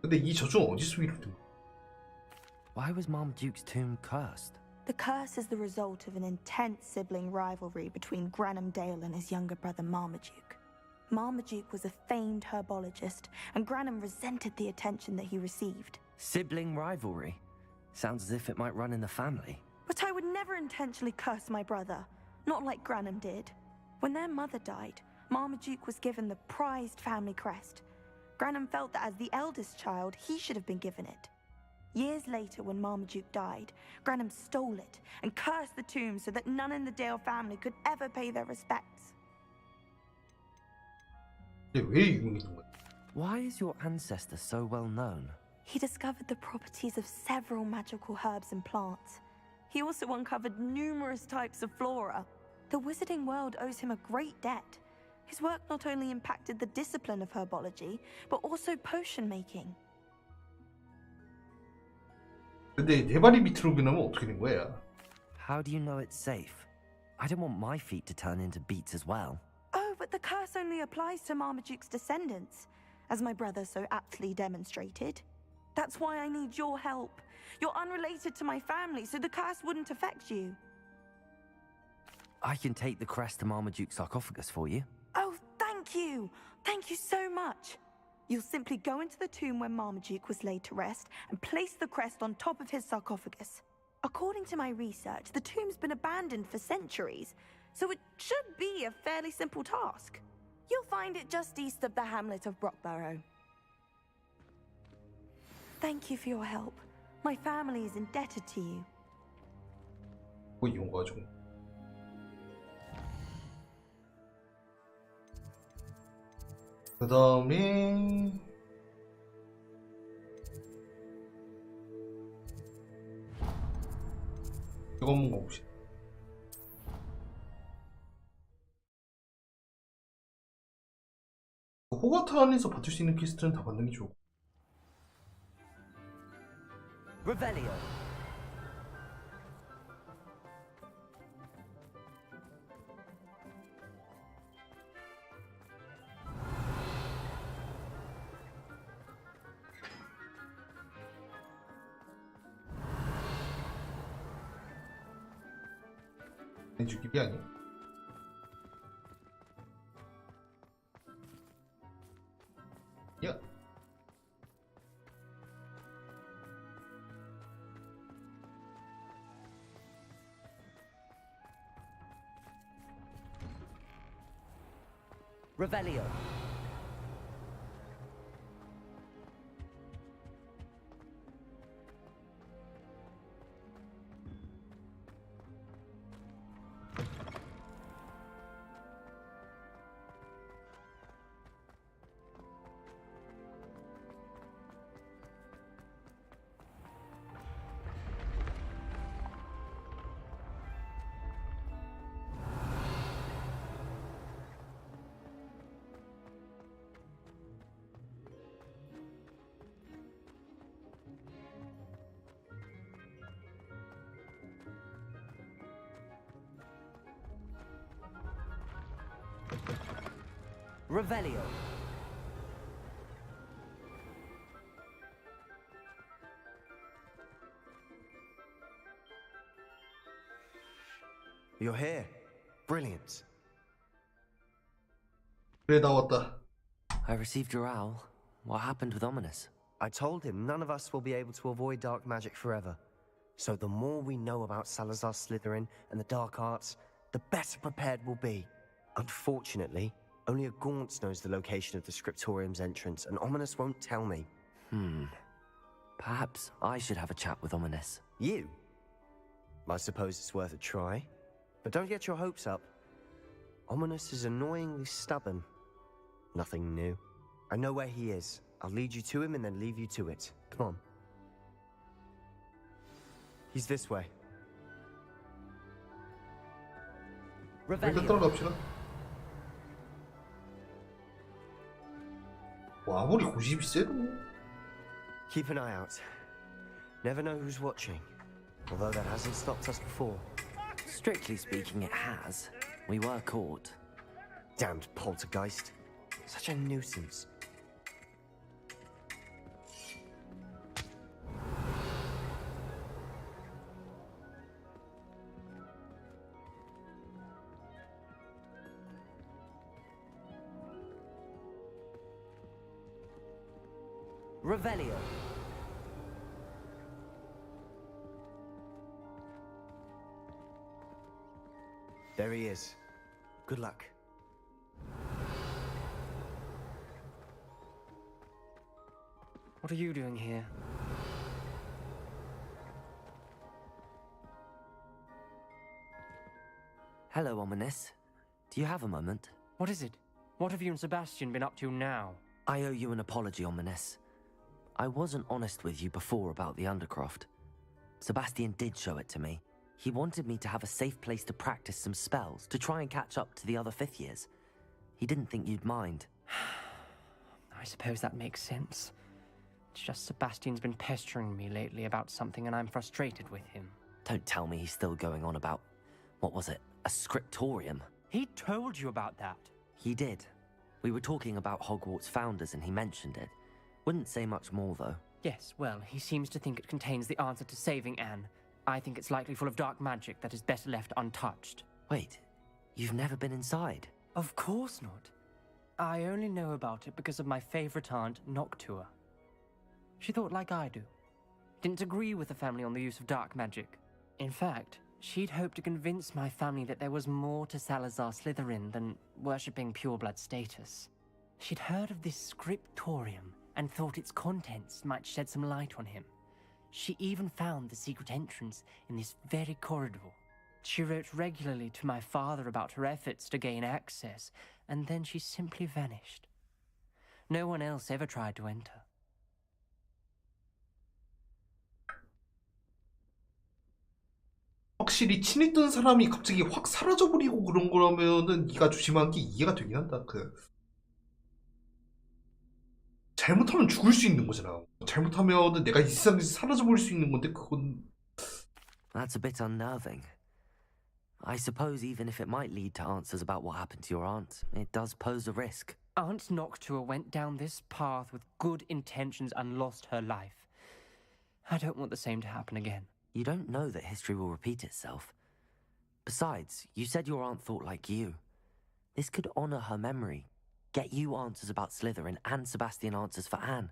근데 이 저주는 어디서 이렇게 든 거야? Why was Marmaduke's tomb cursed? The curse is the result of an intense sibling rivalry between Granham Dale and his younger brother Marmaduke. Marmaduke was a famed herbologist, and Granham resented the attention that he received. Sibling rivalry? Sounds as if it might run in the family. But I would never intentionally curse my brother, not like Granham did. When their mother died, Marmaduke was given the prized family crest. Granham felt that as the eldest child, he should have been given it. Years later, when Marmaduke died, Granham stole it and cursed the tomb so that none in the Dale family could ever pay their respects. Why is your ancestor so well known? He discovered the properties of several magical herbs and plants. He also uncovered numerous types of flora. The wizarding world owes him a great debt. His work not only impacted the discipline of herbology, but also potion making. 근데 네 발이 밑으로 변하면 어떻게 된 거야? How do you know it's safe? I don't want my feet to turn into beets as well. Oh, but the curse only applies to Marmaduke's descendants, as my brother so aptly demonstrated. That's why I need your help. You're unrelated to my family, so the curse wouldn't affect you. I can take the crest to Marmaduke's sarcophagus for you. Oh, thank you! Thank you so much! You'll simply go into the tomb where Marmaduke was laid to rest and place the crest on top of his sarcophagus. According to my research, the tomb's been abandoned for centuries, so it should be a fairly simple task. You'll find it just east of the hamlet of Brockborough. Thank you for your help. My family is indebted to you. 뭐 이런 거 가지고. 그 다음에 이거 한번 가봅시다. 호그와트 안에서 받을 수 있는 퀘스트는 다 받는 게 좋고. Revelio. 죽이기 아니야? 야. Revelio. Revelio. You're here. Brilliant. 그래 나왔다. I received your owl. What happened with Ominous? I told him none of us will be able to avoid dark magic forever. So the more we know about Salazar Slytherin and the dark arts, the better prepared we'll be. Unfortunately, only a Gaunt knows the location of the Scriptorium's entrance, and Ominous won't tell me. Perhaps I should have a chat with Ominous. You? I suppose it's worth a try. But don't get your hopes up. Ominous is annoyingly stubborn. Nothing new. I know where he is. I'll lead you to him and then leave you to it. Come on. He's this way. 일단 따라갑시다. 와, 아무리 고집이 세도. Keep an eye out. Never know who's watching. Although that hasn't stopped us before. Strictly speaking, it has. We were caught. Damned poltergeist. Such a nuisance. Revelio. There he is. Good luck. What are you doing here? Hello, Ominous. Do you have a moment? What is it? What have you and Sebastian been up to now? I owe you an apology, Ominous. I wasn't honest with you before about the Undercroft. Sebastian did show it to me. He wanted me to have a safe place to practice some spells, to try and catch up to the other fifth years. He didn't think you'd mind. I suppose that makes sense. It's just Sebastian's been pestering me lately about something and I'm frustrated with him. Don't tell me he's still going on about, what was it, a scriptorium? He told you about that? He did. We were talking about Hogwarts founders and he mentioned it. Wouldn't say much more, though. Yes, well, he seems to think it contains the answer to saving Anne. I think it's likely full of dark magic that is better left untouched. Wait, you've never been inside? Of course not. I only know about it because of my favorite aunt, Noctua. She thought like I do. Didn't agree with the family on the use of dark magic. In fact, she'd hoped to convince my family that there was more to Salazar Slytherin than worshipping pureblood status. She'd heard of this scriptorium and thought its contents might shed some light on him. She even found the secret entrance in this very corridor. She wrote regularly to my father about her efforts to gain access, and then she simply vanished. No one else ever tried to enter. 확실히 친했던 사람이 갑자기 확 사라져버리고 그런 거라면은 네가 조심한 게 이해가 되긴 한다. 잘못하면 죽을 수 있는 거잖아. 잘못하면은 내가 이 세상에서 사라져버릴 수 있는 건데 그건. That's a bit unnerving. I suppose even if it might lead to answers about what happened to your aunt, it does pose a risk. Aunt Noctua went down this path with good intentions and lost her life. I don't want the same to happen again. You don't know that history will repeat itself. Besides, you said your aunt thought like you. This could honor her memory, get you answers about Slytherin and Sebastian answers for Anne.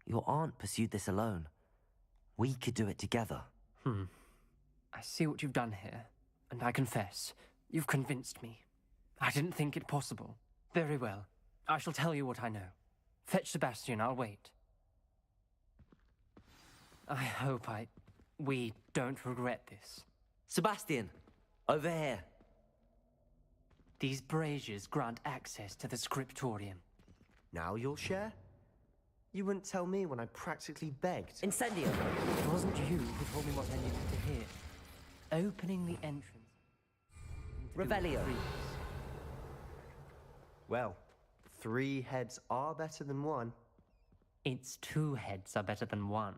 Your aunt pursued this alone. We could do it together. I see what you've done here, and I confess, you've convinced me. I didn't think it possible. Very well. I shall tell you what I know. Fetch Sebastian, I'll wait. I hope we don't regret this. Sebastian, over here. These braziers grant access to the scriptorium. Now you'll share? You wouldn't tell me when I practically begged. Incendio! It wasn't you who told me what I needed to hear. Opening the entrance. Revelio. Well, 3 heads are better than 1. It's 2 heads are better than 1.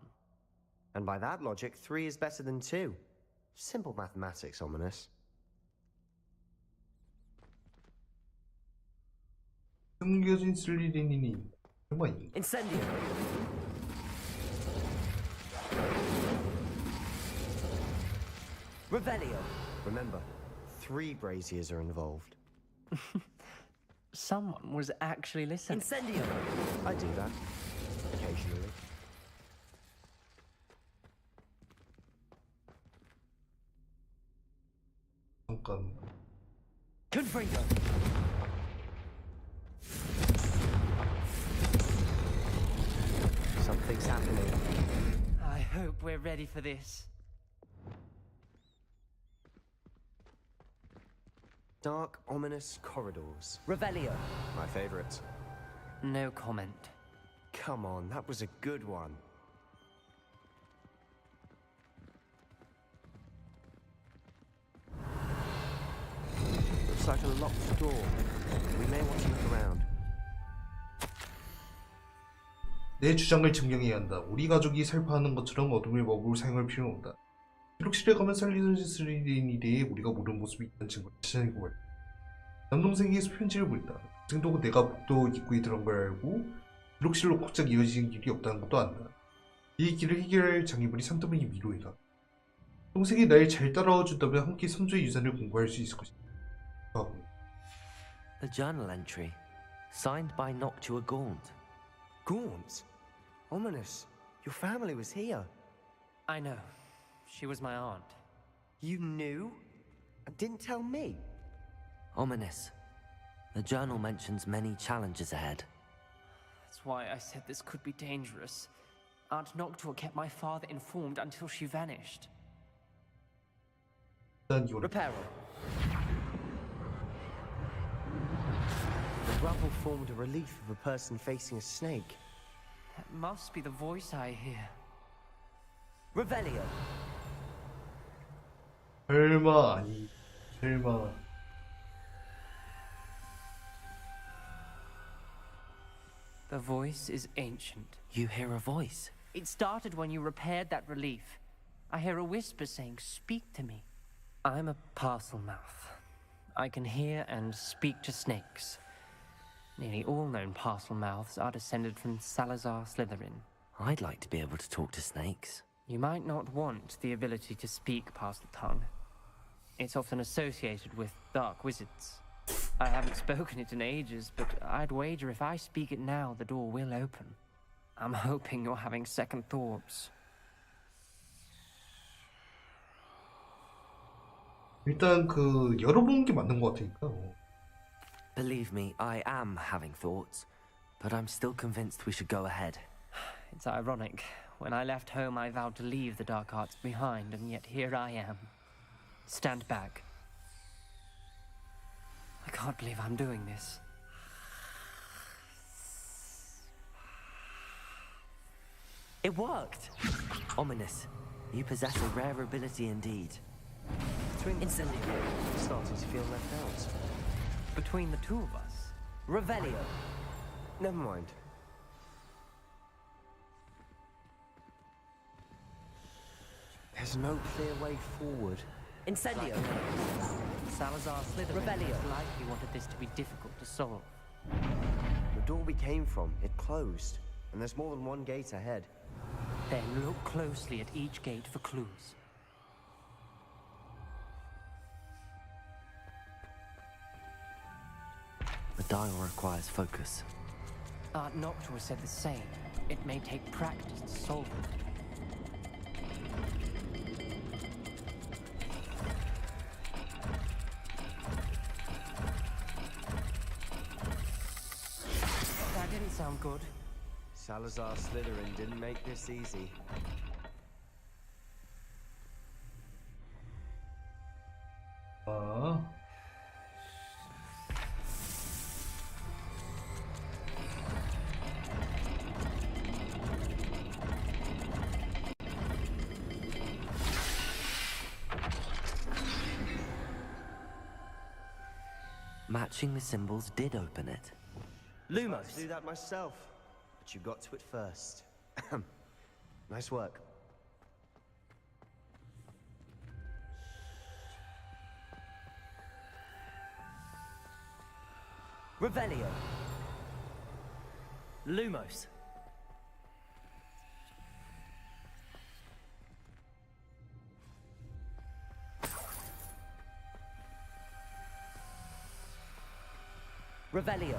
And by that logic, 3 is better than 2. Simple mathematics, Ominous. 숨겨진 슬리린이 정말. Incendio. Revelio. Remember, 3 braziers are involved. Someone was actually listening. Incendio. I do that. Occasionally. 잠깐. Confringo. Something's happening. I hope we're ready for this. Dark, ominous corridors. Revelio. My favorite. No comment. Come on, that was a good one. Looks like a locked door. We may want to look around. 내 주장을 증명해야 한다. 우리 가족이 살포하는 것처럼 어둠의 마법을 사용할 필요는 없다. 기록실에 가면 슬리더린에 대해 우리가 모르는 모습이 있다는 증거를 찾아내고 말다. 남동생에게서 편지를 보냈다. 동생도 내가 복도 입구에 들어간 걸 알고 기록실로 곧장 이어지는 길이 없다는 것도 안다. 이 길을 해결할 장애물이 산더미니 미로이다. 동생이 날 잘 따라와 준다면 함께 선조의 유산을 공부할 수 있을 것이다. A journal entry, signed by Noctua Gaunt. Gaunt? Ominous. Your family was here. I know. She was my aunt. You knew? And didn't tell me? Ominous. The journal mentions many challenges ahead. That's why I said this could be dangerous. Aunt Noctua kept my father informed until she vanished. Reparo. The rubble formed a relief of a person facing a snake. That must be the voice I hear. Revelio. 설마 아니 설마. The voice is ancient. You hear a voice? It started when you repaired that relief. I hear a whisper saying, "Speak to me." I'm a parcel mouth. I can hear and speak to snakes. Nearly all known parcel mouths are descended from Salazar Slytherin. I'd like to be able to talk to snakes. You might not want the ability to speak parcel tongue. It's often associated with dark wizards. I haven't spoken it in ages, but I'd wager if I speak it now, the door will open. I'm hoping you're having second thoughts. 일단 그 열어보는 게 맞는 것 같으니까. Believe me, I am having thoughts, but I'm still convinced we should go ahead. It's ironic. When I left home, I vowed to leave the dark arts behind, and yet here I am. Stand back. I can't believe I'm doing this. It worked! Ominous. You possess a rare ability indeed. Instantly. Starting to feel left out. Between the two of us. Revelio. Never mind. There's no clear way forward. Incendio. Salazar Slytherin Revelio. likely wanted this to be difficult to solve. The door we came from, it closed. And there's more than one gate ahead. Then look closely at each gate for clues. The dial requires focus. Aunt Noctua said the same. It may take practice to solve it. That didn't sound good. Salazar Slytherin didn't make this easy. Matching the symbols did open it. Lumos. I'd do that myself, but you got to it first. Nice work. Revelio. Lumos. Revelio.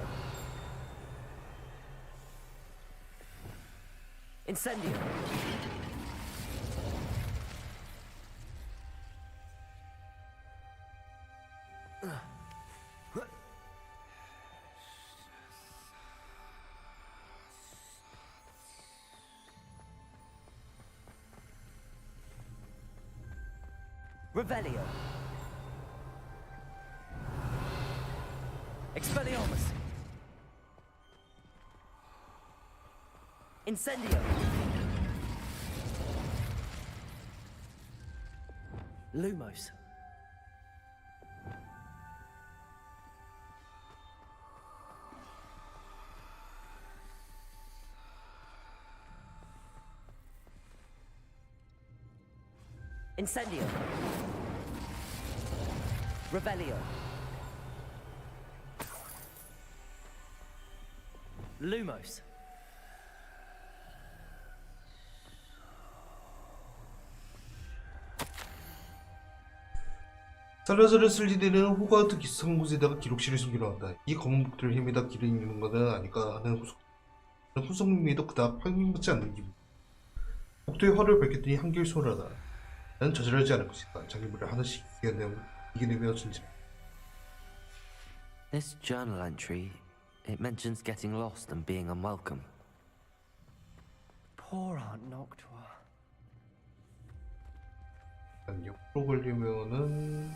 Incendio. Revelio. Expelliarmus! Incendio! Lumos. Incendio. Revelio. Lumos. 살라자르 슬리데는 호그와트 기숙한 곳에다가 기록실을 숨겨놓았다. 이 검은 복들을 헤매다 길을 잃는 것은 아닐까 하는 후속님에도 그닥 확인받지 않는 기분. 복도에 화를 밝혔더니 한결 소홀하다. 나는 저질하지 않을 것이다. 자기물을 하나씩 이겨내며 전진해. This journal entry, it mentions getting lost and being unwelcome. Poor Aunt Noctua. 옆으로 걸리면은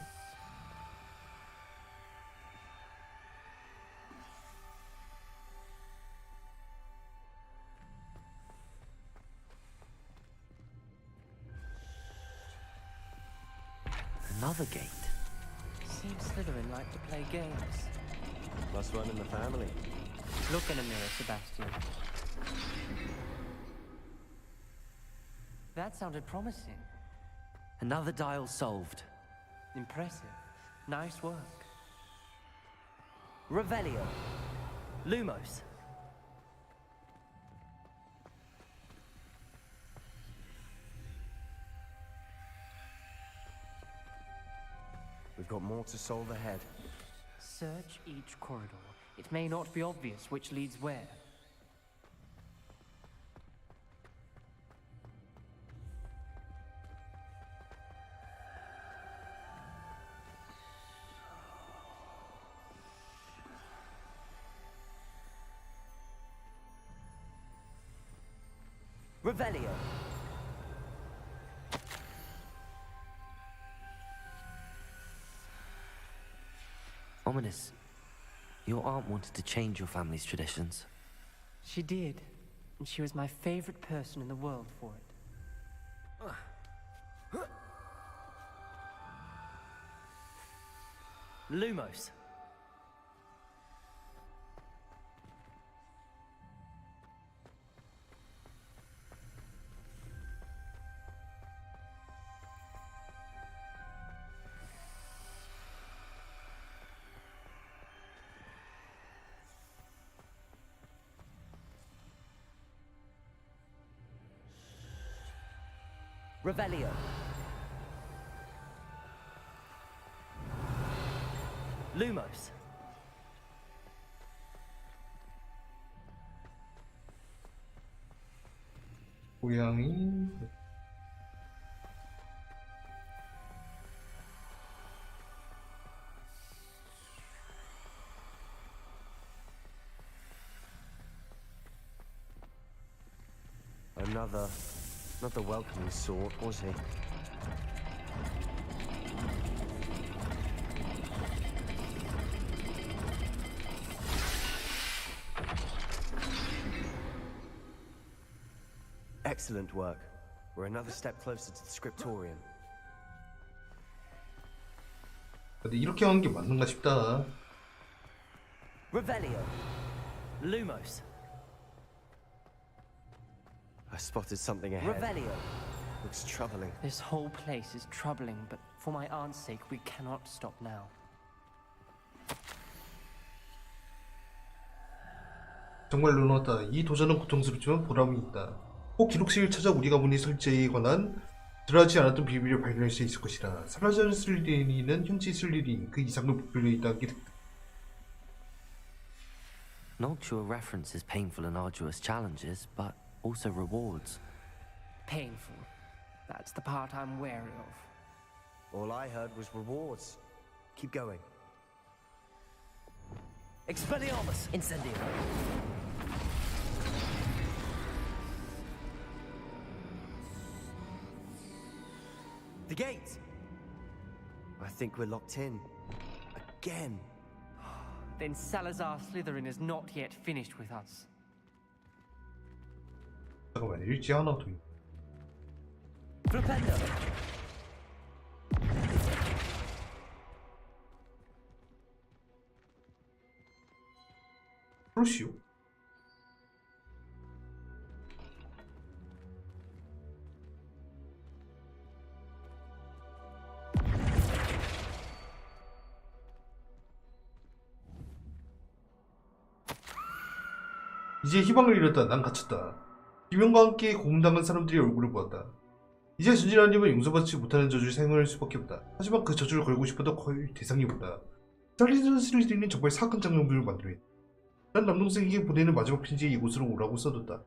Another gate. Seems Slytherin like to play games. Must run in the family. Look in a mirror, Sebastian. That sounded promising. Another dial solved. Impressive. Nice work. Revelio. Lumos. We've got more to solve ahead. Search each corridor. It may not be obvious which leads where. Revelio. Ominous. Your aunt wanted to change your family's traditions. She did, and she was my favorite person in the world for it. Lumos. Revelio. Lumos. 고양이 Not the welcoming sort, was he? Excellent work. We're another step closer to the scriptorium. 근데 이렇게 하는 게 맞는가 싶다. Revelio. Lumos. I spotted something ahead. Revelio. Looks troubling. This whole place is troubling, but for my aunt's sake, we cannot stop now. 정말 놀랐다. 이 도전은 고통스럽지만 보람이 있다. 꼭 기록실을 찾아 우리가 문의 설치에 관한 드러나지 않았던 비밀을 발견할 수 있을 것이다. 사라져는 슬리린은 현지 슬리린 그 이상을 목표로 있다는 게 득득. Noctua references painful and arduous challenges, but also rewards. Painful. That's the part I'm wary of. All I heard was rewards. Keep going. Expelliarmus. Incendio. The gate! I think we're locked in. Again. then Salazar Slytherin is not yet finished with us. 잠깐만, 일지 하나 더. 크루시오? 이제 희망을 잃었다. 난 갇혔다. 비명과 함께 고문당한 사람들이 얼굴을 보았다. 이제 전진아님은 용서받지 못하는 저주를 사용할 수밖에 없다. 하지만 그 저주를 걸고 싶어도 거의 대상이 없다. 살리는 일은 정말 사악한 장면들을 만들어냈다. 난 남동생에게 보내는 마지막 편지에 이곳으로 오라고 써뒀다.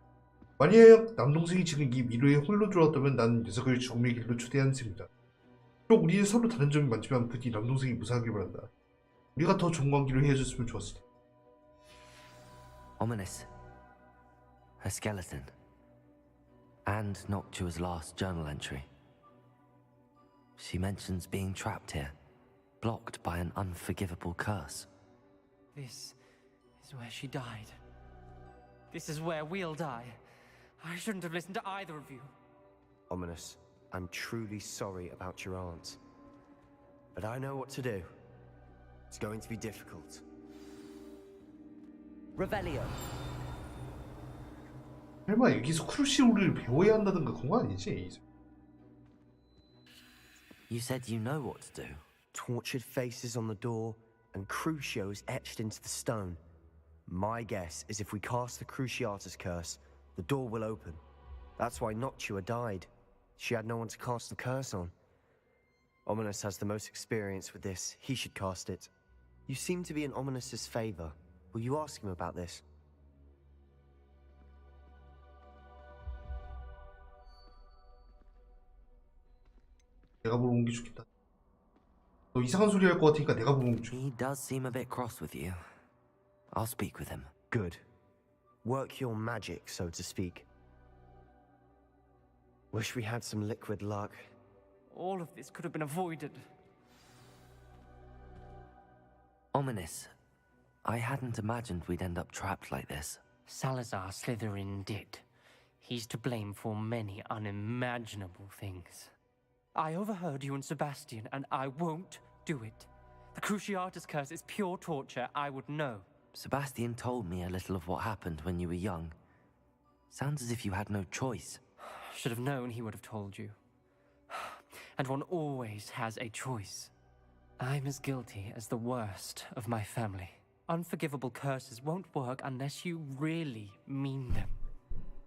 만약 남동생이 지금 이 미로에 홀로 들어왔다면 난 녀석을 죽음의 길로 초대한 셈이다. 비록 우리는 서로 다른 점이 많지만 부디 남동생이 무사하길 바란다. 우리가 더 좋은 관계를 헤어졌으면 좋았을 텐데. Ominous. Her skeleton. And Noctua's last journal entry. She mentions being trapped here, blocked by an unforgivable curse. This is where she died. This is where we'll die. I shouldn't have listened to either of you. Ominous, I'm truly sorry about your aunt. But I know what to do. It's going to be difficult. Revelio. 설마 여기서 크루시오를 배워야 한다든가 그런 거 아니지? You said you know what to do. Tortured faces on the door and Crucios etched into the stone. My guess is if we cast the Cruciatus curse, the door will open. That's why Noctua died. She had no one to cast the curse on. Ominous has the most experience with this. He should cast it. You seem to be in Ominous's favor. Will you ask him about this? 내가 물어보는 게 좋겠다. 너 이상한 소리 할 것 같으니까 내가 물어보는 게 좋겠다. He does seem a bit cross with you. I'll speak with him. Good. Work your magic, so to speak. Wish we had some liquid luck. All of this could have been avoided. Ominous. I hadn't imagined we'd end up trapped like this. Salazar Slytherin did. He's to blame for many unimaginable things. I overheard you and Sebastian, and I won't do it. The Cruciatus curse is pure torture. I would know. Sebastian told me a little of what happened when you were young. Sounds as if you had no choice. Should have known he would have told you. And one always has a choice. I'm as guilty as the worst of my family. Unforgivable curses won't work unless you really mean them.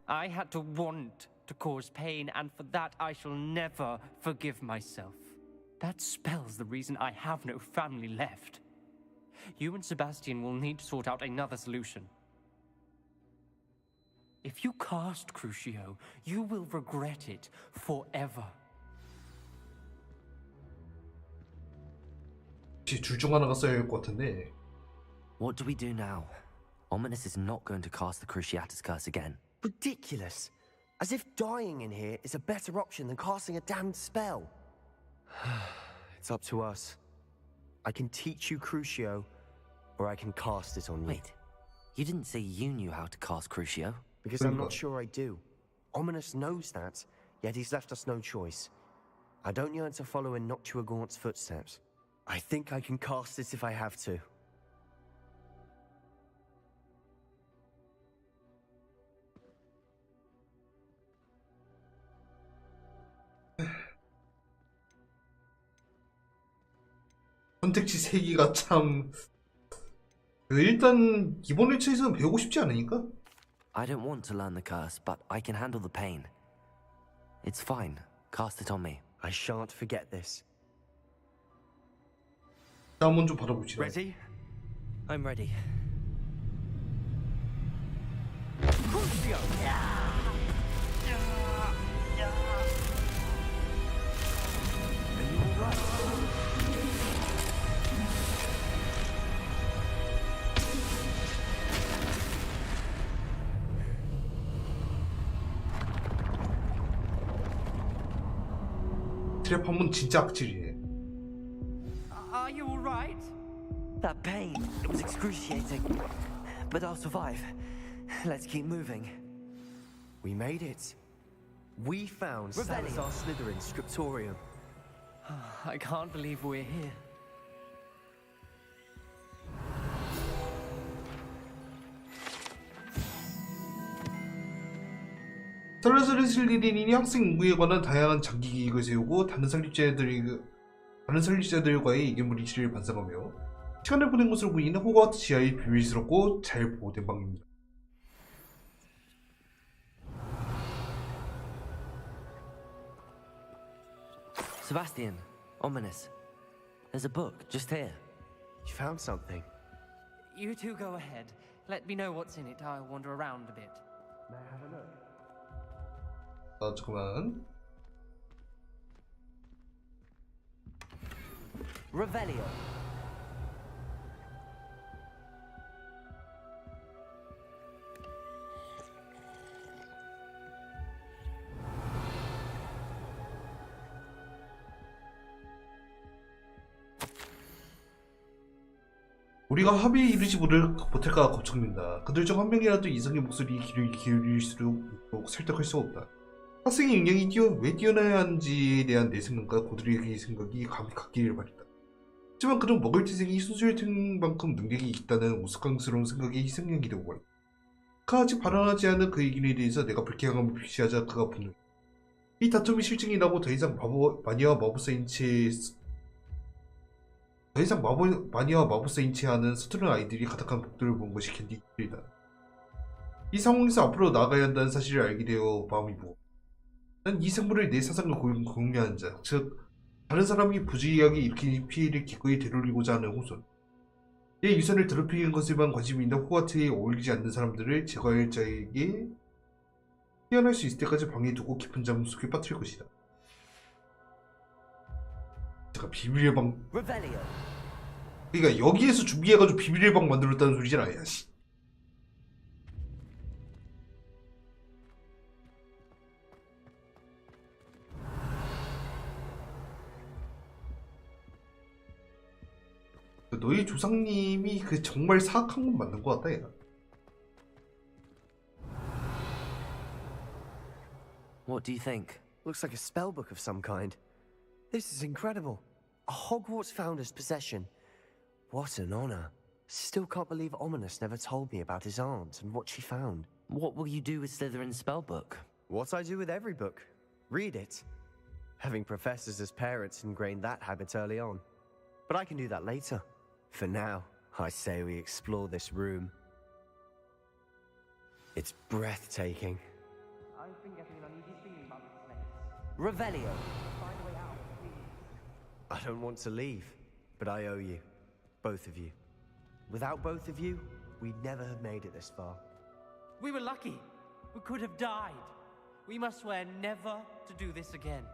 I had to want to cause pain, and for that I shall never forgive myself. That spells the reason I have no family left. You and Sebastian will need to sort out another solution. If you cast Crucio, you will regret it forever. 둘 중 하나가 써야 할 것 같은데. What do we do now? Ominous is not going to cast the Cruciatus curse again. Ridiculous. As if dying in here is a better option than casting a damned spell. It's up to us. I can teach you Crucio, or I can cast it on you. Wait, you didn't say you knew how to cast Crucio? Because I'm not sure I do. Ominous knows that, yet he's left us no choice. I don't yearn to follow in Noctua Gaunt's footsteps. I think I can cast it if I have to. 선택지 3개가 참... 일단 이번 회차에서는 배우고 싶지 않으니까? I don't want to learn the curse, but I can handle the pain. It's fine. Cast it on me. I shan't forget this. 자, 한번 좀 받아봅시다. Ready? I'm ready. 트랩 한번 진짜 악질이네. Are you all right? That pain, it was excruciating. But I'll survive. Let's keep moving. We made it. We found Salazar Slytherin's scriptorium. I can't believe we're here. 살라사르 슬리린이 학생 인구에 관한 다양한 장기 계획을 세우고 다른 설립자들과의 이견물이치를 반성하며 시간을 보낸 것으로 보이는 호그와트 지하의 비밀스럽고 잘 보호된 방입니다. Sebastian, ominous. There's a book just here. You found something? You two go ahead. Let me know what's in it. I'll wander around a bit. May I have a look? 잠깐만. Revelio. 우리가 합의에 이르지 못할까 걱정된다. 그들 중 한 명이라도 이성의 목소리에 귀를 기울일수록 설득할 수 없다. 학생의 역량이 왜 뛰어나야 하는지에 대한 내 생각과 고들의 생각이 감이 같기를 바랬다. 하지만 그는 먹을 태생이 소수일만큼 능력이 있다는 우스꽝스러운 생각에 희생양이 되고 말다. 그가 아직 발언하지 않은 그 얘기에 대해서 내가 불쾌함을 표시하자 그가 분노했다. 이 다툼이 실증이라고 더 이상 마니아와 마법사인 채 하는 서투른 아이들이 가득한 복도를 본 것이 견디기 힘들다. 이 상황에서 앞으로 나아가야 한다는 사실을 알게 되어 마음이 무거워. 난 이 생물을 내 사상을 공유하는 자, 즉 다른 사람이 부주의하게 일으킨 피해를 기꺼이 되돌리고자 하는 후손. 내 유산을 더럽히는 것에만 관심이 있는 호그와트에 어울리지 않는 사람들을 제거할 자에게 태어날 수 있을 때까지 방에 두고 깊은 잠 속에 빠뜨릴 것이다. 제가 비밀의 방. 그러니까 여기에서 준비해가지고 비밀의 방 만들었다는 소리잖아, 아니야, 씨. 너희 조상님이 그 정말 사악한 건 맞는 것 같다, 얘가. What do you think? Looks like a spellbook of some kind. This is incredible. A Hogwarts founder's possession. What an honor. Still can't believe Ominous never told me about his aunt and what she found. What will you do with Slytherin's spellbook? What I do with every book. Read it. Having professors as parents ingrained that habit early on. But I can do that later. For now, I say we explore this room. It's breathtaking. I've been getting an uneasy feeling about this place. Revelio. Find a way out, please. I don't want to leave, but I owe you. Both of you. Without both of you, we'd never have made it this far. We were lucky. We could have died. We must swear never to do this again.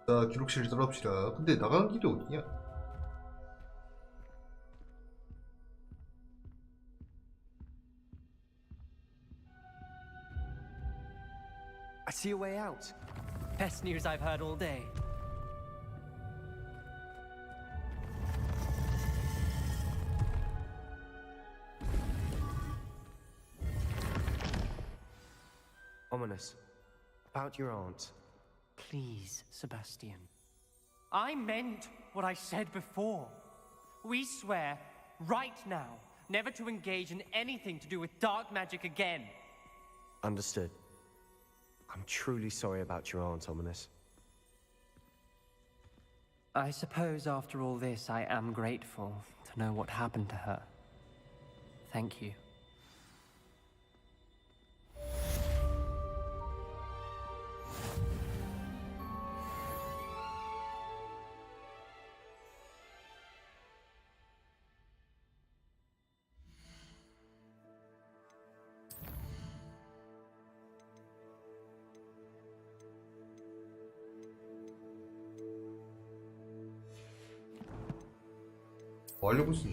자, 기록실을 떠납시다. 근데 나가는 길이 어디냐? I see a way out. Best news I've heard all day. Ominous. About your aunt. Please, Sebastian. I meant what I said before. We swear, right now, never to engage in anything to do with dark magic again. Understood. I'm truly sorry about your aunt, Ominous. I suppose after all this, I am grateful to know what happened to her. Thank you. 뭐 하려고 있어?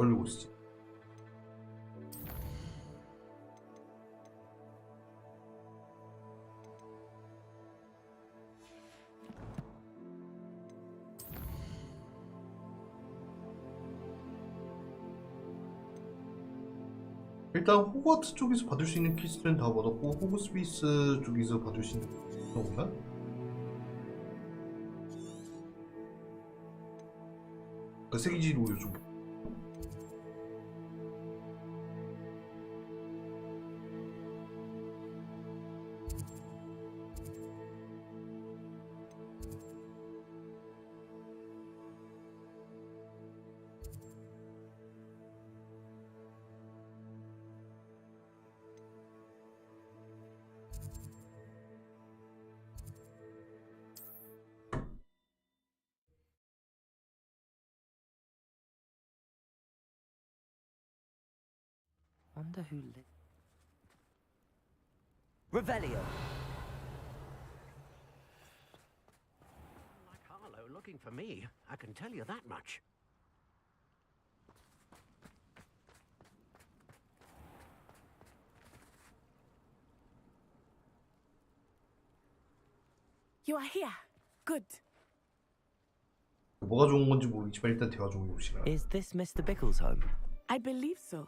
하려고 했지. 일단 호그와트 쪽에서 받을 수 있는 퀴즈는 다 받았고 호그스피스 쪽에서 받을 수 있는 퀴즈는 없나? 그 세기지로 요즘 Wonder who lit. Revelio. Like Harlow looking for me, I can tell you that much. You are here. Good. 뭐가 좋은 건지 모르겠지만 일단 대화 좀 해봅시다. Is this Mr. Bickle's home? I believe so.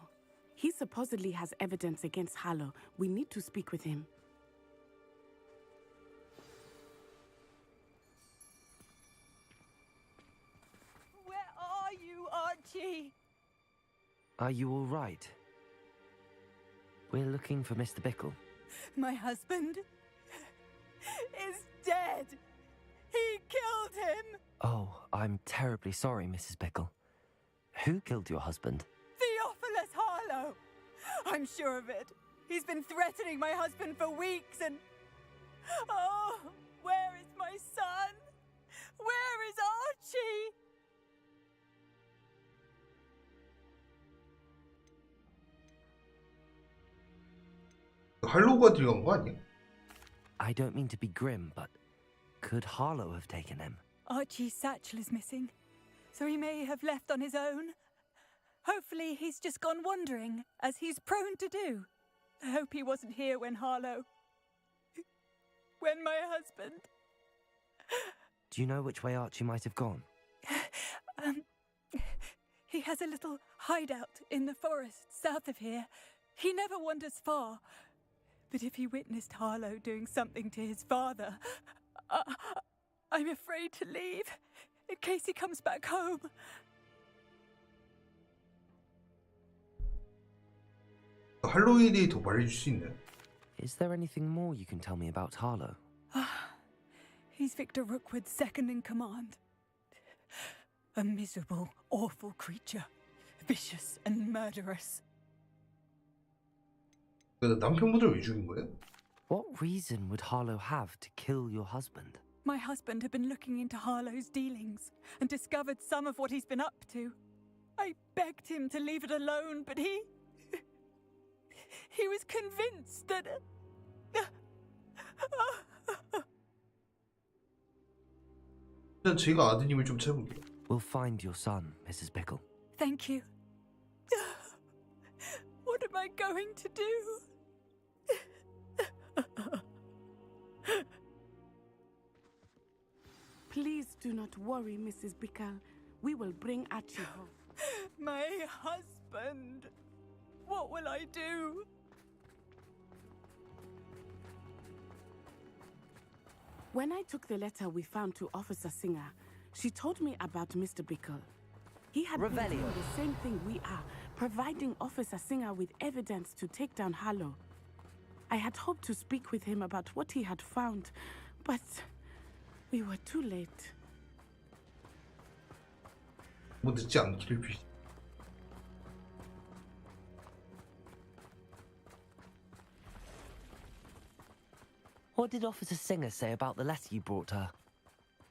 He supposedly has evidence against Harlow. We need to speak with him. Where are you, Archie? Are you all right? We're looking for Mr. Bickle. My husband is dead. He killed him. Oh, I'm terribly sorry, Mrs. Bickle. Who killed your husband? Theophilus Harlow. I'm sure of it. He's been threatening my husband for weeks and... Oh, where is my son? Where is Archie? 할로우가 들어간 거 아니야? I don't mean to be grim, but could Harlow have taken him? Archie's satchel is missing, so he may have left on his own. Hopefully he's just gone wandering, as he's prone to do. I hope he wasn't here when when my husband... Do you know which way Archie might have gone? He has a little hideout in the forest south of here. He never wanders far. But if he witnessed Harlow doing something to his father, I'm afraid to leave, in case he comes back home. 할로우에 대해 더 말해줄 수 있나요? Is there anything more you can tell me about Harlow? He's Victor Rookwood's second in command. A miserable, awful creature. Vicious and murderous. 남편분을 왜 죽인 거예요? What reason would Harlow have to kill your husband? My husband had been looking into Harlow's dealings and discovered some of what he's been up to. I begged him to leave it alone, but he was convinced that... 일단 제가 아드님을 좀 찾아볼게요. We'll find your son, Mrs. Bickle. Thank you. What am I going to do? Please do not worry, Mrs. Bickle. We will bring Archie home. My husband. What will I do? When I took the letter we found to Officer Singer, she told me about Mr. Bickle. He had been doing the same thing we are, providing Officer Singer with evidence to take down Harlow. I had hoped to speak with him about what he had found, but we were too late. 뭐 늦지 않기를 빌. What did Officer Singer say about the letter you brought her?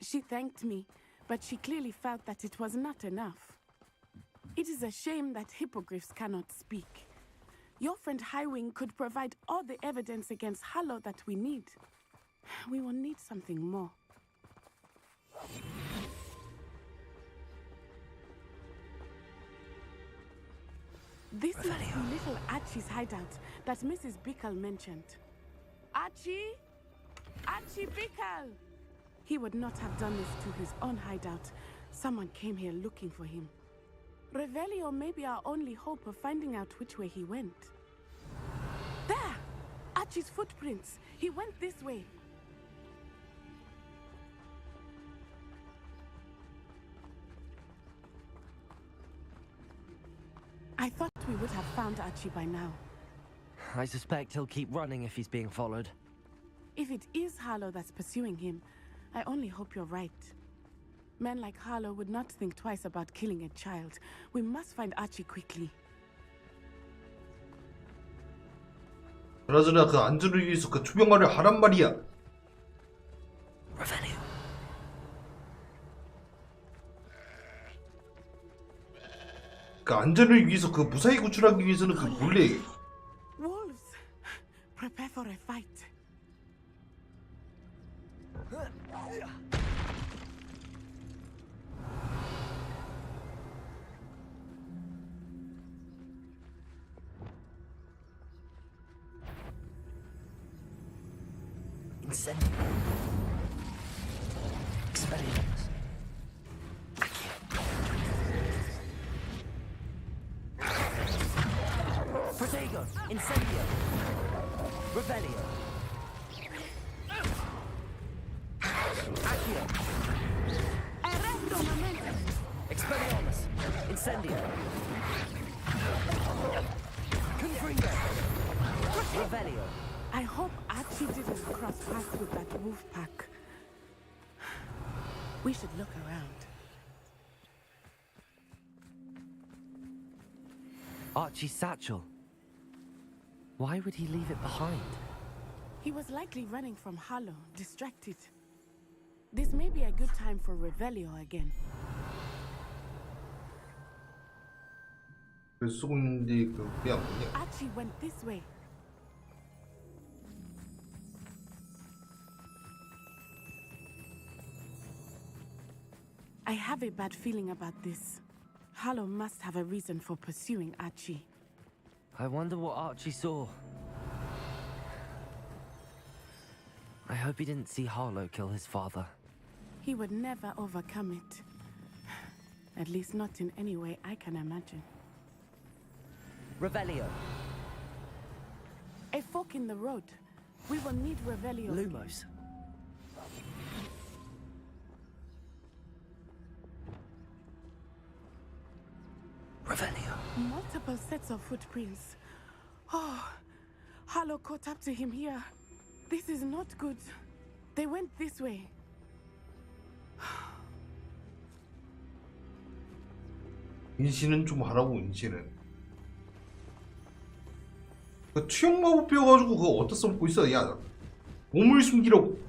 She thanked me, but she clearly felt that it was not enough. It is a shame that hippogriffs cannot speak. Your friend Highwing could provide all the evidence against Harlow that we need. We will need something more. This must be little Archie's hideout that Mrs. Bickle mentioned. Archie? Archie Bickle! He would not have done this to his own hideout. Someone came here looking for him. Revelio may be our only hope of finding out which way he went. There! Archie's footprints. He went this way. I thought we would have found Archie by now. I suspect he'll keep running if he's being followed. If it is Harlow that's pursuing him, I only hope you're right. Men like Harlow would not think twice about killing a child. We must find Archie quickly. 그나저나 그 안전을 위해서 그 투명화를 하란 말이야. 그 안전을 위해서 그 무사히 구출하기 위해서는 그 몰래 Wolves! Prepare for a fight. Incendio. Expelliarmus. Protego. Incendio. Revelio. Accio. Arresto momento. Expelliarmus. Incendio. Confringo. Revelio. I hope Archie didn't cross paths with that wolf pack. We should look around. Archie's satchel. Why would he leave it behind? He was likely running from Harlow, distracted. This may be a good time for Revelio again. 왜 쓰고 있는데 그게 안 보냐? Archie went this way. I have a bad feeling about this. Harlow must have a reason for pursuing Archie. I wonder what Archie saw. I hope he didn't see Harlow kill his father. He would never overcome it. At least not in any way I can imagine. Revelio. A fork in the road. We will need Revelio. Lumos. Revelio. Multiple sets of footprints. Oh, Harlow caught up to him here. This is not good. They went this way. 인신은 좀 하라고 인신은. 그 투영 마법 배워가지고 그거 어디다 써먹고 있어? 야, 몸을 숨기라고.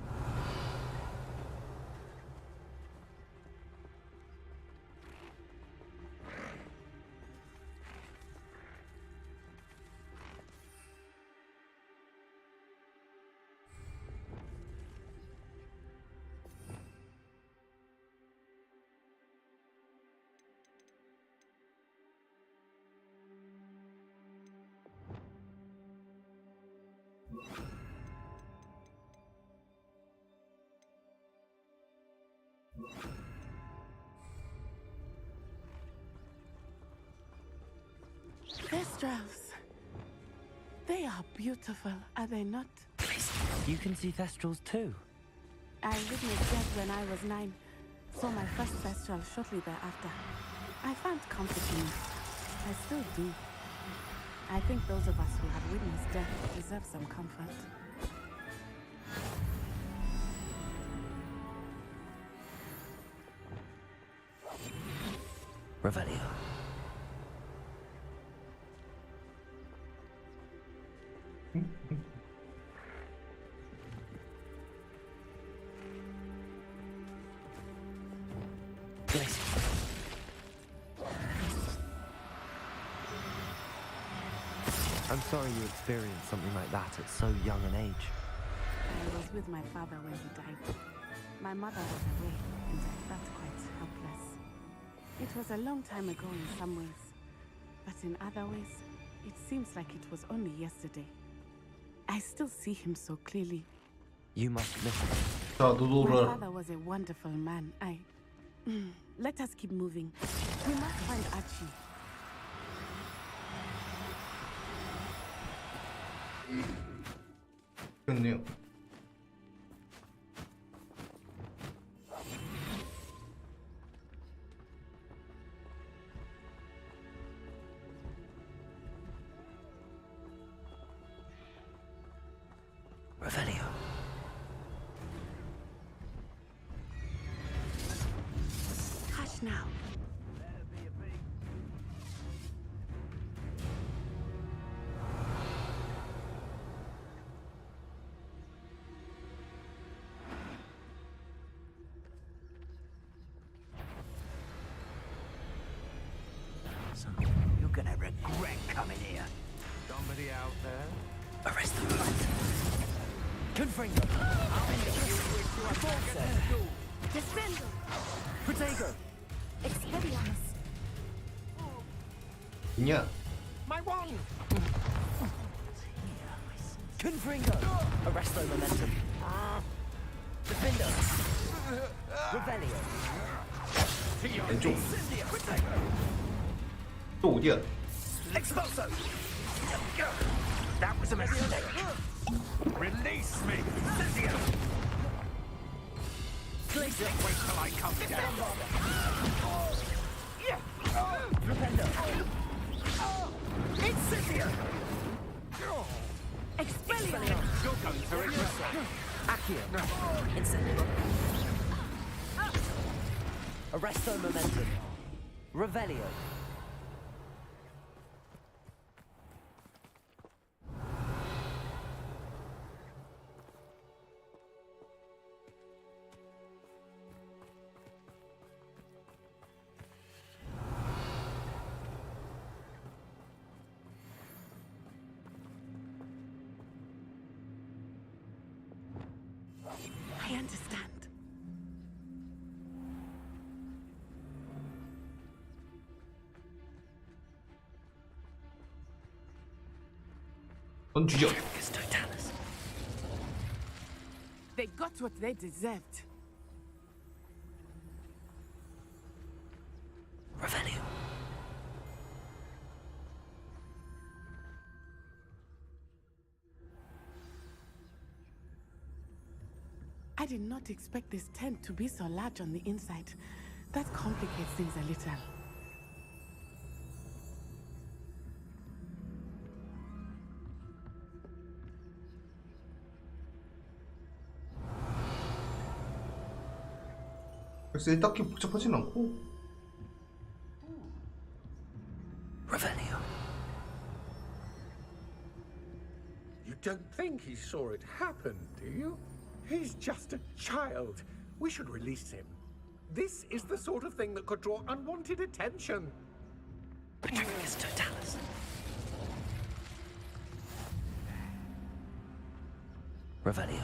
Thestrals. They are beautiful, are they not? You can see Thestrals too. I witnessed death when I was 9. Saw my first Thestral shortly thereafter. I found comfort in it. I still do. I think those of us who have witnessed death deserve some comfort. Revelio. I'm sorry you experienced something like that at so young an age. I was with my father when he died. My mother was away, and I felt quite helpless. It was a long time ago in some ways. But in other ways, it seems like it was only yesterday. I still see him so clearly. You must listen. 자, My 너도 father was a wonderful man. Let us keep moving. We must find Archie. 그렇네요. Revelio. Hush now. You're gonna regret coming here. Somebody out there? Arrest them. Confringo. Defendo! Protego. Expelliarmus! 있냐? My wand! Confringo. Arresto momentum. Defendo. Revelio. 왼쪽. 또 어디야? Expulso. That was a mistake. Release me! Glacier. Wait till I come down. Rependo. Incendio. Expelliarmus! You're going to regret it. Accio. Incendio. Arresto momentum. Revelio. I understand. 넌 죽여. They got what they deserved. Revelio. I did not expect this tent to be so large on the inside. That complicates things a little. 글쎄 딱히 복잡하진 않고. Revelio. You don't think he saw it happen, do you? He's just a child. We should release him. This is the sort of thing that could draw unwanted attention. Patricius Totalis. Revelio.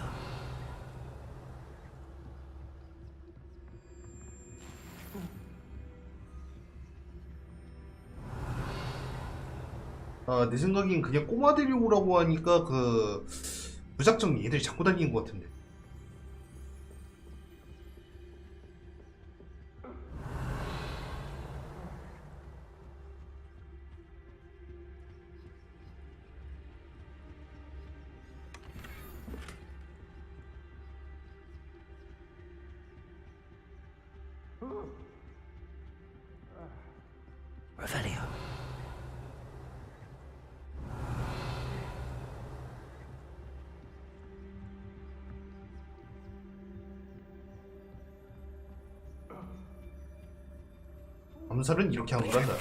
아, 내 생각엔 그냥 꼬마 데려오라고 하니까 그 무작정 얘들이 잡고 다니는 것 같은데. Revelio. 암살은 이렇게 한 거란다.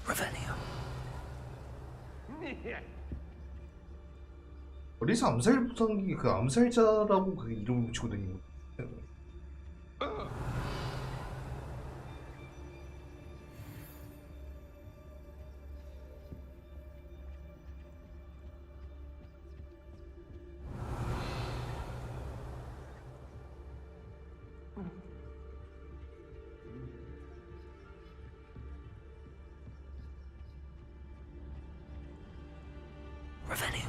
Revelio. 어디서 암살 부상기 그 암살자라고 그 이름을 붙이고 다니는 거. Revelio.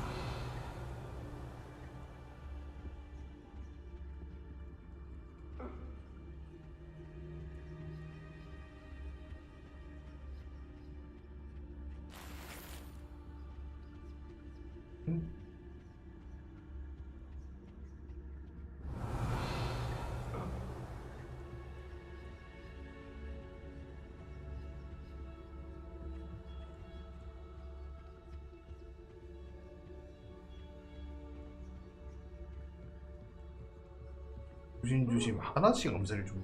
조심조심 하나씩 암살을 좀.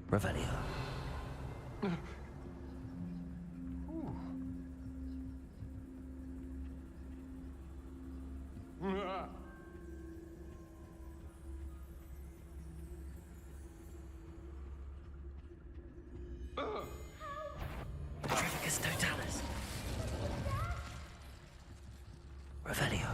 Revelio. Trafficus totalis. Revelio.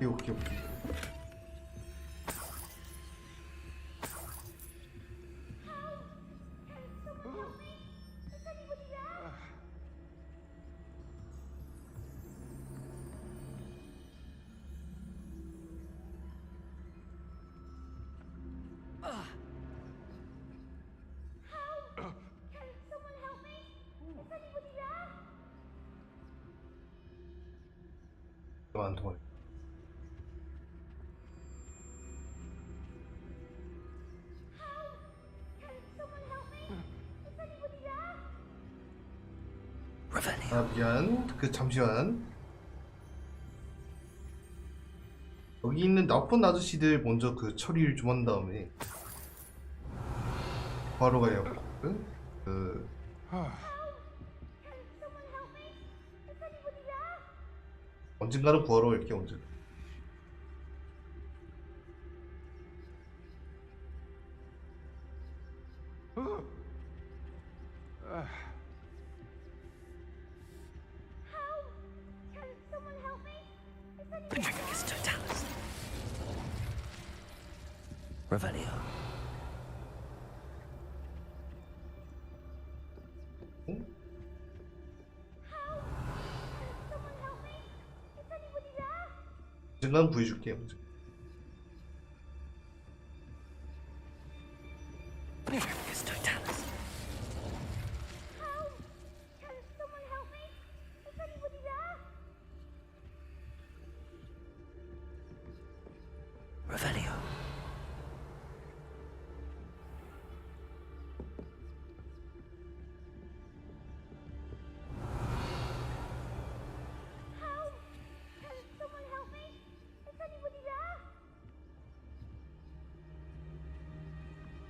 오케이. 안 통하네. 아 미안. 잠시만. 여기 있는 나쁜 아저씨들 먼저 처리를 좀 한 다음에 바로 가야 하거든. 언젠가는 구하러 올게 언젠가. Trafficus totalis. Revelio. 언젠가는 구해줄게. Trafficus totalis. Revelio.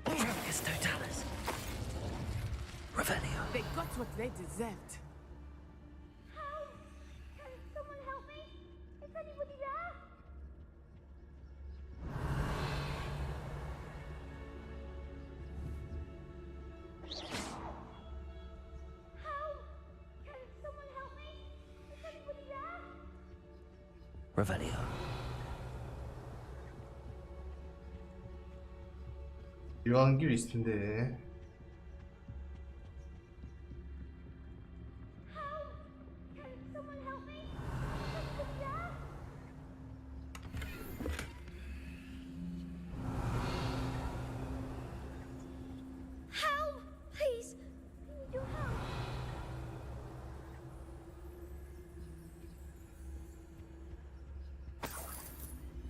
Trafficus totalis. Revelio. They got what they deserved. Revelio. 이러한 길 있을 텐데. Help! Please! I need your help.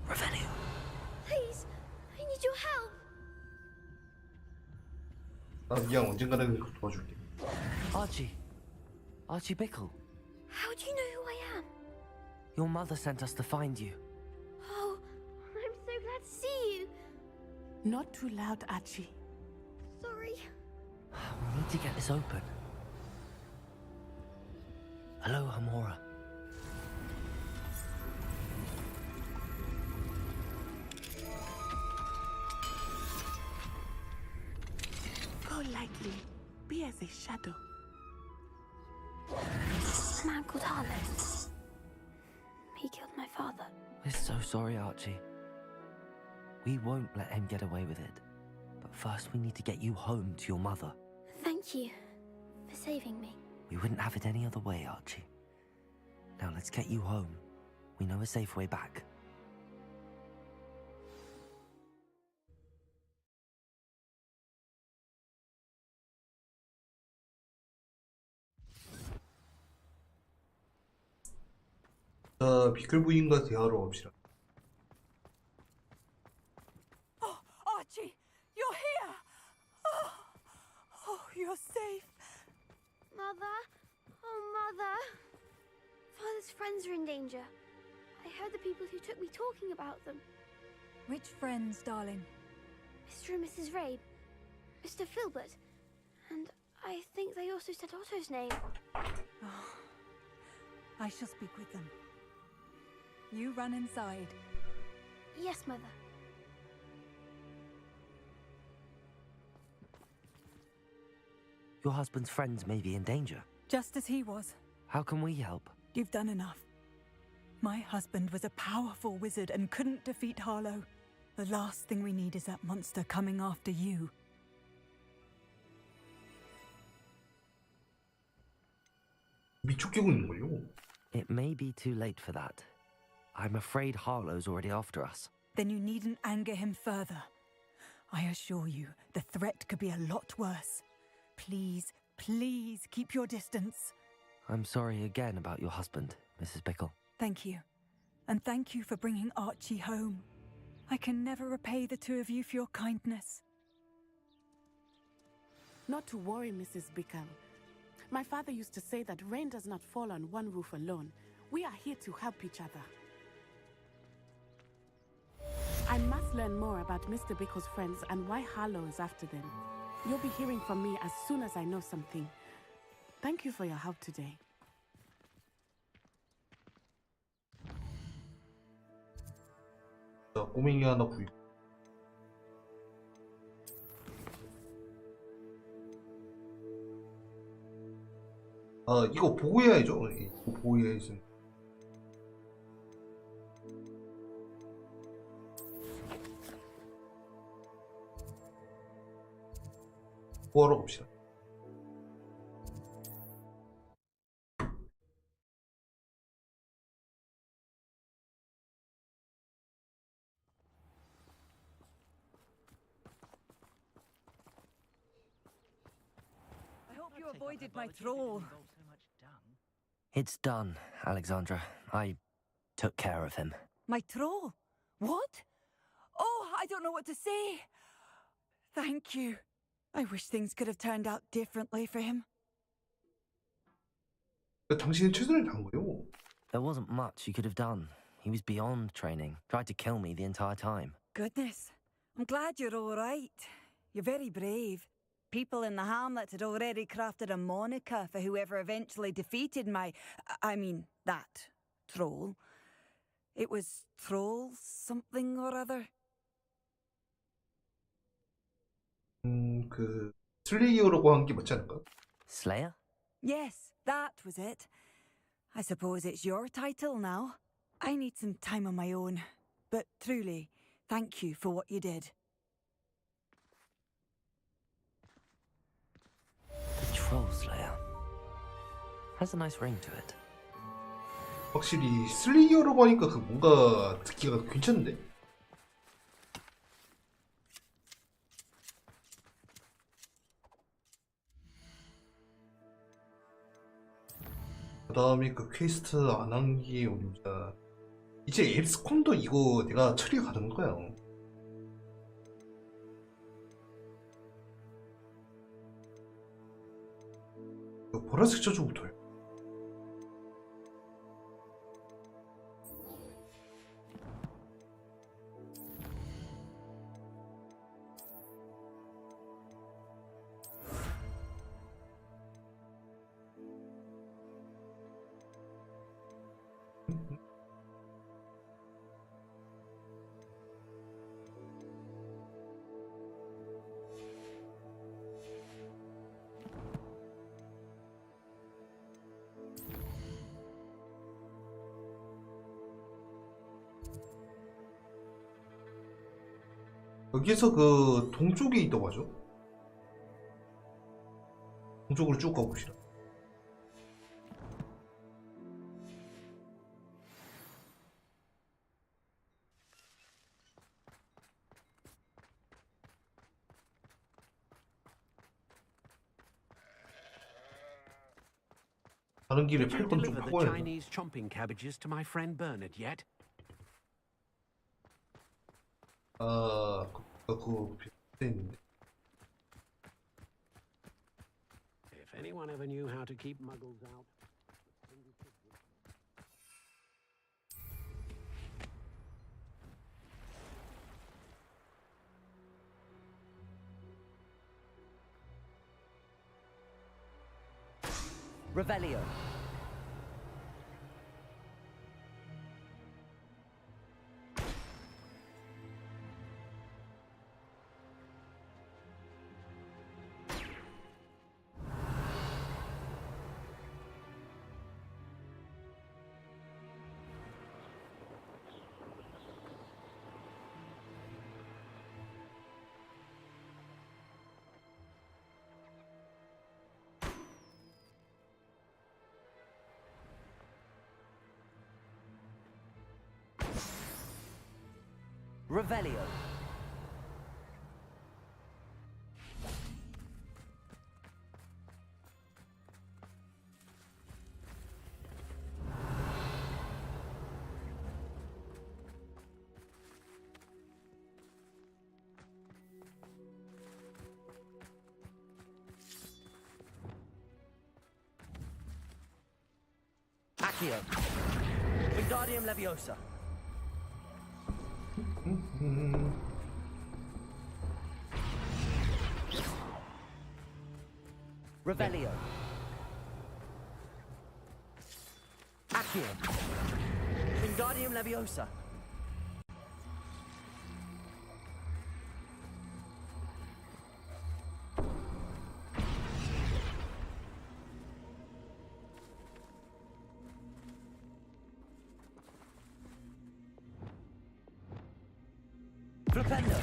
Revelio. Please! I need your help. 나 미안 언젠가는 도와줄게. Archie Bickle. How do you know who I am? Your mother sent us to find you. Oh, I'm so glad to see you. Not too loud, Archie. Sorry. We need to get this open. Hello, Hamora. quietly. Be as a shadow. A man called Harlow. He killed my father. We're so sorry, Archie. We won't let him get away with it. But first we need to get you home to your mother. Thank you for saving me. We wouldn't have it any other way, Archie. Now let's get you home. We know a safe way back. 자, 비클 부인과 대화로 갑시다. Oh, Archie, you're here! Oh, you're safe. Mother? Oh, Mother. Father's friends are in danger. I heard the people who took me talking about them. Which friends, darling? Mr. and Mrs. Rabe, Mr. Filbert, and I think they also said Otto's name. Oh, I shall speak with them. You run inside. Yes, Mother. Your husband's friends may be in danger. Just as he was. How can we help? You've done enough. My husband was a powerful wizard and couldn't defeat Harlow. The last thing we need is that monster coming after you. 미촉 끼고 있는걸요? It may be too late for that. I'm afraid Harlow's already after us. Then you needn't anger him further. I assure you, the threat could be a lot worse. Please, please keep your distance. I'm sorry again about your husband, Mrs. Bickle. Thank you. And thank you for bringing Archie home. I can never repay the two of you for your kindness. Not to worry, Mrs. Bickle. My father used to say that rain does not fall on one roof alone. We are here to help each other. I must learn more about Mr. Bickle's friends and why Harlow is after them. You'll be hearing from me as soon as I know something. Thank you for your help today. 자, 꼬맹이 하나 구입. 아, 이거 보호해야죠. 이거 보호해야죠. 보호하러 갑시다. I hope you avoided my troll. It's done, Alexandra. I took care of him. My troll? What? Oh, I don't know what to say. Thank you. I wish things could have turned out differently for him. 당신은 최선을 다한 거요. There wasn't much you could have done. He was beyond training. Tried to kill me the entire time. Goodness. I'm glad you're all right. You're very brave. People in the hamlet had already crafted a moniker for whoever eventually defeated that troll. It was Troll something or other. 슬레이어라고 한 게 맞지 않을까? Slayer? Yes, that was it. I suppose it's your title now. I need some time on my own. But truly, thank you for what you did. The Troll Slayer. Has a nice ring to it. 확실히 슬레이어라고 하니까 뭔가 듣기가 괜찮은데? 그 다음에 퀘스트 안 한 게 어디보자. 이제 앱스콘도 이거 내가 처리가 가능한 거야. 이거 보라색 저주부터 해. 여기에서 그 동쪽에 있다고 하죠? 동쪽으로 쭉 가봅시다. 가는 길에 Did you 팔건 좀 deliver the 하고 와야 돼. Chinese chomping cabbages to my friend Bernard yet? 그거 있는데. If anyone ever knew how to keep muggles out. Revelio. Revelio. Accio. Wingardium Leviosa. Revelio. Accio. Wingardium Leviosa. Flipendo.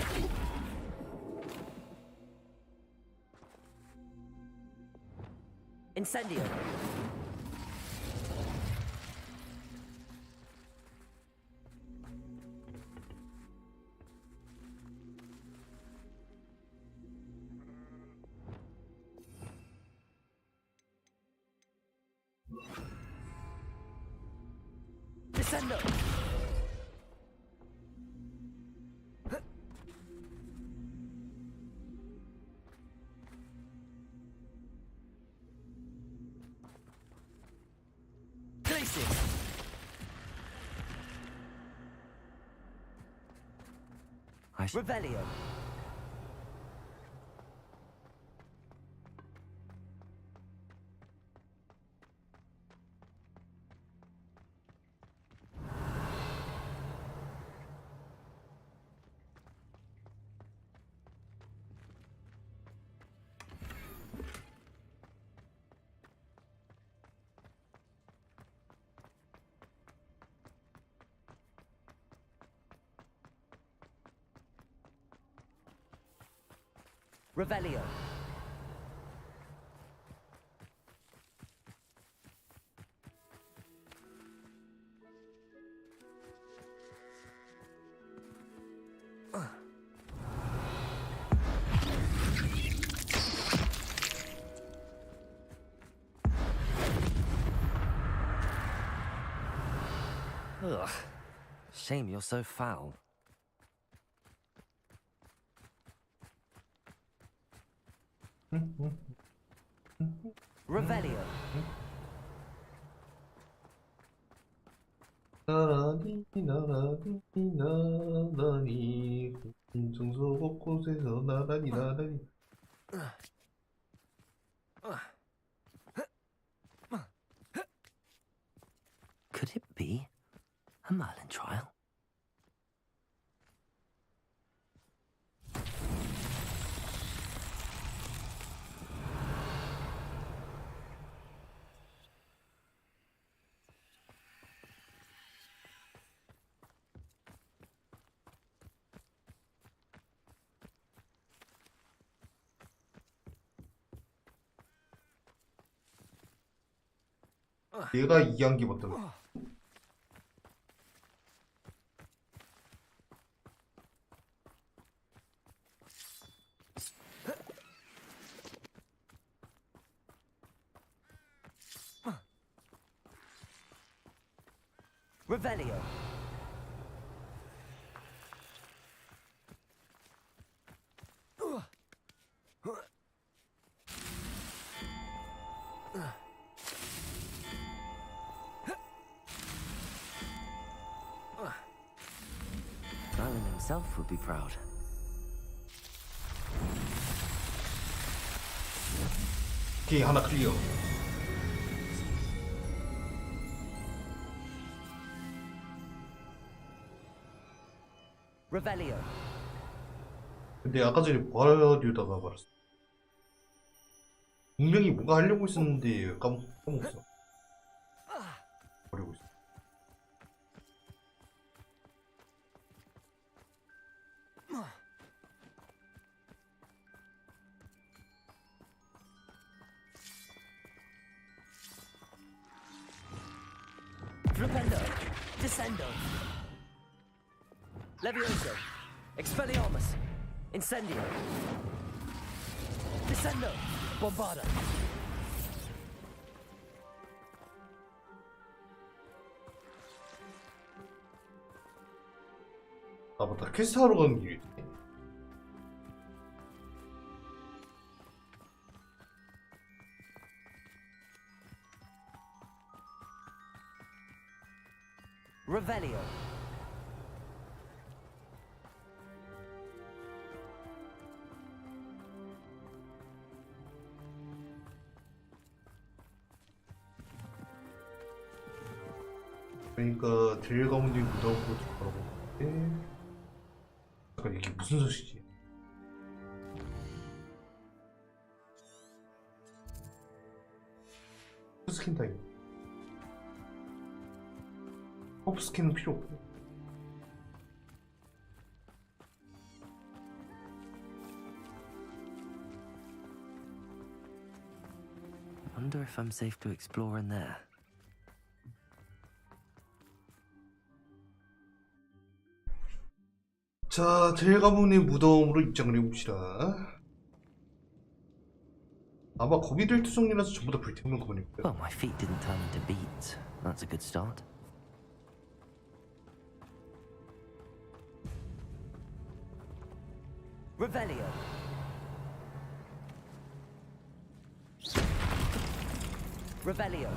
Incendio. Descendo. Revelio. Revelio. Ugh. Shame you're so foul. Revelio. 나란히 나란히 나란히 정서 곳곳에서 나란히 나란히. Could it be a Merlin trial? 얘가 이양기 봤던. Revelio. Alan himself would be proud. 오케이, 하나 클리어. Revelio. 근데 아까 전에 뭐 하려다가 말았어. 분명히 뭔가 하려고 했었는데 까먹었어. 버리고 있어. Flipendo. Descendo. Levioso. Expelliarmus. Incendio. Descendo. Bombarda. 아 맞다, 퀘스트 하러 가는 길이 있네. Revelio. 그러니까 딜 가문이 무덤으로 들어가고 있는데 잠깐 이게 무슨 소식이야? 스킨 타임. 호프 스킨은 필요 없고. Wonder if I'm safe to explore in there. 자, 딜 가문의 무덤으로 입장을 해봅시다. 아마 거미들 투성이라서 전부 다 불태우는 거니까요. Well, my feet didn't turn into beads. That's a good start. Revelio. Revelio.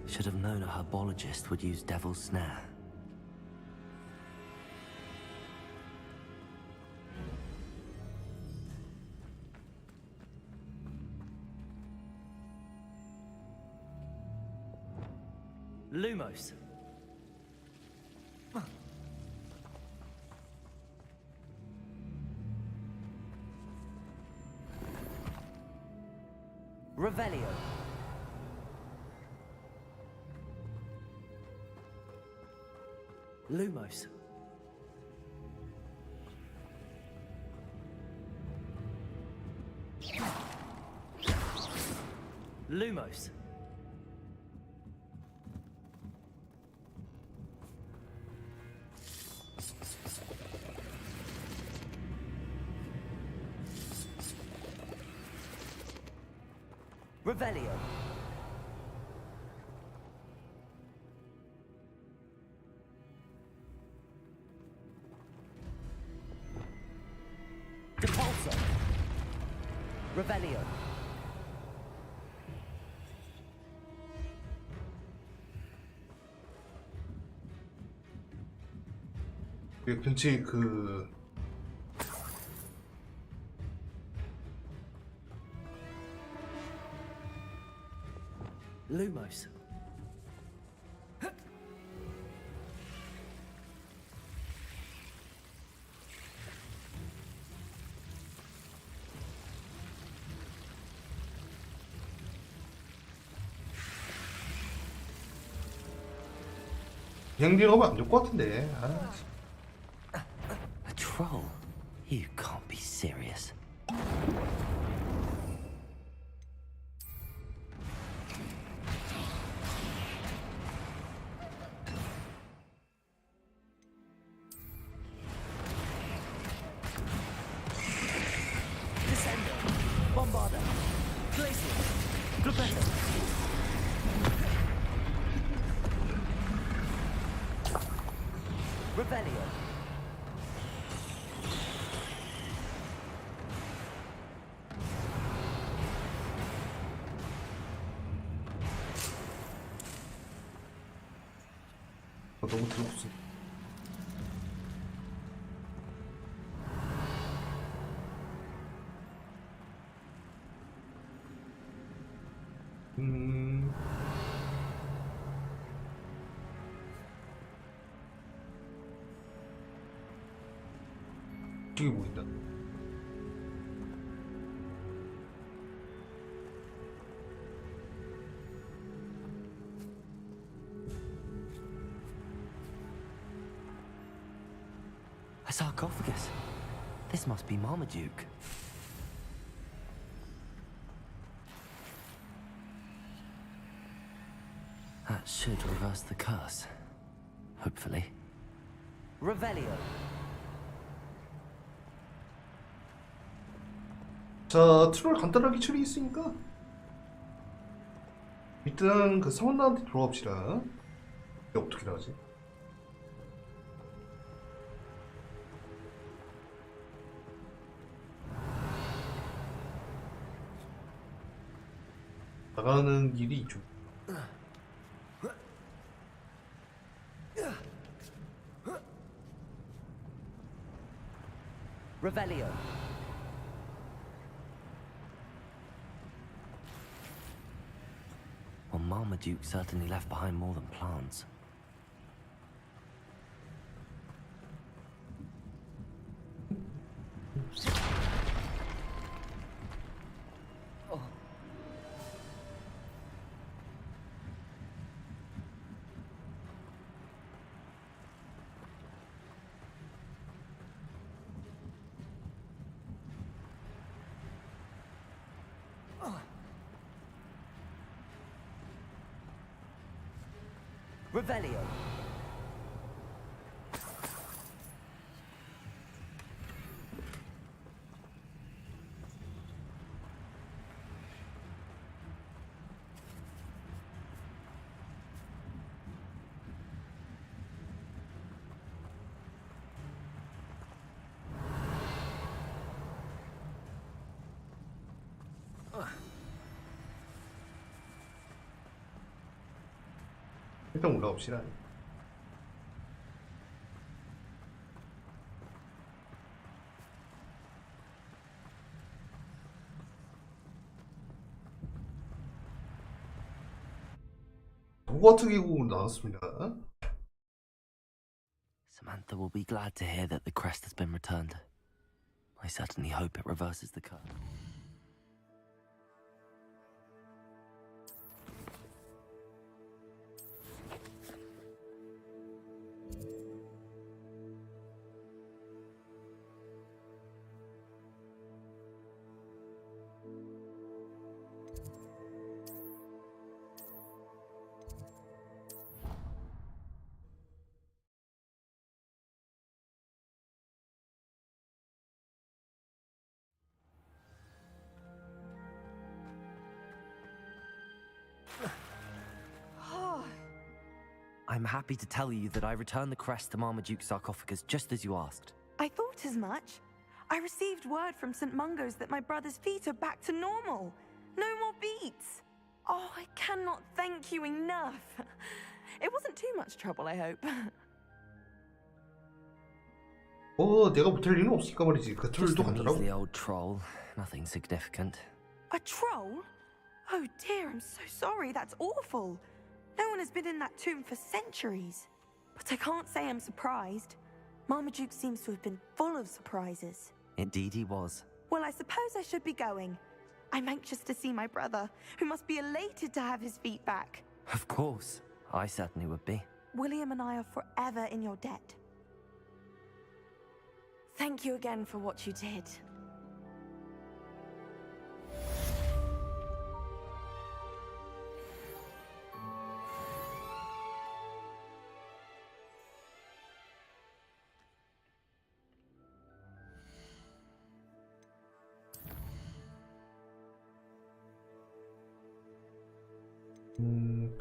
Should have known a herbologist would use Devil's Snare. Lumos. Revelio. Lumos. Lumos. Revelio. Depulso. Revelio. 근처에 그 Lumos. 그냥 들어가면 안 될 것 같은데. A troll? You can't be serious. Descender, Bombarder, Glacier, Gruppetto. Rebellion. 너무 들었어. 저기 보인다. A sarcophagus. This must be Marmaduke. That should reverse the curse. Hopefully. Revelio. 자, 트롤 간단하게 처리했으니까 일단 그 사원나한테 들어갑시다. 이게 어떻게 나가지? 나가는 길이 이쪽. Revelio. Well, Marmaduke certainly left behind more than plants. Revelio. 일단 올라갑시다. 호그와트 계곡으로 나왔습니다. Samantha will be glad to hear that the crest has been returned. I certainly hope it reverses the curse. I'm happy to tell you that I returned the crest to Marmaduke's sarcophagus just as you asked. I thought as much. I received word from St. Mungo's that my brother's feet are back to normal. No more beats. Oh, I cannot thank you enough. It wasn't too much trouble, I hope. 내가 못할 일은 없으니까 말이지. 그 트롤도 간다라고. The old troll, nothing significant. A troll? Oh dear, I'm so sorry. That's awful. No one has been in that tomb for centuries. But I can't say I'm surprised. Marmaduke seems to have been full of surprises. Indeed he was. Well, I suppose I should be going. I'm anxious to see my brother, who must be elated to have his feet back. Of course. I certainly would be. William and I are forever in your debt. Thank you again for what you did.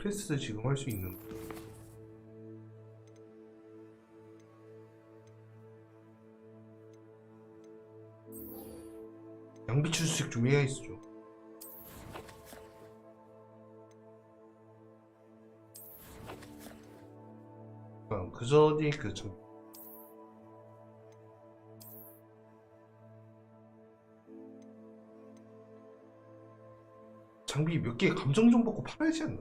퀘스트 지금 할 수 있는 거. 양비추 수색 준비해야 있죠. 그 전에 그 장비 몇 개 감정 좀 받고 팔아야지 않나?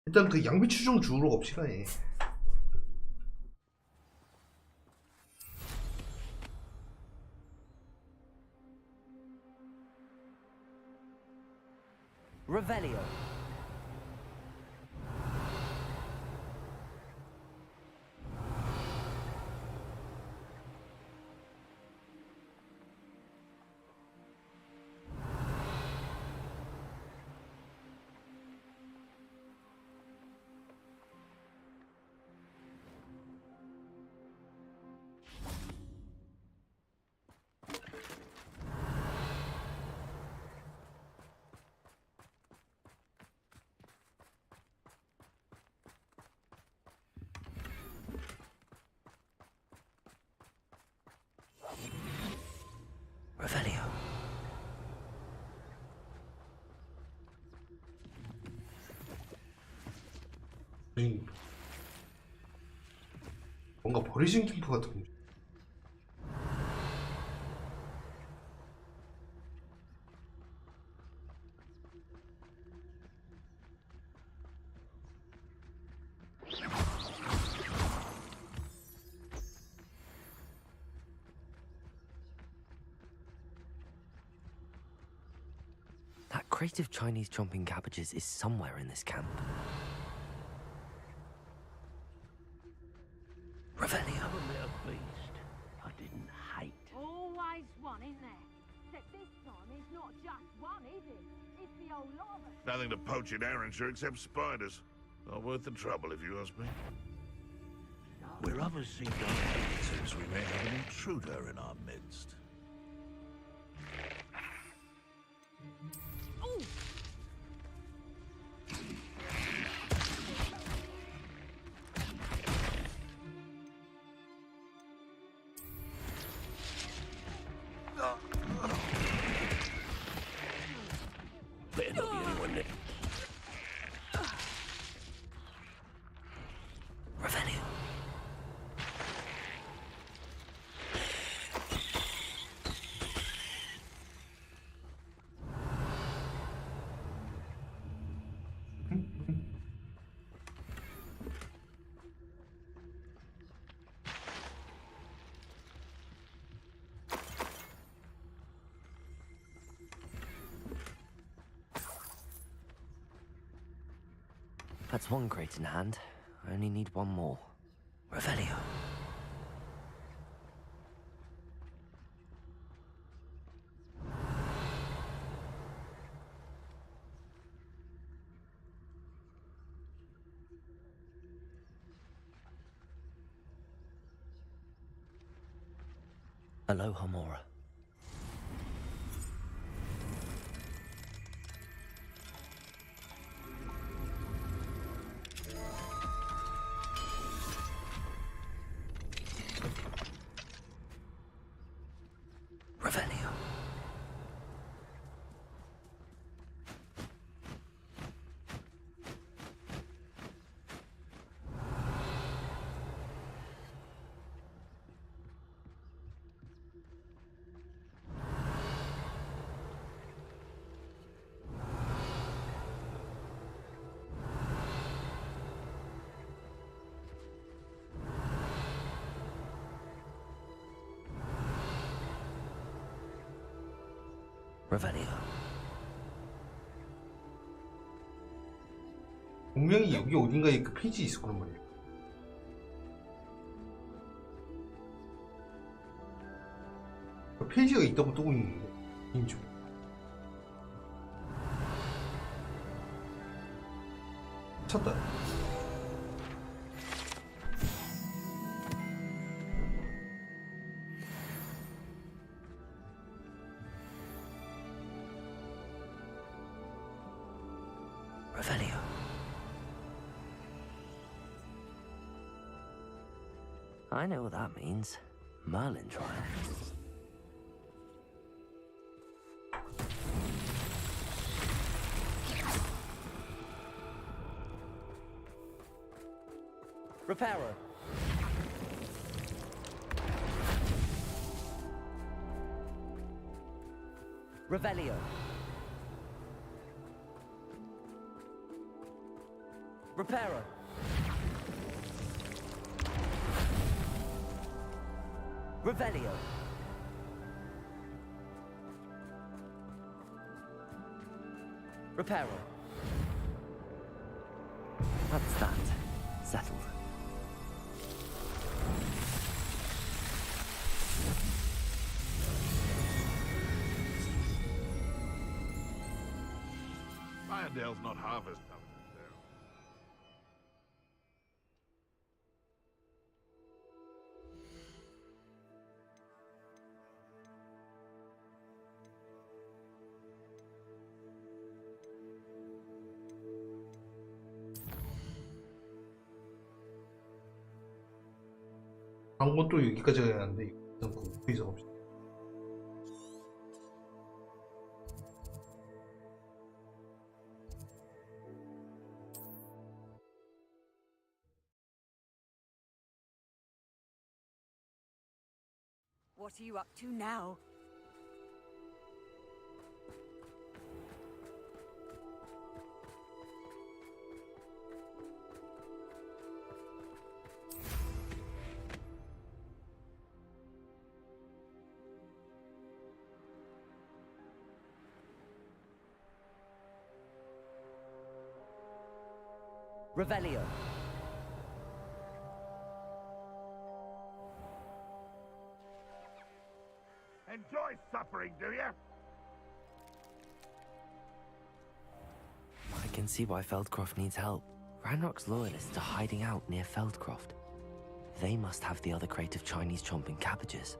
일단 그 양배추 좀 주우러 갑시다. 예. Revelio. Revelio. 뭔가 버리신 캠프 같은 거. That crate of Chinese chomping cabbages is somewhere in this camp. Revelio. Have a little feast. I didn't hate. Always one, isn't there? Except this time it's not just one, is it? It's the whole lot of us. Nothing to poach in Arrowshire except spiders. Not worth the trouble, if you ask me. Where others see dark, it seems we may have an intruder in our midst. Ooh! Better not be anyone there. Revelio. That's one crate in hand. I only need one more. Revelio. Aloha Mora. Revelio. Revelio. 분명히 여기 어딘가에 그 페이지 있을 거란 말이야. 그 페이지가 있다고 뜨고 있는데 게임 중. 찾다. Revelio. I know what that means. Merlin trial. Reparo. Revelio. Reparo. Revelio. Reparo. That's that. Settled. Irondale's not half as tough as Dale. 광고 또 여기까지 가야 하는데 일단 거기서 갑시다. What are you up to now? Revelio. Enjoy suffering, do you? I can see why Feldcroft needs help. Ranrock's loyalists are hiding out near Feldcroft. They must have the other crate of Chinese chomping cabbages.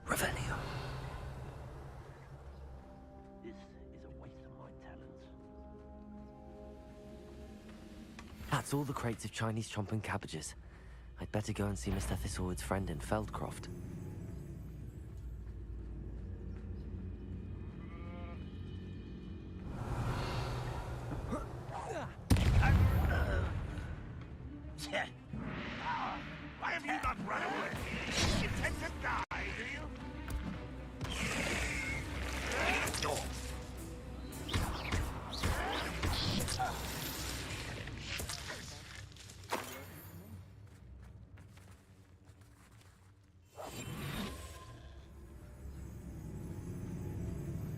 Revelio. This is a waste of my talents. That's all the crates of Chinese chomping cabbages. I'd better go and see Mr. Thistlewood's friend in Feldcroft. Why have you not run away? You intend to die, do you?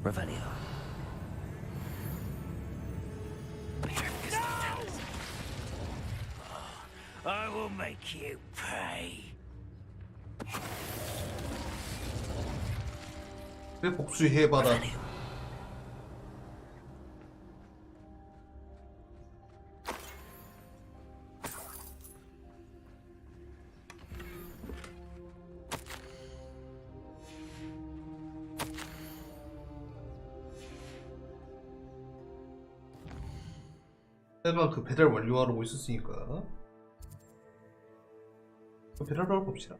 Revelio. I will make you pay. 그래 복수해봐라. 내가 그 배달 완료하라고 있었으니까 그 배달하러 봅시다.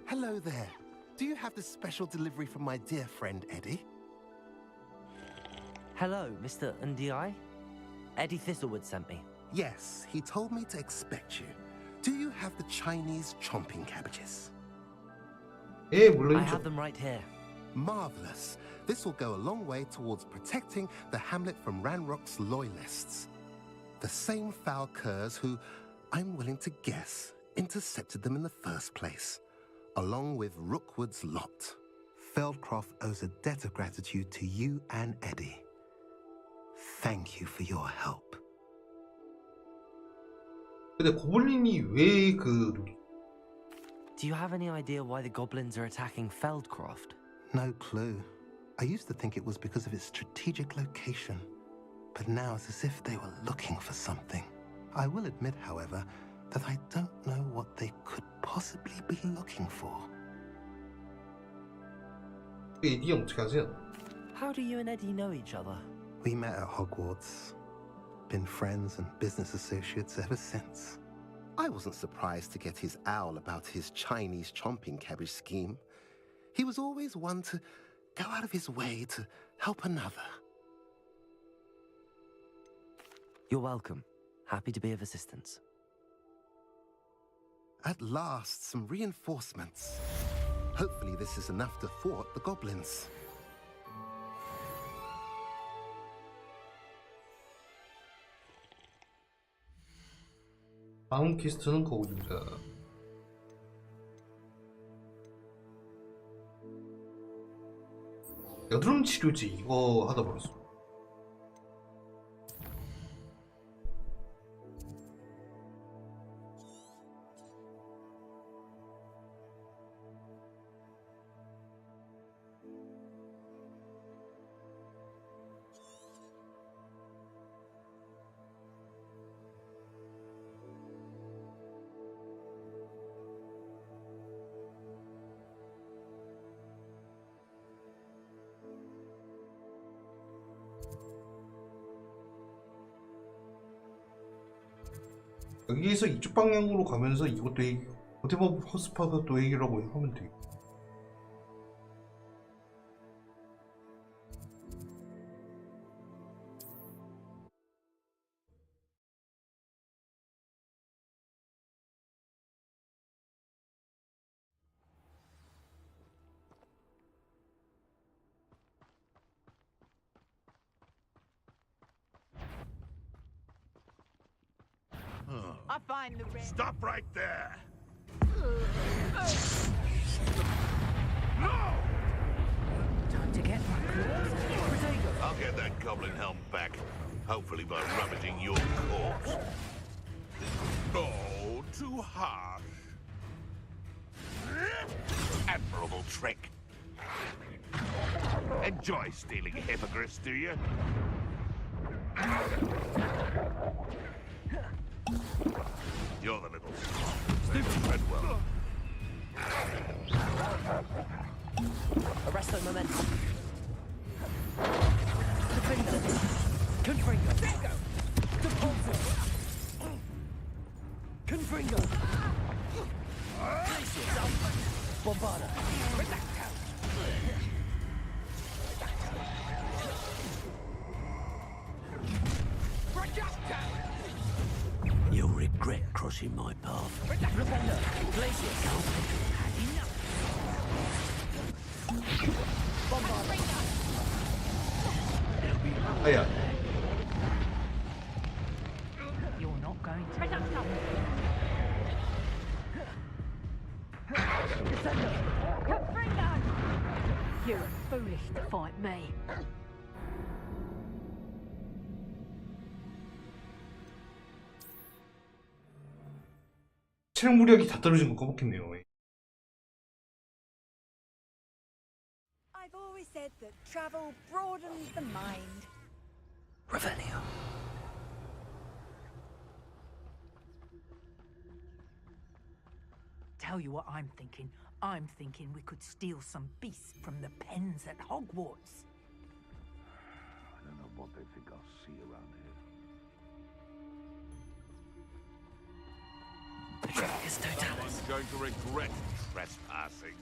Hello there. Do you have the special delivery from my dear friend Eddie? Hello, Mr. Ndi. Eddie Thistlewood sent me. Yes, he told me to expect you. Do you have the Chinese chomping cabbages? 예, I 물론이죠. have them right here. Marvelous. This will go a long way towards protecting the hamlet from Ranrock's loyalists. The same foul curs who, I'm willing to guess, intercepted them in the first place, along with Rookwood's lot. Feldcroft owes a debt of gratitude to you and Eddie. Thank you for your help. 근데 고블린이 왜 그... Do you have any idea why the goblins are attacking Feldcroft? No clue. I used to think it was because of its strategic location, but now it's as if they were looking for something. I will admit, however, that I don't know what they could possibly be looking for. 에디 어떻게 하세요? How do you and Eddie know each other? We met at Hogwarts. Been friends and business associates ever since. I wasn't surprised to get his owl about his Chinese chomping cabbage scheme. He was always one to go out of his way to help another. You're welcome. Happy to be of assistance. At last, some reinforcements. Hopefully this is enough to thwart the goblins. 다음 퀘스트는 거울입니다. 여드름 치료제 이거 하다 버렸어. 여기에서 이쪽 방향으로 가면서 이것도 어테버 허스파가 또 얘기라고 하면 돼. I find the red. Stop right there! Time to get my clothes. I'll get that goblin helm back, hopefully by rummaging your corpse. Oh, too harsh. Admirable trick. Enjoy stealing hippogriffs, do you? You're the little stupid Redwell. Arresto momentum. Confringo. Depulso. Confringo. Place yourself. Bombarda. You'll regret crossing my path. Repender. Place yourself. 아야. You're not going to. You're foolish to fight me. 체력 무력이 다 떨어진 거 까먹겠네요. I've always said that travel broadens the mind. Revelio. Tell you what I'm thinking. I'm thinking we could steal some beasts from the pens at Hogwarts. I don't know what they think I'll see around here. Someone's going to regret trespassing.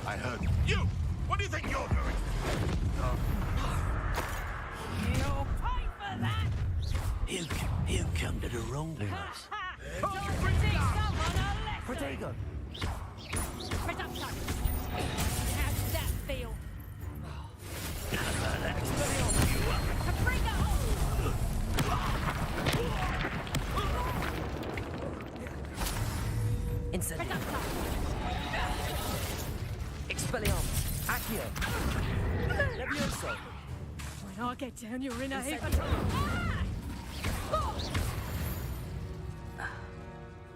I heard you! What do you think you're doing? You'll pay for that! You come to the wrong place. Protego! Reduction! How does that feel? Incendio! Expelliarmus! Accio! Levioso! When I get down, you're in a heap of trouble.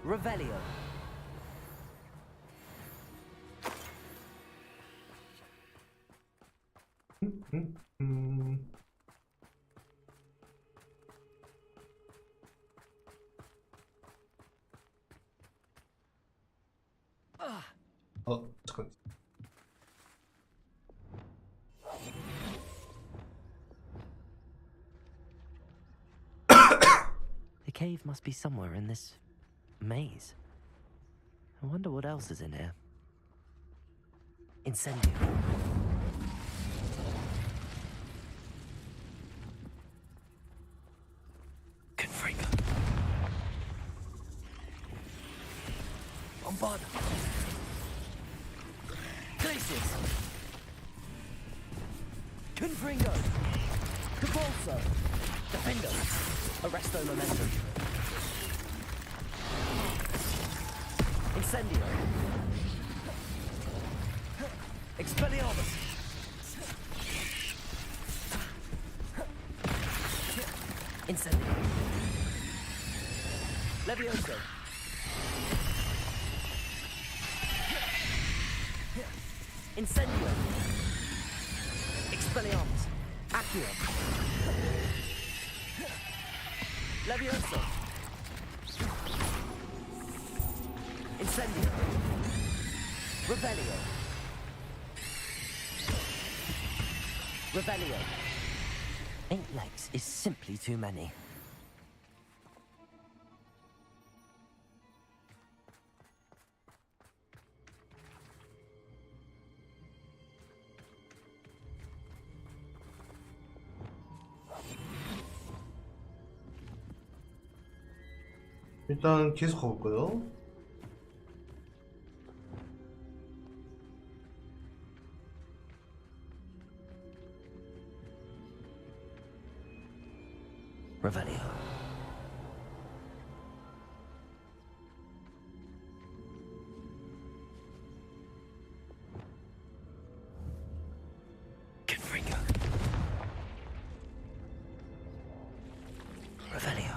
Revelio! 잠깐. The cave must be somewhere in this maze. I wonder what else is in here. Incendio! Confringo. Bombarda! Glacius! Confringo! Capulso! Defendo! Arresto Momentum! Incendio! Expelliarmus! Incendio! Levioso! Incendio! Expelliarmus! Accio! Levioso! Incendio! Revelio! Revelio! 8 legs is simply too many. 일단 계속 가볼까요? Revelio. Confringo. Revelio.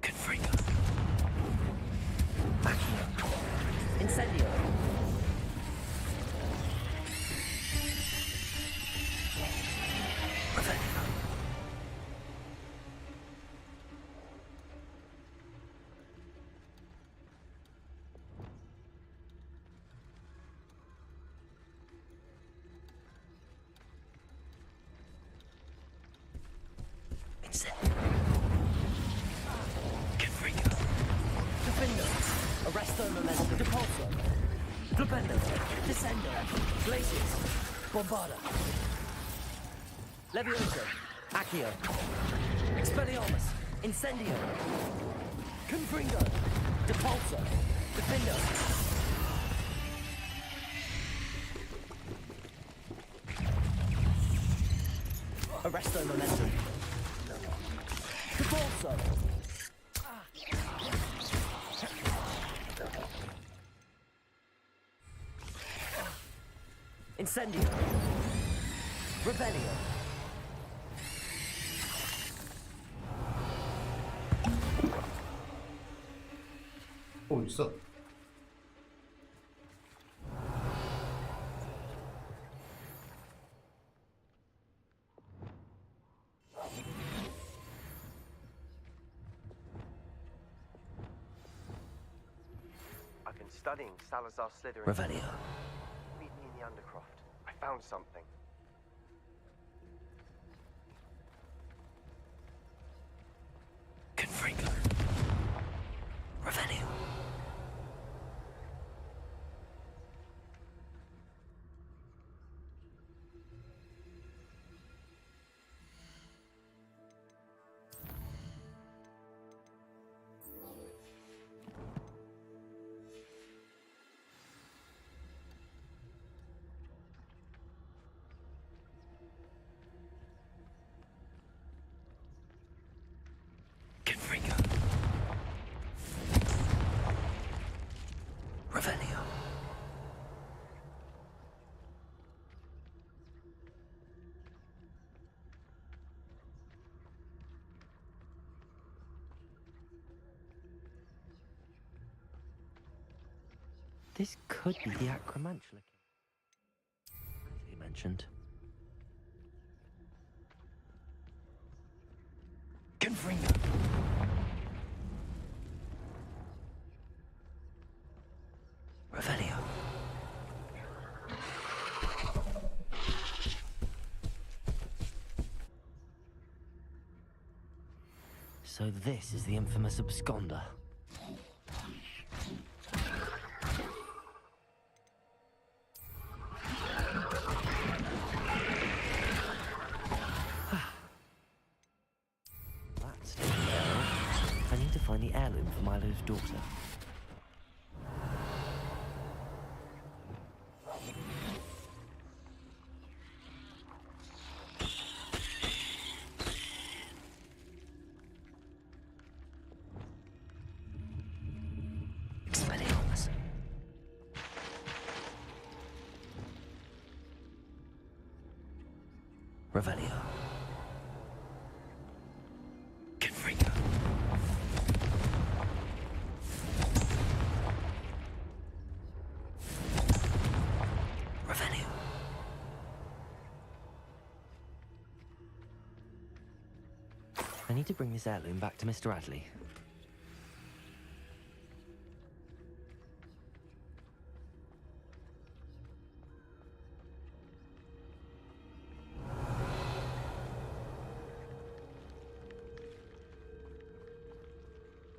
Confringo. Accio. Incendio! Confringo. Defendo! Arresto Momentum! Depulso! Flipendo! Descendo! Glacius! Bombarda! Levioso! Accio! Expelliarmus! Incendio! Confringo! Depulso! Defendo! Arresto Momentum! Depulso! Incendio! Revelio! 오, 있어. I've been studying Salazar Slytherin. Revelio. Meet me in the Undercroft. I found something. Confringo. Revelio. This could be the acromantula as he mentioned. Confringo. Revelio. So this is the infamous absconder. That's taken care of. I need to find the heirloom for Milo's daughter. Revelio. Confringo. Revelio. I need to bring this heirloom back to Mr. Adley.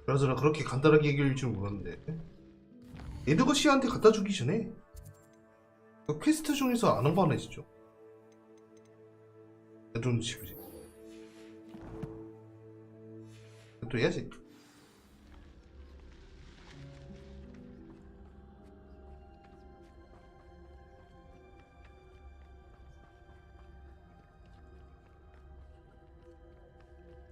그나저나 그렇게 간단하게 해결일 줄 몰랐는데. 레거시한테 갖다 주기 전에 그 퀘스트 중에서 안 한 거 하나 있었죠. 좀 치우지. 또 해야지.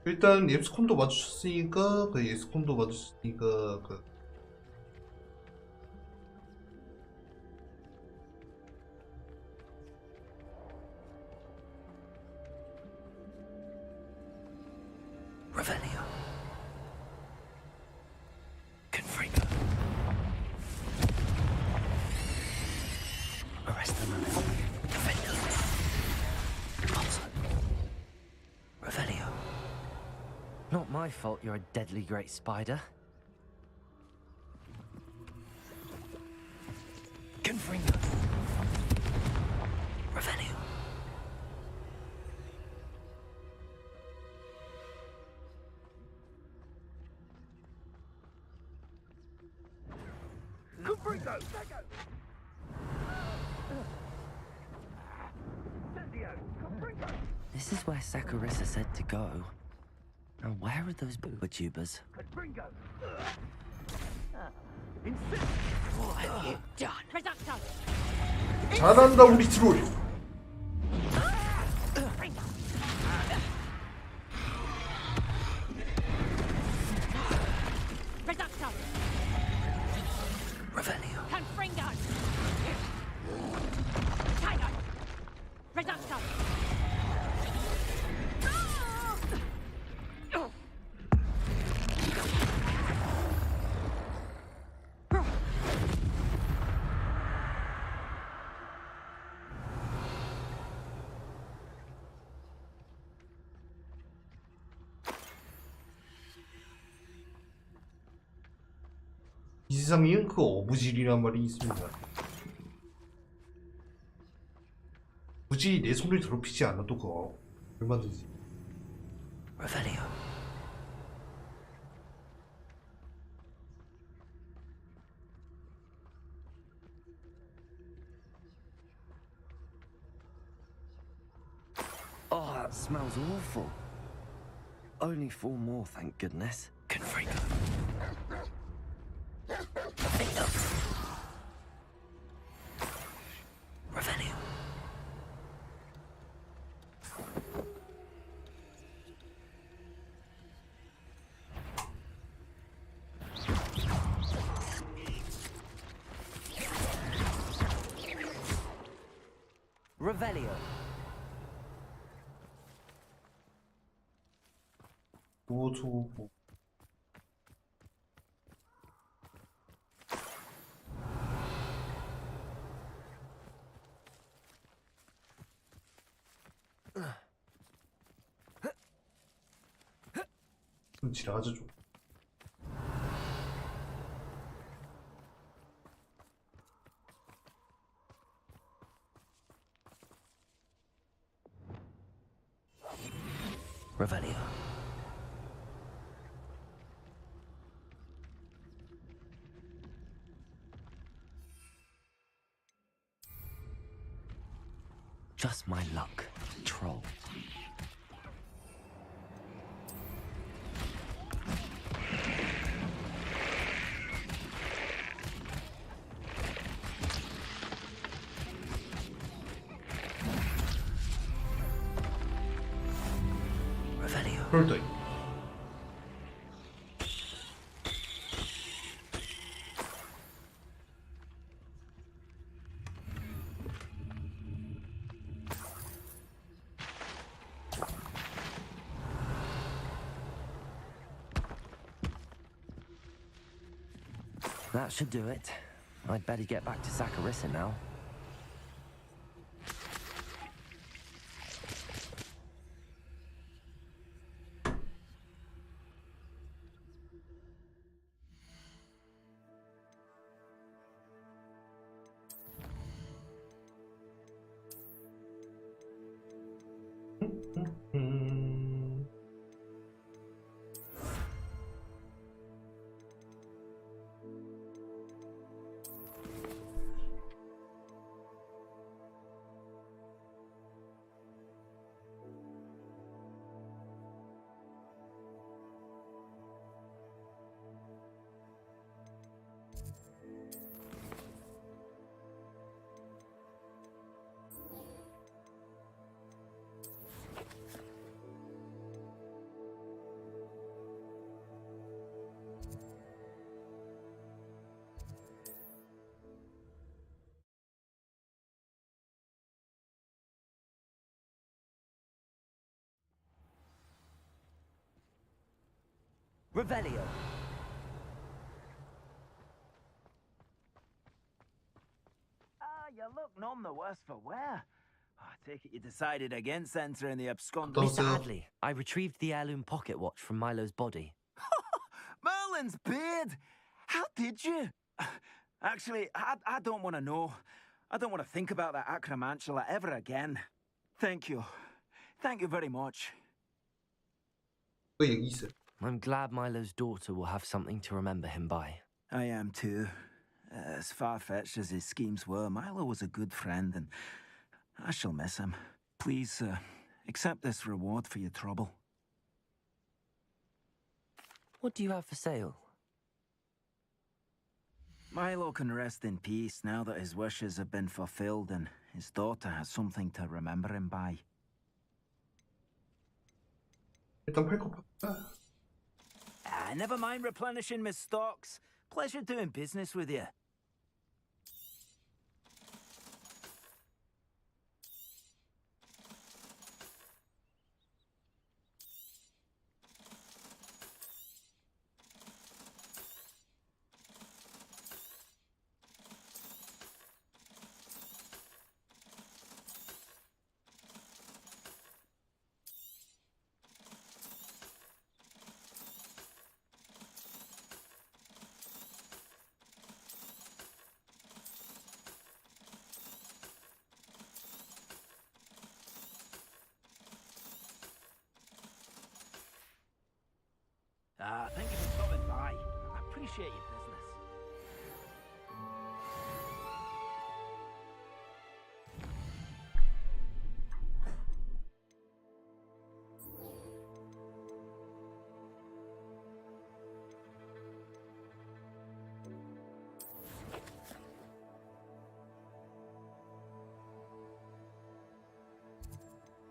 일단 앱스콘도 맞추셨으니까 그 앱스콘도 맞추셨으니까 그 Revelio. Confringo. Arrest the man. Defender. Also. Revelio. Not my fault you're a deadly great spider. Confringo. Revelio. Confringo. This is where Saccharissa said to go. Now where are those booba tubers? Confringo. What have you done? Reducto. 잘한다 우리 트롤. Reducto. Revelio. Confringo. Tiger. Reducto. 이 세상에는 그 어부질이란 말이 있습니다. 굳이 내 손을 더럽히지 않아도 그거 얼마든지. Revelio. Oh, that smells awful. Only 4 more, thank goodness. Confringo. Revelio. Revelio. 좀 지나가자 좀. Revelio. Just my luck, troll. Revelio. 홀더이. That should do it. I'd better get back to Zakarissa now. Revelio. You look none the worse for wear. I take it you decided against entering the abscond. Mr. Hadley, I retrieved the heirloom pocket watch from Milo's body. Merlin's beard! How did you? Actually, I don't want to know. I don't want to think about that acromantula ever again. Thank you. Thank you very much. I'm glad Milo's daughter will have something to remember him by. I am too. As far-fetched as his schemes were, Milo was a good friend, and I shall miss him. Please, accept this reward for your trouble. What do you have for sale? Milo can rest in peace now that his wishes have been fulfilled and his daughter has something to remember him by. 일단 팔 거 팔까? Never mind replenishing my stocks. Pleasure doing business with you. Thank you for stopping by. I appreciate your business.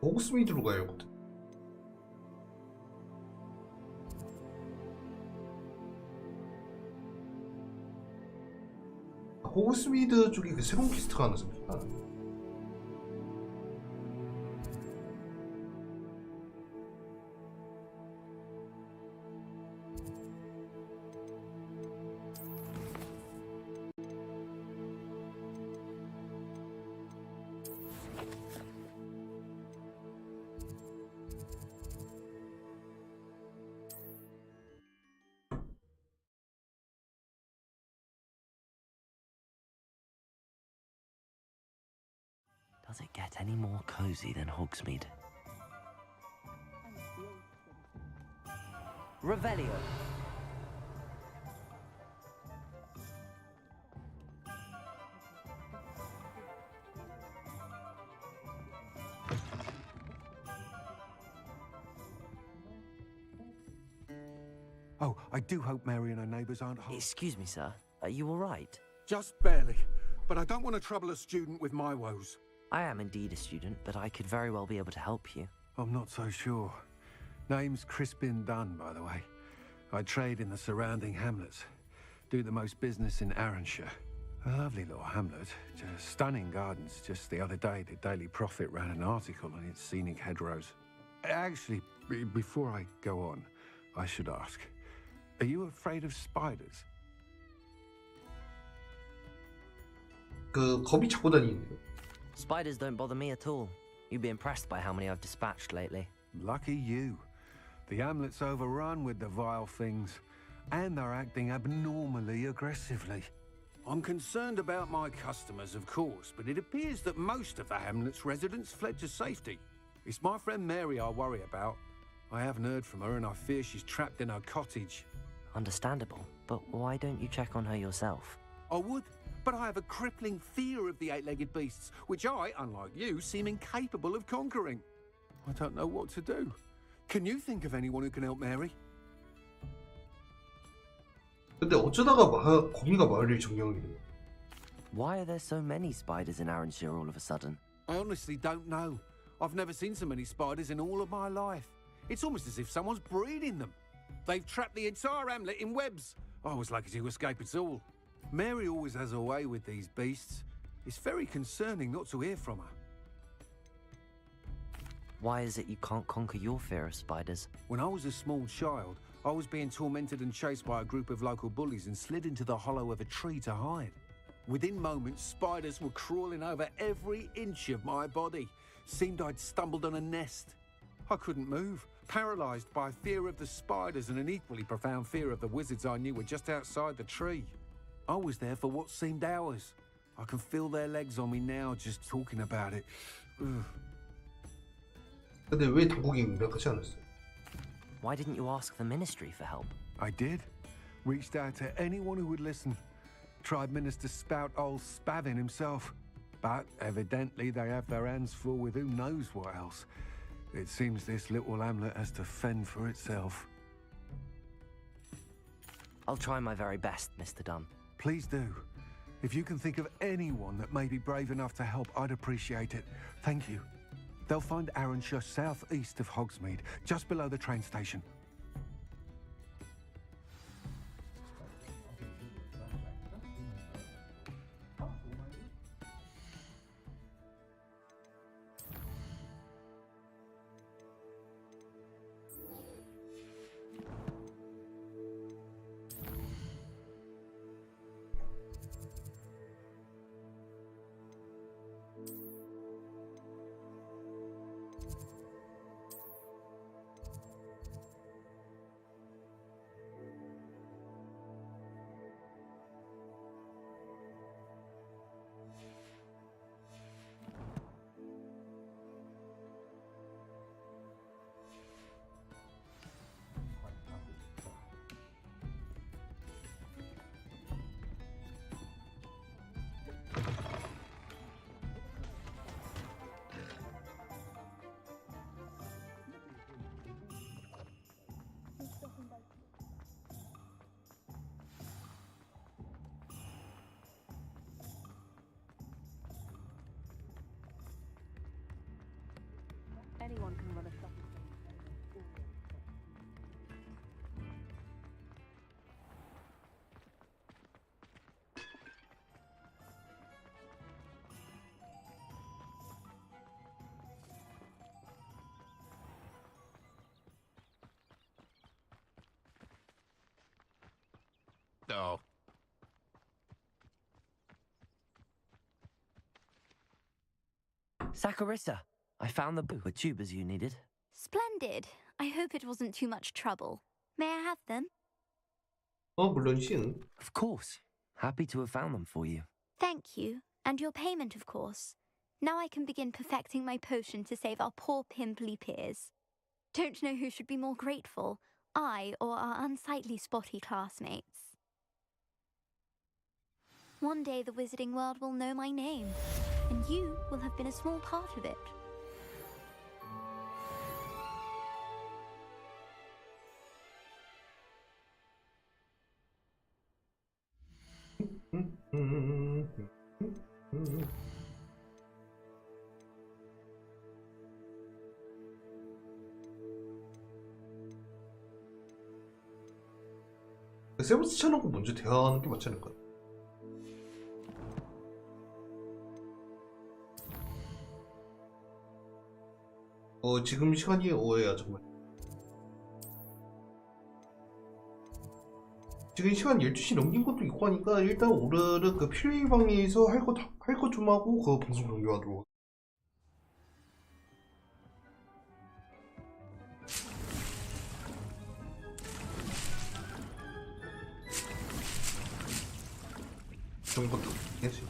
호그스미드로 가야거든. 호그스미드 쪽에 그 새로운 퀘스트가 하나 생겼다. Does it get any more cozy than Hogsmeade? Revelio. Oh, I do hope Mary and her neighbours aren't home. Excuse me, sir. Are you all right? Just barely. But I don't want to trouble a student with my woes. I am indeed a student, but I could very well be able to help you. I'm not so sure. Name's Crispin Dunn, by the way. I trade in the surrounding hamlets. Do the most business in Arranshire. A lovely little hamlet. Just stunning gardens. Just the other day, the Daily Prophet ran an article on its scenic hedgerows. Actually, before I go on, I should ask. Are you afraid of spiders? 겁이 자꾸 다니는데요. Spiders don't bother me at all. You'd be impressed by how many I've dispatched lately. Lucky you. The hamlet's overrun with the vile things, and they're acting abnormally aggressively. I'm concerned about my customers, of course, but it appears that most of the hamlet's residents fled to safety. It's my friend Mary I worry about. I haven't heard from her, and I fear she's trapped in her cottage. Understandable, but why don't you check on her yourself? I would, but I have a crippling fear of the eight-legged beasts, which I, unlike you, seem incapable of conquering. I don't know what to do. Can you think of anyone who can help Mary? 근데 어쩌다가 거미가 마을을 점령해? Why are there so many spiders in Arranshire all of a sudden? I honestly don't know. I've never seen so many spiders in all of my life. It's almost as if someone's breeding them. They've trapped the entire hamlet in webs. I was lucky to escape it all. Mary always has a way with these beasts. It's very concerning not to hear from her. Why is it you can't conquer your fear of spiders? When I was a small child, I was being tormented and chased by a group of local bullies and slid into the hollow of a tree to hide. Within moments, spiders were crawling over every inch of my body. Seemed I'd stumbled on a nest. I couldn't move, paralysed by fear of the spiders and an equally profound fear of the wizards I knew were just outside the tree. I was there for what seemed hours. I can feel their legs on me now just talking about it. Ugh. 근데 왜 당국이 명확하지 않았어요? Why didn't you ask the ministry for help? I did. Reached out to anyone who would listen. Tried Minister Spout old Spavin himself. But evidently they have their hands full with who knows what else. It seems this little hamlet has to fend for itself. I'll try my very best, Mr. Dunn. Please do. If you can think of anyone that may be brave enough to help, I'd appreciate it. Thank you. They'll find Arranshire southeast of Hogsmeade, just below the train station. Anyone can run a shop. No. Saccharissa, I found the tubers you needed. Splendid. I hope it wasn't too much trouble. May I have them? 물론이지. Of course. Happy to have found them for you. Thank you. And your payment, of course. Now I can begin perfecting my potion to save our poor pimply peers. Don't know who should be more grateful, I or our unsightly spotty classmates. One day the wizarding world will know my name, and you will have been a small part of it. 세븐스 쳐놓고 먼저 대화하는 게 맞지 않을까? 지금 시간이 오해야 정말. 지금 시간 12시 넘긴 것도 있고 하니까 일단 오늘은 그 필요의 방에서 할 거 좀 하고 그 방송 종료하도록. 그런 것도 해야지.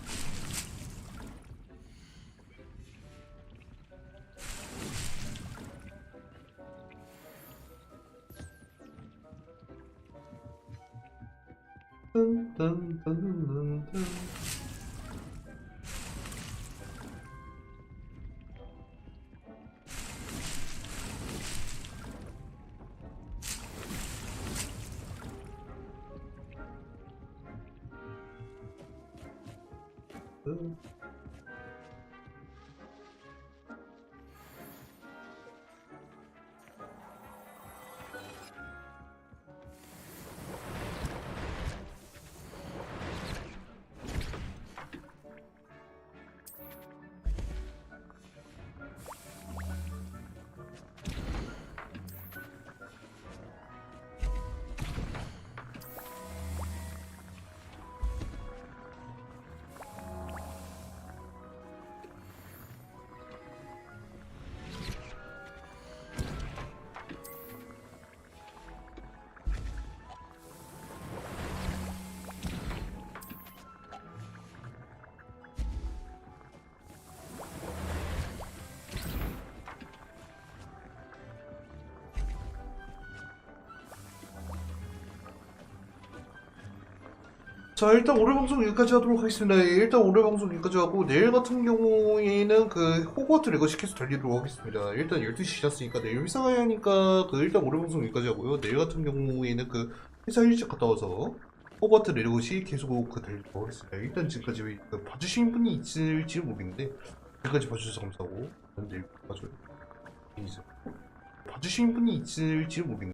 자, 일단 오늘 방송 여기까지 하도록 하겠습니다. 일단 오늘 방송 여기까지 하고 내일 같은 경우에는 그 호그와트 레거시 계속 달리도록 하겠습니다. 일단 12시 지났으니까 내일 회사 가야 하니까 일단 오늘 방송 여기까지 하고요. 내일 같은 경우에는 그 회사 일찍 갔다 와서 호그와트 레거시 계속 달리도록 하겠습니다. 일단 지금까지 봐주신 분이 있을지 모르겠는데 지금까지 봐주셔서 감사하고 저는 내일 봐주신 분이 있을지 모르겠는데